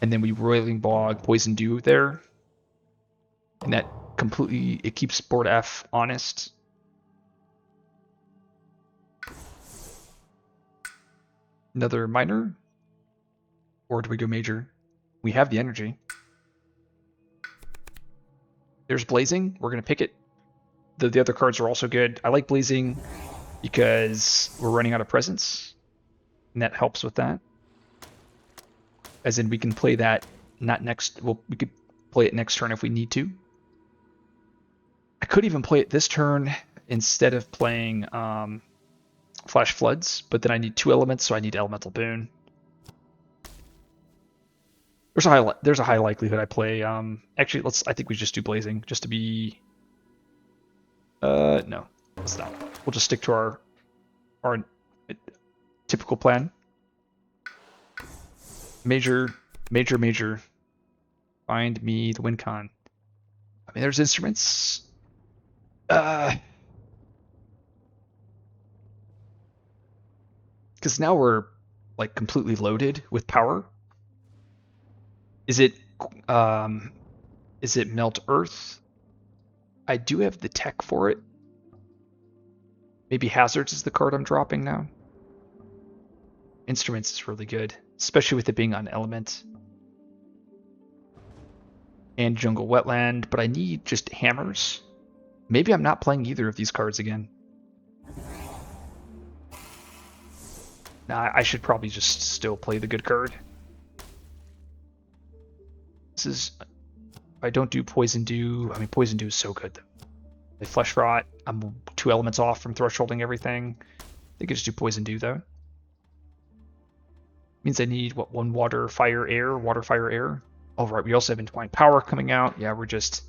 and then we Roiling Bog, Poison Dew there. And that completely, it keeps board F honest. Another minor? Or do we go major? We have the energy. There's Blazing. We're going to pick it. The other cards are also good. I like Blazing because we're running out of presence. And that helps with that. As in, we can play that not next... Well, we could play it next turn if we need to. I could even play it this turn instead of playing Flash Floods, but then I need 2 elements, so I need Elemental Boon. There's a high likelihood I play... Actually, I think we just do Blazing, just to be... No, let's not. We'll just stick to our typical plan. Major. Find me the win con. I mean, there's instruments. Because now we're like completely loaded with power. Is it Melt Earth? I do have the tech for it. Maybe Hazards is the card I'm dropping now. Instruments is really good, especially with it being on Element. And Jungle Wetland, but I need just hammers. Maybe I'm not playing either of these cards again. Nah, I should probably just still play the good card. This is... I don't do Poison Dew. I mean, Poison Dew is so good, though. The Flesh Rot, I'm 2 elements off from thresholding everything. I think I just do Poison Dew, though. Means I need, what, 1 water, fire, air? Water, fire, air? Oh, right, we also have Entwined Power coming out. Yeah, we're just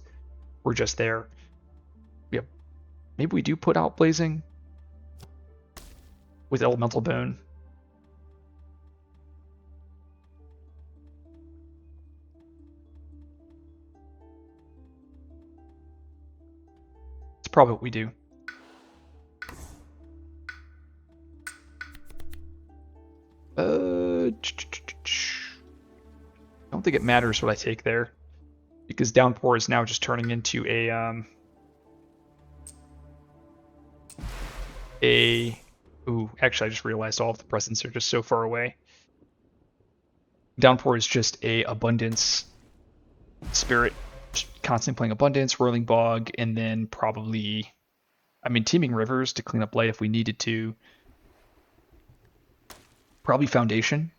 there. Yep. Maybe we do put out Blazing with Elemental Bone. probably what we do. I don't think it matters what I take there, because Downpour is now just turning into ooh, actually I just realized all of the presents are just so far away. Downpour is just a abundance spirit, constantly playing abundance, whirling bog, and then probably, I mean, teeming rivers to clean up light if we needed to. Probably foundation.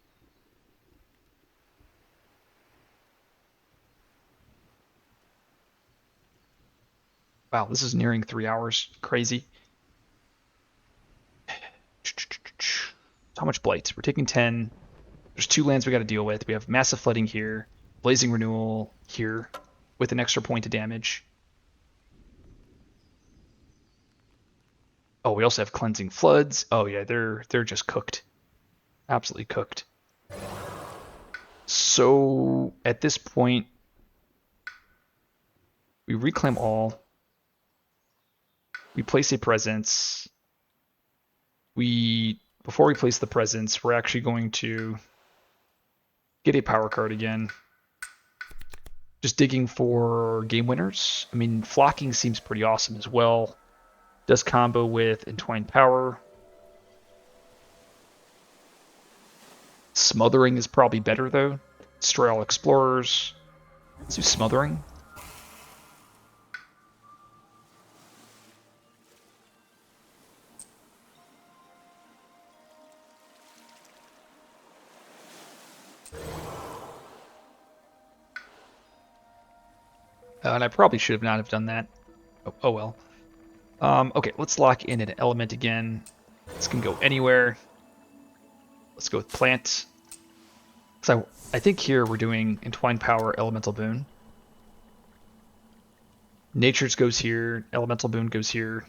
Wow, this is nearing 3 hours. Crazy. How much blight? We're taking 10. There's 2 lands we got to deal with. We have massive flooding here, blazing renewal here, with an extra point of damage. Oh, we also have cleansing floods. Oh yeah, they're just cooked, absolutely cooked. So at this point, we reclaim all. We place a presence. Before we place the presence, we're actually going to get a power card again. Just digging for game winners. I mean, flocking seems pretty awesome as well. Does combo with Entwined Power. Smothering is probably better though. Destroy all explorers. Let's do Smothering. And I probably should have not have done that. Oh well. Okay, let's lock in an element again. This can go anywhere. Let's go with plant. So I think here we're doing Entwined Power, Elemental Boon. Nature's goes here, Elemental Boon goes here.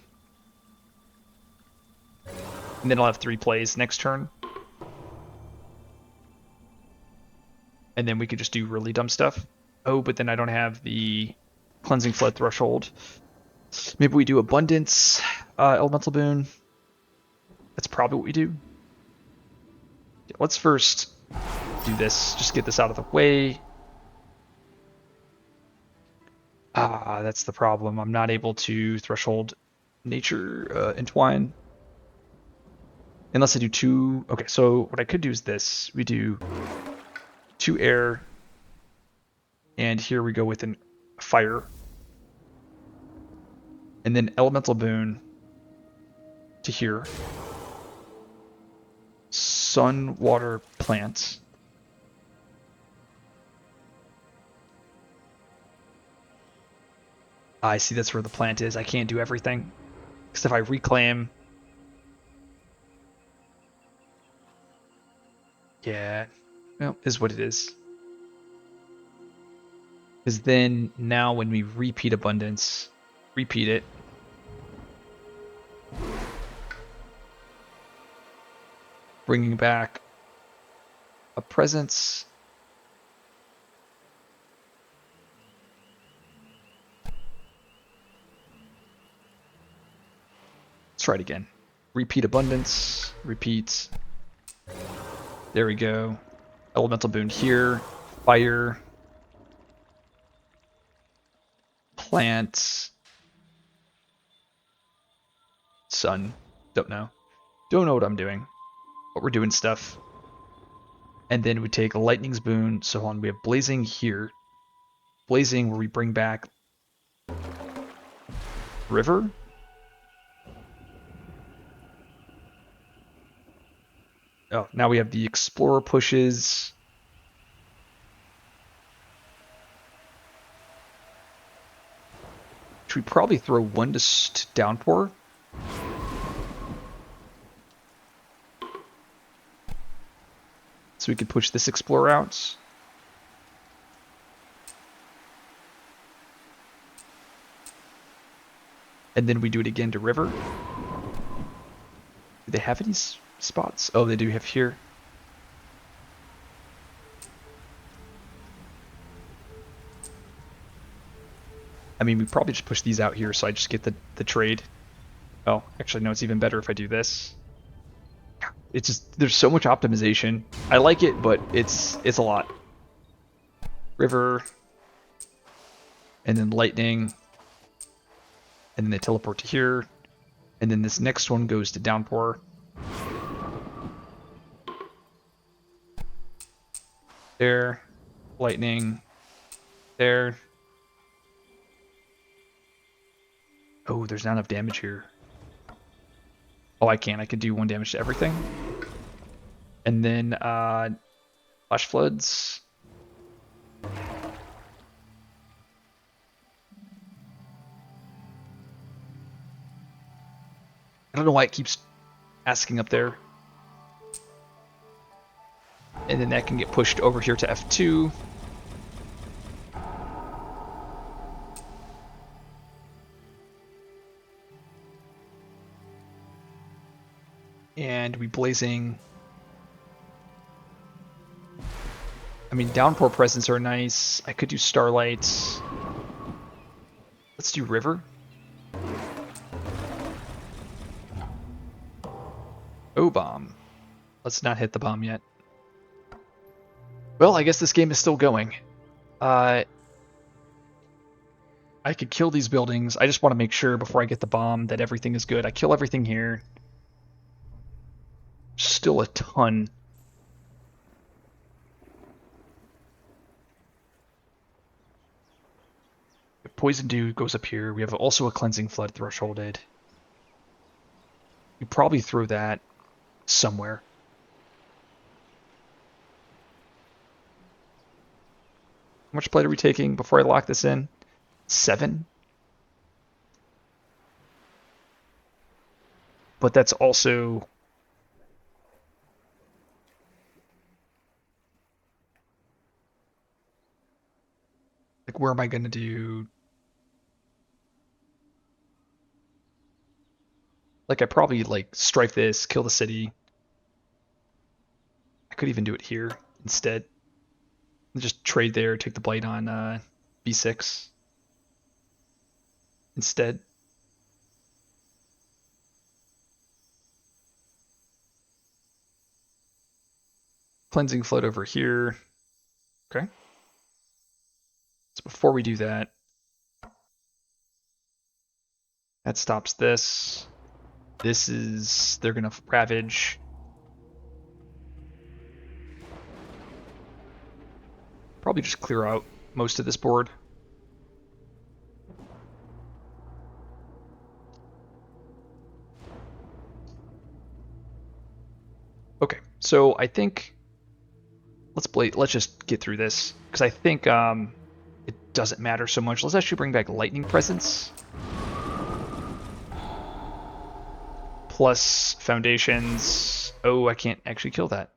And then I'll have 3 plays next turn. And then we could just do really dumb stuff. Oh, but then I don't have the Cleansing Flood threshold. Maybe we do Abundance, Elemental Boon. That's probably what we do. Yeah, let's first do this. Just get this out of the way. That's the problem. I'm not able to threshold Nature Entwine. Unless I do 2. Okay, so what I could do is this. We do 2 air. And here we go with a fire. And then Elemental Boon to here. Sun, water, plant. I see that's where the plant is. I can't do everything. Because if I reclaim... Yeah, well, is what it is. Because then, now when we repeat Abundance, repeat it. Bringing back a presence. Let's try it again. Repeat Abundance, repeat. There we go. Elemental Boon here, fire. Plant. Sun. Don't know. Don't know what I'm doing. But we're doing stuff. And then we take a Lightning's Boon. So on, we have Blazing here. Blazing where we bring back River. Oh, now we have the Explorer pushes. Should we probably throw 1 to Downpour? So we could push this Explorer out. And then we do it again to River. Do they have any spots? Oh, they do have here. I mean, we probably just push these out here, so I just get the trade. Oh, actually, no, it's even better if I do this. It's just, there's so much optimization. I like it, but it's a lot. River, and then lightning, and then they teleport to here, and then this next one goes to downpour. There, lightning, there. Oh, there's not enough damage here. Oh, I can. I could do 1 damage to everything. And then flash floods. I don't know why it keeps asking up there. And then that can get pushed over here to F2. And we blazing. I mean, downpour presents are nice. I could do starlights. Let's do river. Oh, bomb. Let's not hit the bomb yet. Well, I guess this game is still going. I could kill these buildings. I just want to make sure before I get the bomb that everything is good. I kill everything here. Still a ton. Poison Dew goes up here. We have also a Cleansing Flood thresholded. You probably throw that somewhere. How much plate are we taking before I lock this in? 7? But that's also... like, where am I going to do... like, I probably, like, strife this, kill the city. I could even do it here instead. Just trade there, take the blight on B6 instead. Cleansing flood over here. Okay. So before we do that, that stops this. This is, they're gonna ravage. Probably just clear out most of this board. Okay, so I think let's just get through this because I think it doesn't matter so much. Let's actually bring back lightning presence plus foundations. Oh, I can't actually kill that.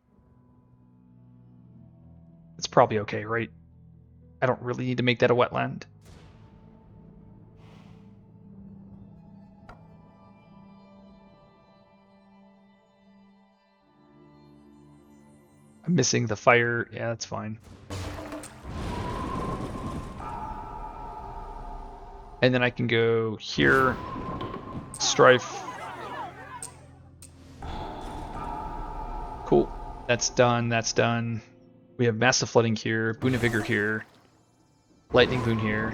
It's probably okay, right? I don't really need to make that a wetland. I'm missing the fire. Yeah, that's fine. And then I can go here, strife. Cool. That's done. That's done. We have massive flooding here, boon of vigor here, lightning boon here.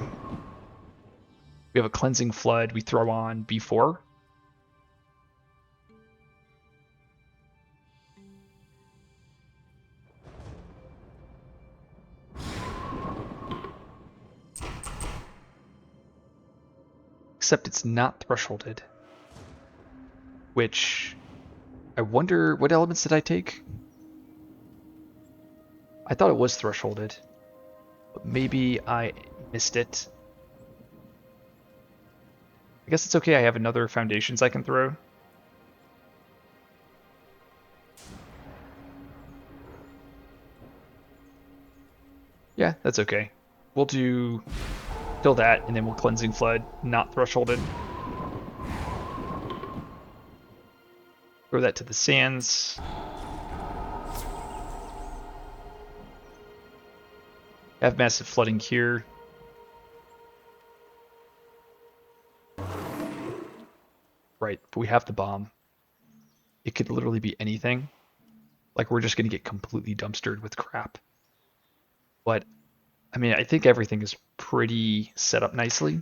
We have a cleansing flood. We throw on B4. Except it's not thresholded. Which, I wonder, what elements did I take? I thought it was thresholded, but maybe I missed it. I guess it's okay, I have another foundations I can throw. Yeah, that's okay. We'll do kill that, and then we'll cleansing flood, not thresholded. Throw that to the sands. Have massive flooding here. Right, but we have the bomb. It could literally be anything. Like, we're just going to get completely dumpstered with crap. But, I mean, I think everything is pretty set up nicely.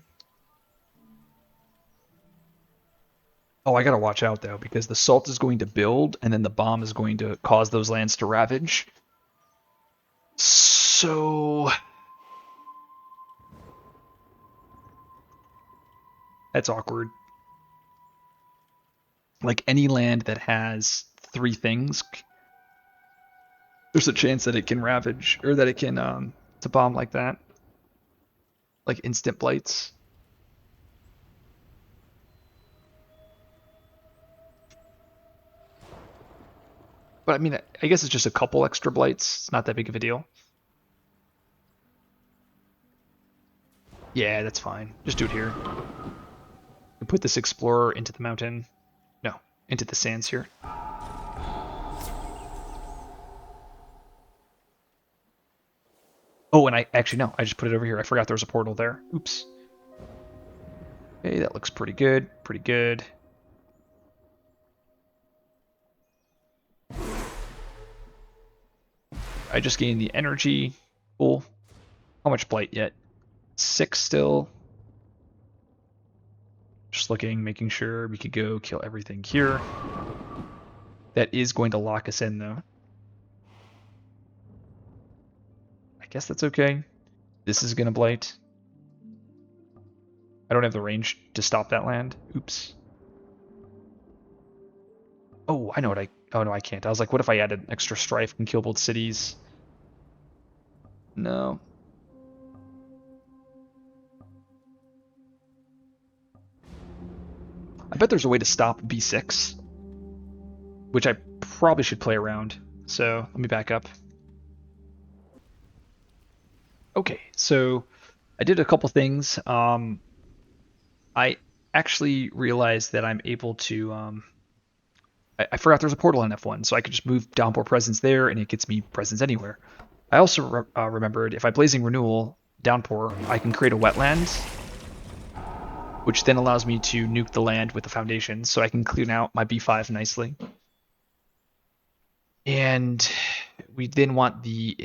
Oh, I gotta watch out, though, because the salt is going to build, and then the bomb is going to cause those lands to ravage. So... that's awkward. Like, any land that has 3 things, there's a chance that it can ravage, or that it can, to bomb like that. Like instant blights. But I mean, I guess it's just a couple extra blights. It's not that big of a deal. Yeah, that's fine. Just do it here. We put this explorer into the mountain. No, into the sands here. Oh, and I actually no, I just put it over here. I forgot there was a portal there. Oops. Okay, that looks pretty good. Pretty good. I just gained the energy. Cool. How much blight yet? 6 still. Just looking, making sure we could go kill everything here. That is going to lock us in, though. I guess that's okay. This is going to blight. I don't have the range to stop that land. Oops. Oh, I know what I... oh, no, I can't. I was like, what if I added extra strife and kill both cities? No. I bet there's a way to stop B6, which I probably should play around. So let me back up. Okay, so I did a couple things. I actually realized that I'm able to... I forgot there's a portal on F1, so I could just move Downpour Presence there, and it gets me Presence anywhere. I also remembered if I Blazing Renewal Downpour, I can create a wetland, which then allows me to nuke the land with the foundation, so I can clean out my B5 nicely. And we then want the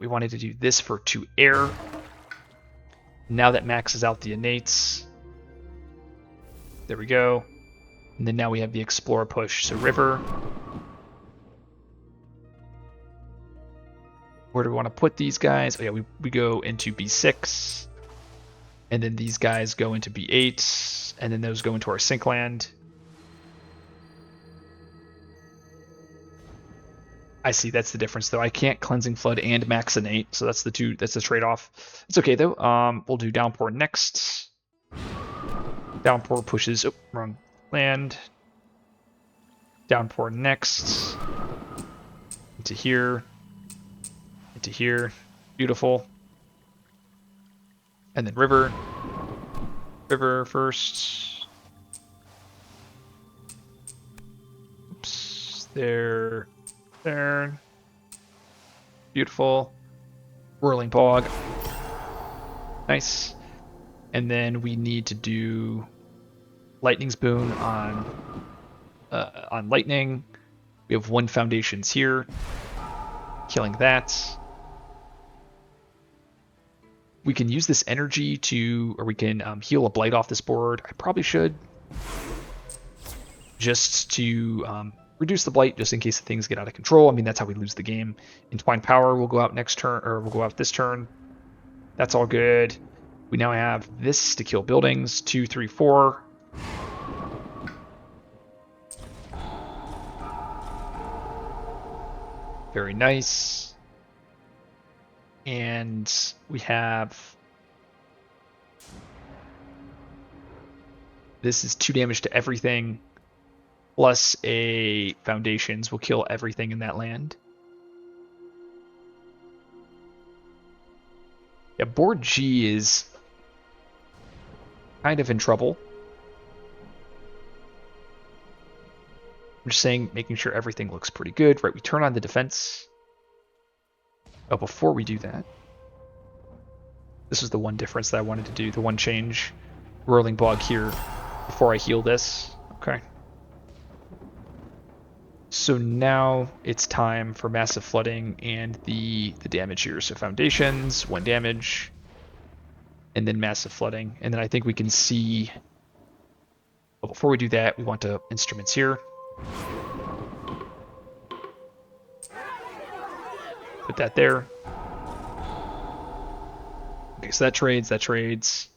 we wanted to do this for 2 air. Now that maxes out the innates. There we go. And then now we have the Explorer push, so river. Where do we want to put these guys? Oh yeah, we go into B6. And then these guys go into B8. And then those go into our sink land. I see, that's the difference though. I can't Cleansing Flood and Max Innate, so that's the trade-off. It's okay though. We'll do Downpour next. Downpour pushes, oh, wrong land. Downpour next. Into here. Into here. Beautiful. And then river. River first. Oops. There. There. Beautiful. Whirling Bog. Nice. And then we need to do Lightning's Boon on Lightning. We have 1 foundations here. Killing that. We can use this energy to, or we can heal a blight off this board. I probably should. Just to reduce the blight, just in case things get out of control. I mean, that's how we lose the game. Entwined Power will go out next turn, or will go out this turn. That's all good. We now have this to kill buildings. 2, 3, 4. Very nice. And we have... this is 2 damage to everything. Plus a Foundations will kill everything in that land. Yeah, board G is kind of in trouble. I'm just saying, making sure everything looks pretty good. Right, we turn on the defense. Oh, before we do that, this is the one difference that I wanted to do, the one change. Whirling Bog here before I heal this. Okay. So now it's time for massive flooding and the damage here. So foundations, 1 damage, and then massive flooding. And then I think we can see, but before we do that, we want to instruments here. Put that there. Okay, so that trades.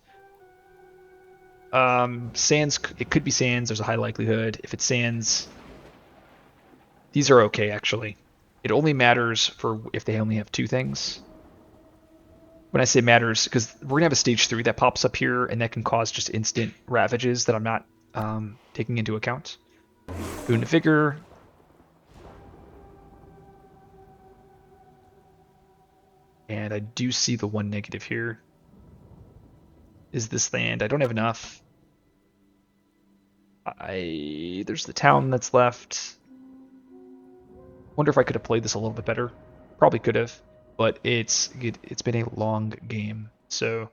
Sands, it could be sands. There's a high likelihood. If it's sands, these are okay, actually. It only matters for if they only have 2 things. When I say matters, because we're going to have a stage 3 that pops up here, and that can cause just instant ravages that I'm not taking into account. Boon to Vigor. And I do see the 1 negative here. Is this land? I don't have enough. There's the town that's left. Wonder if I could have played this a little bit better. Probably could have, but it's been a long game. So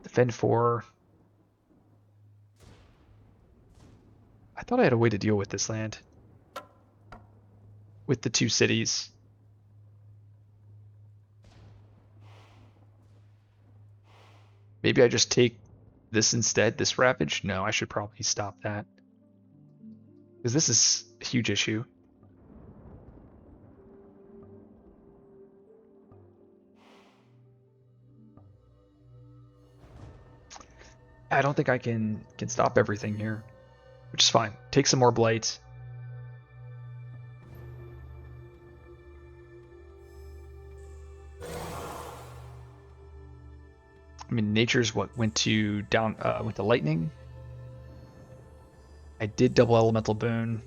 defend 4. I thought I had a way to deal with this land. With the 2 cities. Maybe I just take this instead, this ravage? No, I should probably stop that. Because this is a huge issue. I don't think I can stop everything here. Which is fine. Take some more blight. I mean, nature's what went to lightning. I did double elemental boon.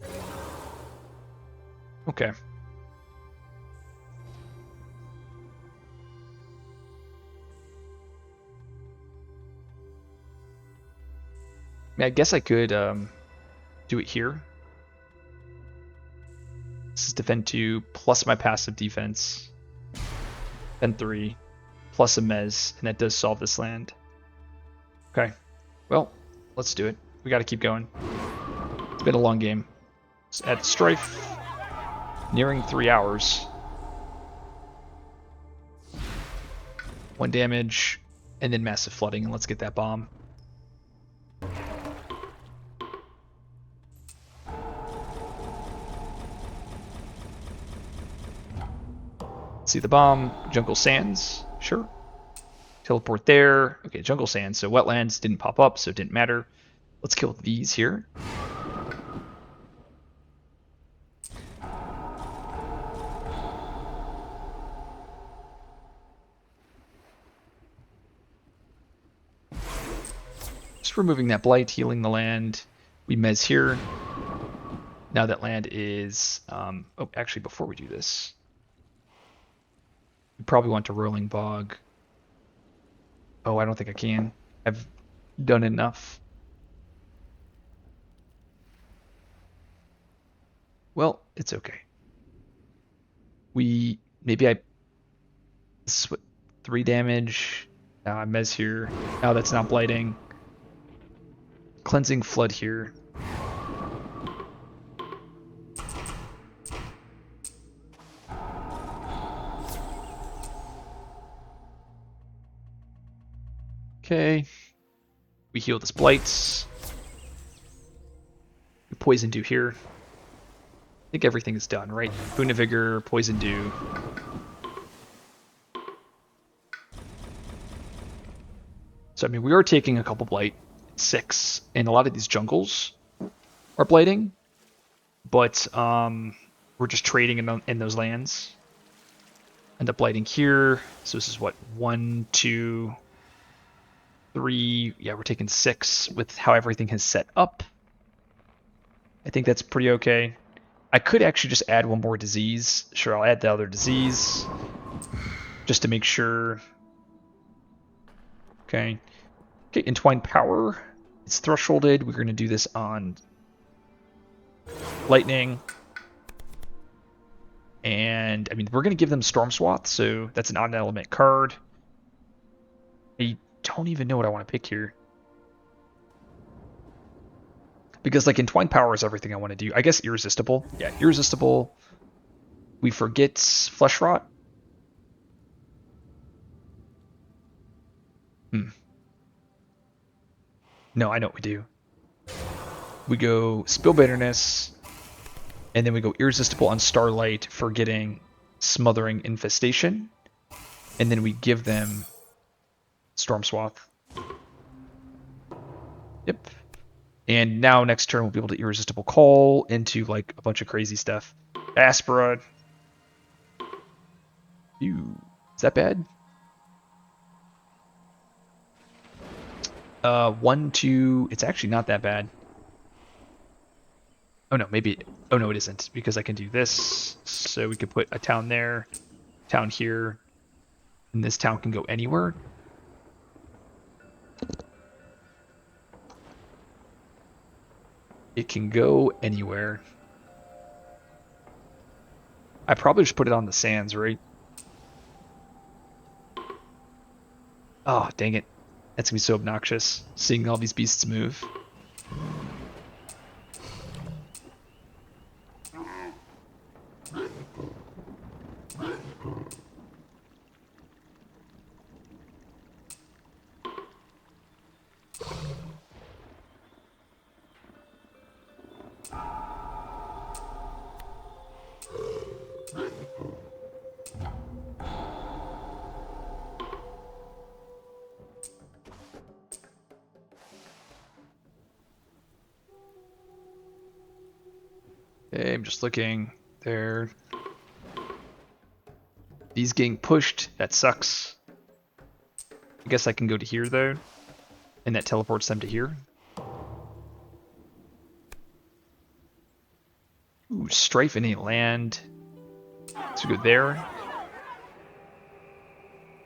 Okay. I mean, I guess I could do it here. This is defend 2 plus my passive defense. Defend 3 plus a mez, and that does solve this land. Okay. Well, let's do it. We got to keep going. It's been a long game. At Strife, nearing 3 hours. 1 damage, and then massive flooding, and let's get that bomb. See the bomb, Jungle Sands, sure. Teleport there. Okay, Jungle Sands, so wetlands didn't pop up, so it didn't matter. Let's kill these here. Just removing that blight, healing the land. We mez here. Now that land is... oh, actually, before we do this, we probably want to Rolling Bog. Oh, I don't think I can. I've done enough. Well, it's okay. Maybe I... 3 damage. Now I mez here. Now that's not blighting. Cleansing Flood here. Okay. We heal this blights. We Poison Dew here. I think everything is done, right? Boon of Vigor, Poison Dew. So, I mean, we are taking a couple blight. 6. And a lot of these jungles are blighting. But we're just trading in those lands. End up blighting here. So this is what? 1, 2... 3, yeah, we're taking 6 with how everything is set up. I think that's pretty okay. I could actually just add 1 more disease. Sure, I'll add the other disease. Just to make sure. Okay. Okay, Entwined Power. It's thresholded. We're going to do this on Lightning. And, I mean, we're going to give them Storm Swath, so that's an odd element card. don't even know what I want to pick here. Because like Entwined Power is everything I want to do. I guess Irresistible. Yeah, Irresistible. We forget Flesh Rot. No, I know what we do. We go Spill Bitterness, and then we go Irresistible on Starlight for getting Smothering Infestation, and then we give them Storm Swath. Yep. And now next turn we'll be able to Irresistible Call into like a bunch of crazy stuff. Aspera. Ew. Is that bad? 1, 2. It's actually not that bad. Oh no, maybe. Oh no, it isn't because I can do this. So we could put a town there, town here, and this town can go anywhere. It can go anywhere. I probably just put it on the sands, right? Oh, dang it. That's gonna be so obnoxious, seeing all these beasts move. Okay, I'm just looking there. These getting pushed, that sucks. I guess I can go to here though, and that teleports them to here. Ooh, Strife and a land. So go there.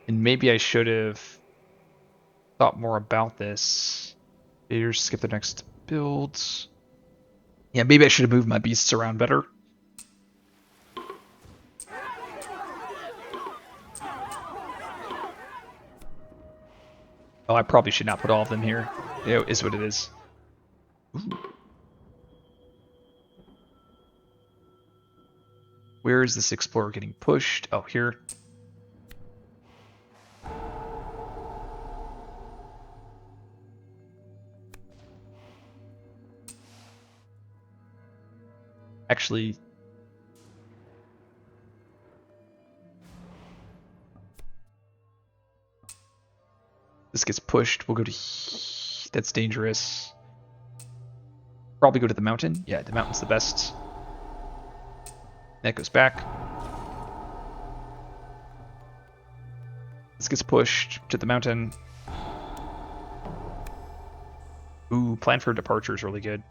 And maybe I should have thought more about this. Here's skip the next builds. Yeah, maybe I should have moved my beasts around better. Oh, I probably should not put all of them here. It is what it is. Ooh. Where is this explorer getting pushed? Oh, here. Actually, this gets pushed. We'll go to... That's dangerous. Probably go to the mountain. Yeah, the mountain's the best. That goes back. This gets pushed to the mountain. Ooh, plan for departure is really good.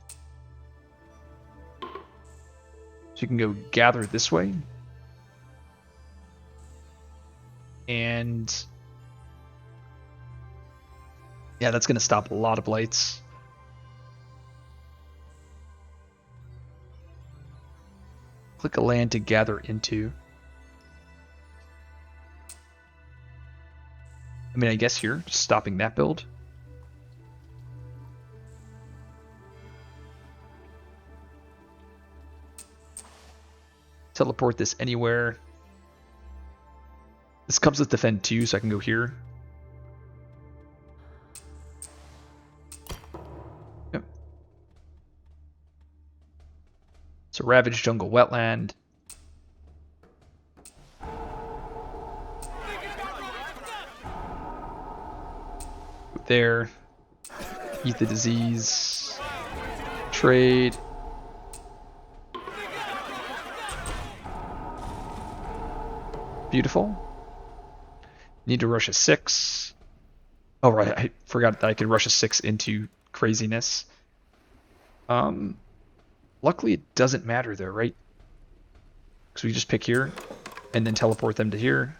So you can go gather this way. And... yeah, that's going to stop a lot of blights. Click a land to gather into. I mean, I guess here, just stopping that build. Teleport this anywhere. This comes with defend 2, so I can go here. Yep. So Ravaged Jungle Wetland. There. Eat the disease. Trade. Beautiful. Need to rush a 6. Oh, right. I forgot that I could rush a 6 into craziness. Luckily, it doesn't matter, though, right? Because we just pick here and then teleport them to here.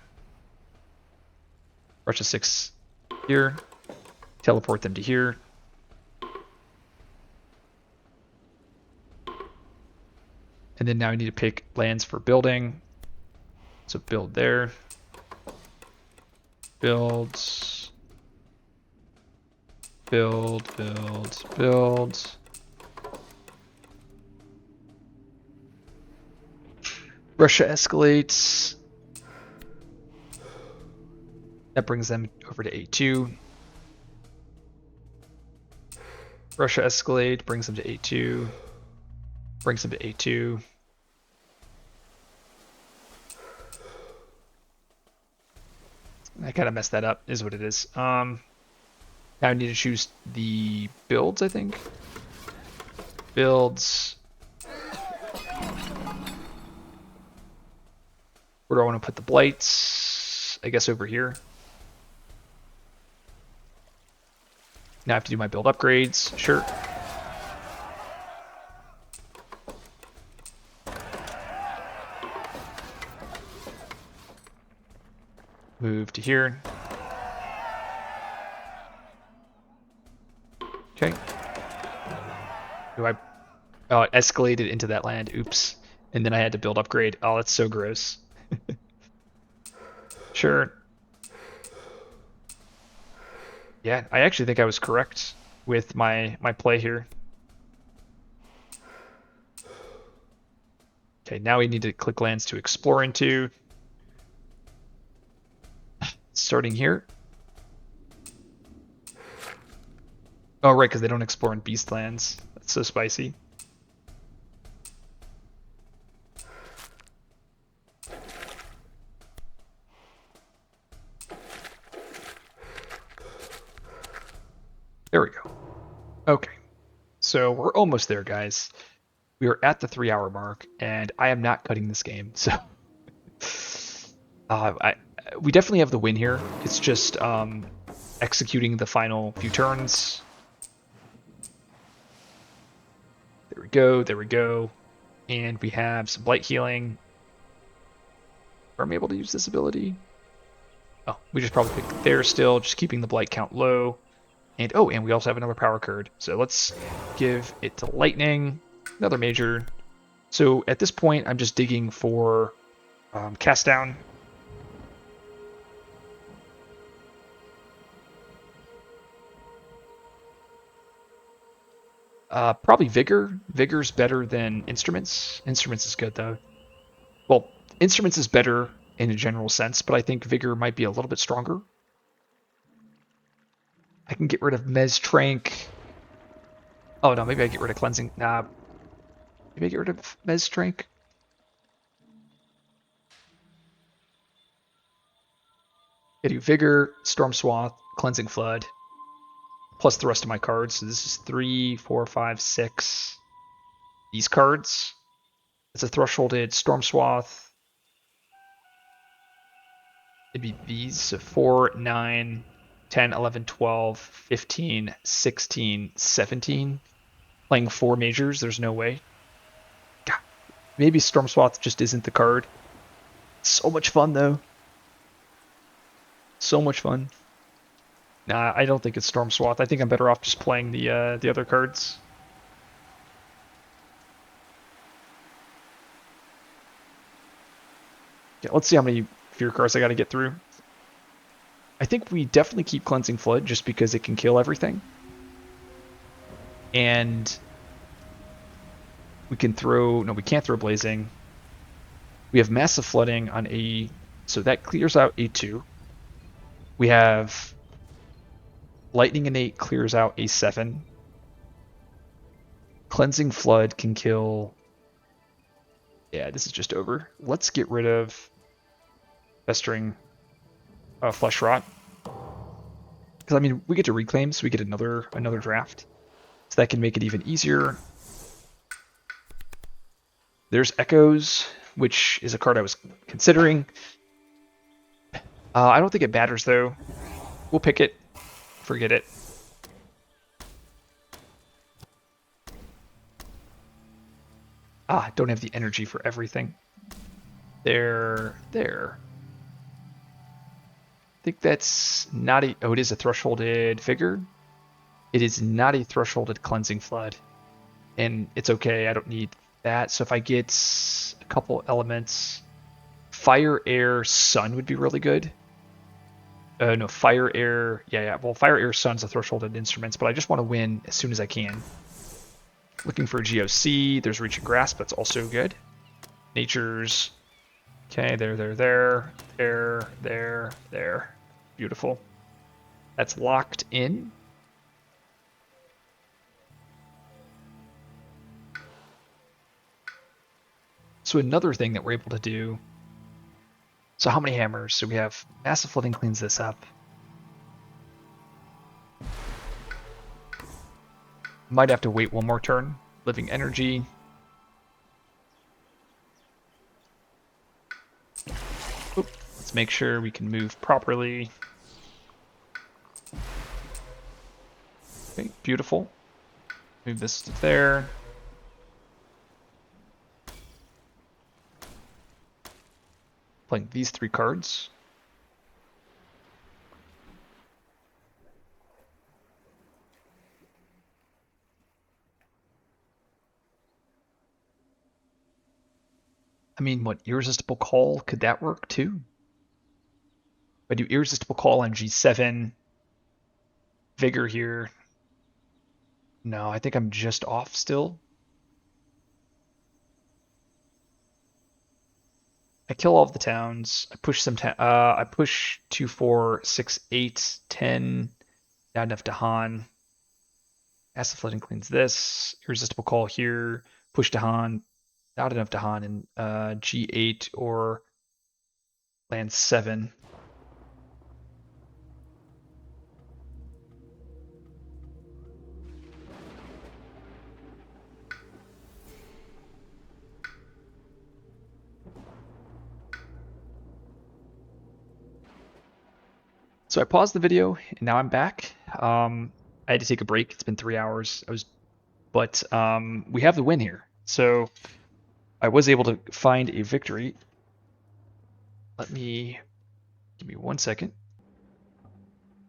Rush a 6 here. Teleport them to here. And then now I need to pick lands for building. So build there. Builds. Build, build, build. Russia escalates. That brings them over to A2. Russia escalate, brings them to A2. Brings them to A2. I kind of messed that up, is what it is. Now I need to choose the builds, I think. Builds. Where do I want to put the blights? I guess over here. Now I have to do my build upgrades. Sure. Move to here. Okay. Do I... Oh, it escalated into that land. Oops. And then I had to build upgrade. Oh, that's so gross. Sure. Yeah, I actually think I was correct with my play here. Okay, now we need to click lands to explore into. Starting here. Oh, right, because they don't explore in beast lands. That's so spicy. There we go. Okay, so we're almost there, guys. We are at the 3-hour mark, and I am not cutting this game, so we definitely have the win here. It's just executing the final few turns. There we go, there we go. And we have some blight healing. Are we able to use this ability? Oh, we just probably pick there still, just keeping the blight count low. And oh, and we also have another power card. So let's give it to lightning, another major. So at this point, I'm just digging for cast down. Probably vigor. Vigor's better than instruments. Instruments is good though. Well, instruments is better in a general sense, but I think vigor might be a little bit stronger. I can get rid of Mez Trank. Oh no, maybe I get rid of Cleansing. Nah. Maybe I get rid of Mez Trank. I do Vigor, Storm Swath, Cleansing Flood, plus the rest of my cards. So this is 3, 4, 5, 6. These cards. It's a thresholded Storm Swath. It'd be these. So 4, 9, 10, 11, 12, 15, 16, 17. Playing 4 majors, there's no way. God, maybe Storm Swath just isn't the card. So much fun though. So much fun. Nah, I don't think it's Storm Swath. I think I'm better off just playing the other cards. Yeah, let's see how many Fear cards I got to get through. I think we definitely keep Cleansing Flood just because it can kill everything. And we can throw... No, we can't throw Blazing. We have Massive Flooding on A... So that clears out A2. We have Lightning Innate clears out A7. Cleansing Flood can kill... Yeah, this is just over. Let's get rid of Festering Flesh Rot. Because, I mean, we get to reclaim, so we get another draft. So that can make it even easier. There's Echoes, which is a card I was considering. I don't think it matters, though. We'll pick it. Forget it. Don't have the energy for everything. There. I think that's not a... Oh, it is a thresholded Vigor. It is not a thresholded Cleansing Flood. And it's okay, I don't need that. So if I get a couple elements... Fire, Air, Sun would be really good. No, fire, air. Yeah. Well, fire, air, sun's a thresholded instruments, but I just want to win as soon as I can. Looking for GOC. There's reach and grasp. That's also good. Nature's. Okay, there. Beautiful. That's locked in. So another thing that we're able to do. So how many hammers? So we have massive flooding cleans this up. Might have to wait one more turn. Living energy. Oop. Let's make sure we can move properly. Okay, beautiful. Move this to there. Playing these 3 cards. I mean, what, Irresistible Call? Could that work too? If I do Irresistible Call on G7, Vigor here. No, I think I'm just off still. I kill all of the towns. I push some. I push 2, 4, 6, 8, 10. Not enough to Han. Acid Flooding cleans this. Irresistible Call here. Push to Han. Not enough to Han in G8 or land 7. So I paused the video and now I'm back. I had to take a break. It's been 3 hours. But we have the win here. So I was able to find a victory. Give me 1 second.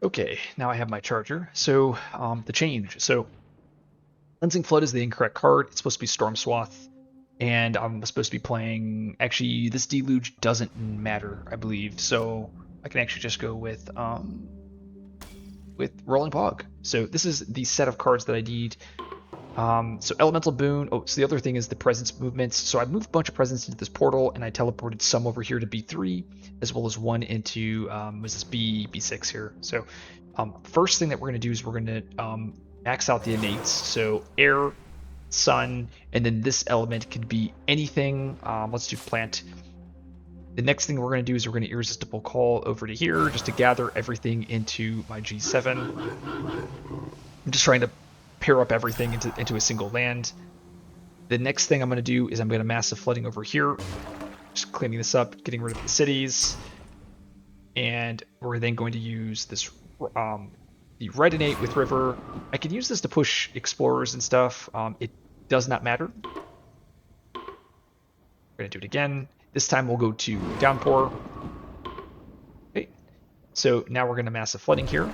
Okay, now I have my charger. So the change. So Cleansing Flood is the incorrect card. It's supposed to be Storm Swath. And I'm supposed to be playing, actually this Deluge doesn't matter, I believe. So I can actually just go with Rolling Pog. So this is the set of cards that I need. So Elemental Boon. Oh, so the other thing is the presence movements. So I moved a bunch of presence into this portal, and I teleported some over here to B3, as well as one into was this B6 here. So first thing that we're going to do is we're going to max out the innates. So air, sun, and then this element could be anything. Let's do plant. The next thing we're going to do is we're going to Irresistible Call over to here just to gather everything into my G7. I'm just trying to pair up everything into a single land. The next thing I'm going to do is I'm going to Massive Flooding over here, just cleaning this up, getting rid of the cities, and we're then going to use this the Red Innate with River. I can use this to push Explorers and stuff. It does not matter. We're going to do it again. This time we'll go to Downpour. Okay, so now we're going to Massive Flooding here.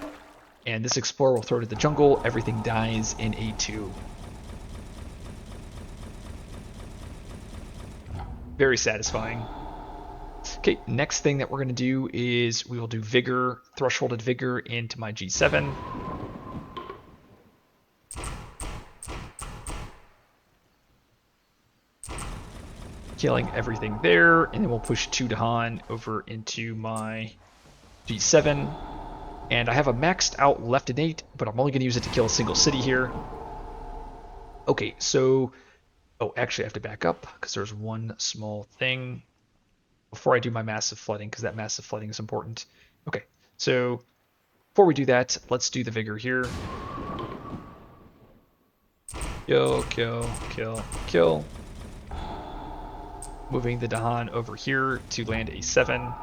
And this Explorer will throw to the jungle. Everything dies in A2. Very satisfying. Okay, next thing that we're going to do is we will do Vigor, Thresholded Vigor into my G7. Killing everything there, and then we'll push 2 Dahan over into my G7. And I have a maxed out left innate, but I'm only going to use it to kill a single city here. Okay, so... Oh, actually I have to back up, because there's one small thing before I do my Massive Flooding, because that Massive Flooding is important. Okay, so before we do that, let's do the Vigor here. Kill, kill, kill, kill. Moving the Dahan over here to land a 7.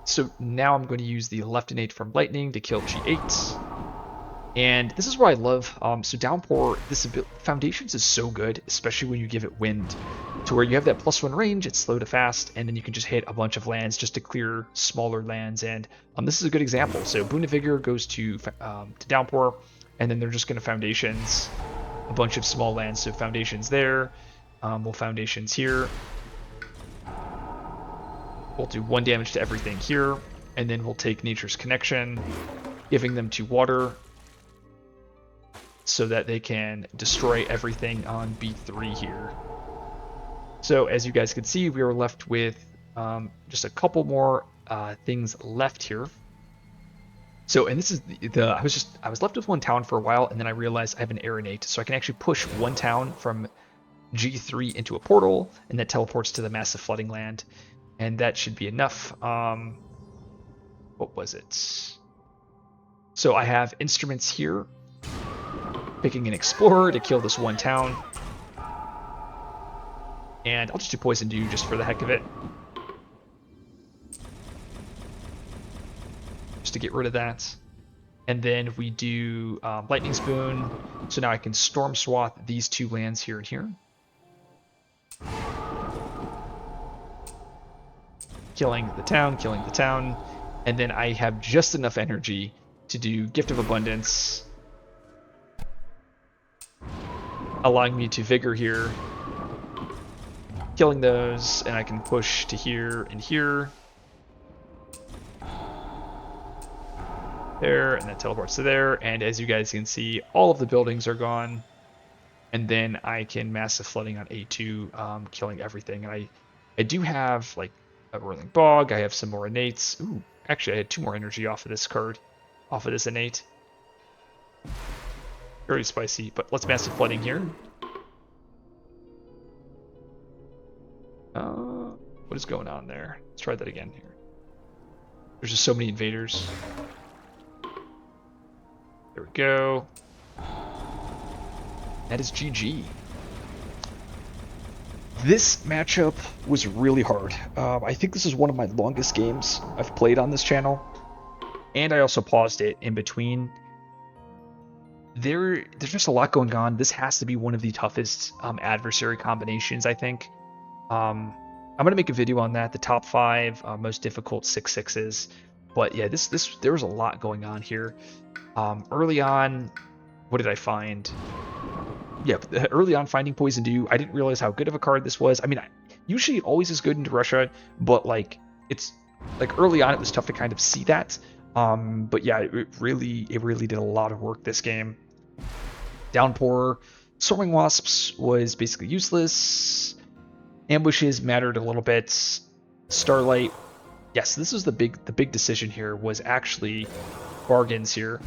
So now I'm going to use the left innate from Lightning to kill G8. And this is what I love. So Downpour, this Foundations is so good, especially when you give it Wind, to where you have that +1 range, it's slow to fast, and then you can just hit a bunch of lands just to clear smaller lands. And this is a good example. So Boon of Vigor goes to Downpour, and then they're just going to Foundations a bunch of small lands. So Foundations there, we'll Foundations here. We'll do 1 damage to everything here, and then we'll take Nature's Connection, giving them to water so that they can destroy everything on B3 here. So as you guys can see, we are left with just a couple more things left here. So, and this is I was left with one town for a while, and then I realized I have an Aeronate, so I can actually push one town from G3 into a portal, and that teleports to the massive flooding land, and that should be enough. What was it? So I have instruments here, picking an explorer to kill this one town, and I'll just do Poison Dew just for the heck of it, just to get rid of that. And then we do Lightning Spoon, so now I can Storm Swath these two lands here and here. Killing the town, and then I have just enough energy to do Gift of Abundance, allowing me to Vigor here, killing those, and I can push to here and here. There, and that teleports to there, and as you guys can see, all of the buildings are gone, and then I can Massive Flooding on A2, killing everything. And I do have like a Whirling Bog, I have some more innates. Ooh, actually I had 2 more energy off of this card, off of this innate. Very spicy, but let's Massive Flooding here. What is going on there? Let's try that again here. There's just so many invaders. There we go. That is GG. This matchup was really hard. I think this is one of my longest games I've played on this channel, and I also paused it in between. There's just a lot going on. This has to be one of the toughest adversary combinations, I think. I'm gonna make a video on that, the top 5 most difficult 6/6s. But yeah, there was a lot going on here. Early on, what did I find? Yeah, early on finding Poison Dew, I didn't realize how good of a card this was. I mean, usually it always is good into Russia, but like it's like early on it was tough to kind of see that. But yeah, it really did a lot of work this game. Downpour, Soaring Wasps was basically useless. Ambushes mattered a little bit. Starlight, yes, this was the big decision here, was actually Bargains here.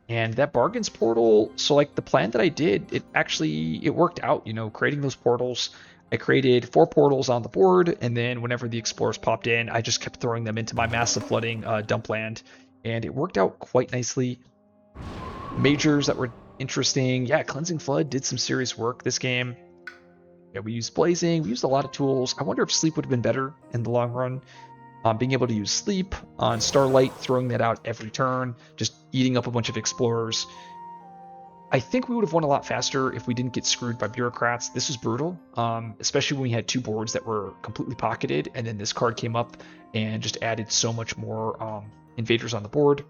And that Bargains portal, so like the plan that I did, it worked out, you know, creating those portals. I created 4 portals on the board, and then whenever the explorers popped in, I just kept throwing them into my Massive Flooding dump land, and it worked out quite nicely. Majors that were interesting. Yeah, Cleansing Flood did some serious work this game. Yeah, we used Blazing, we used a lot of tools. I wonder if Sleep would have been better in the long run. Being able to use Sleep on Starlight, throwing that out every turn, just eating up a bunch of explorers. I think we would have won a lot faster if we didn't get screwed by bureaucrats. This was brutal, especially when we had 2 boards that were completely pocketed, and then this card came up and just added so much more invaders on the board.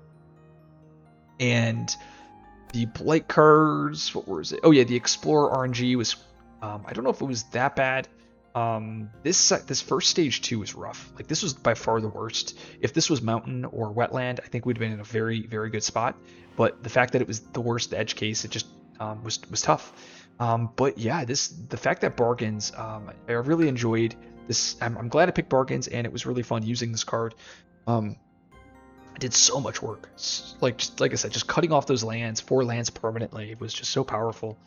And the Blight cards, what was it? Oh yeah, the Explorer RNG was, I don't know if it was that bad. This first stage 2 was rough. Like, this was by far the worst. If this was mountain or wetland, I think we'd have been in a very, very good spot. But the fact that it was the worst edge case, it just was tough. But yeah, the fact that Bargains, I really enjoyed this. I'm glad I picked Bargains, and it was really fun using this card. I did so much work. Like I said, just cutting off those lands, 4 lands permanently, was just so powerful.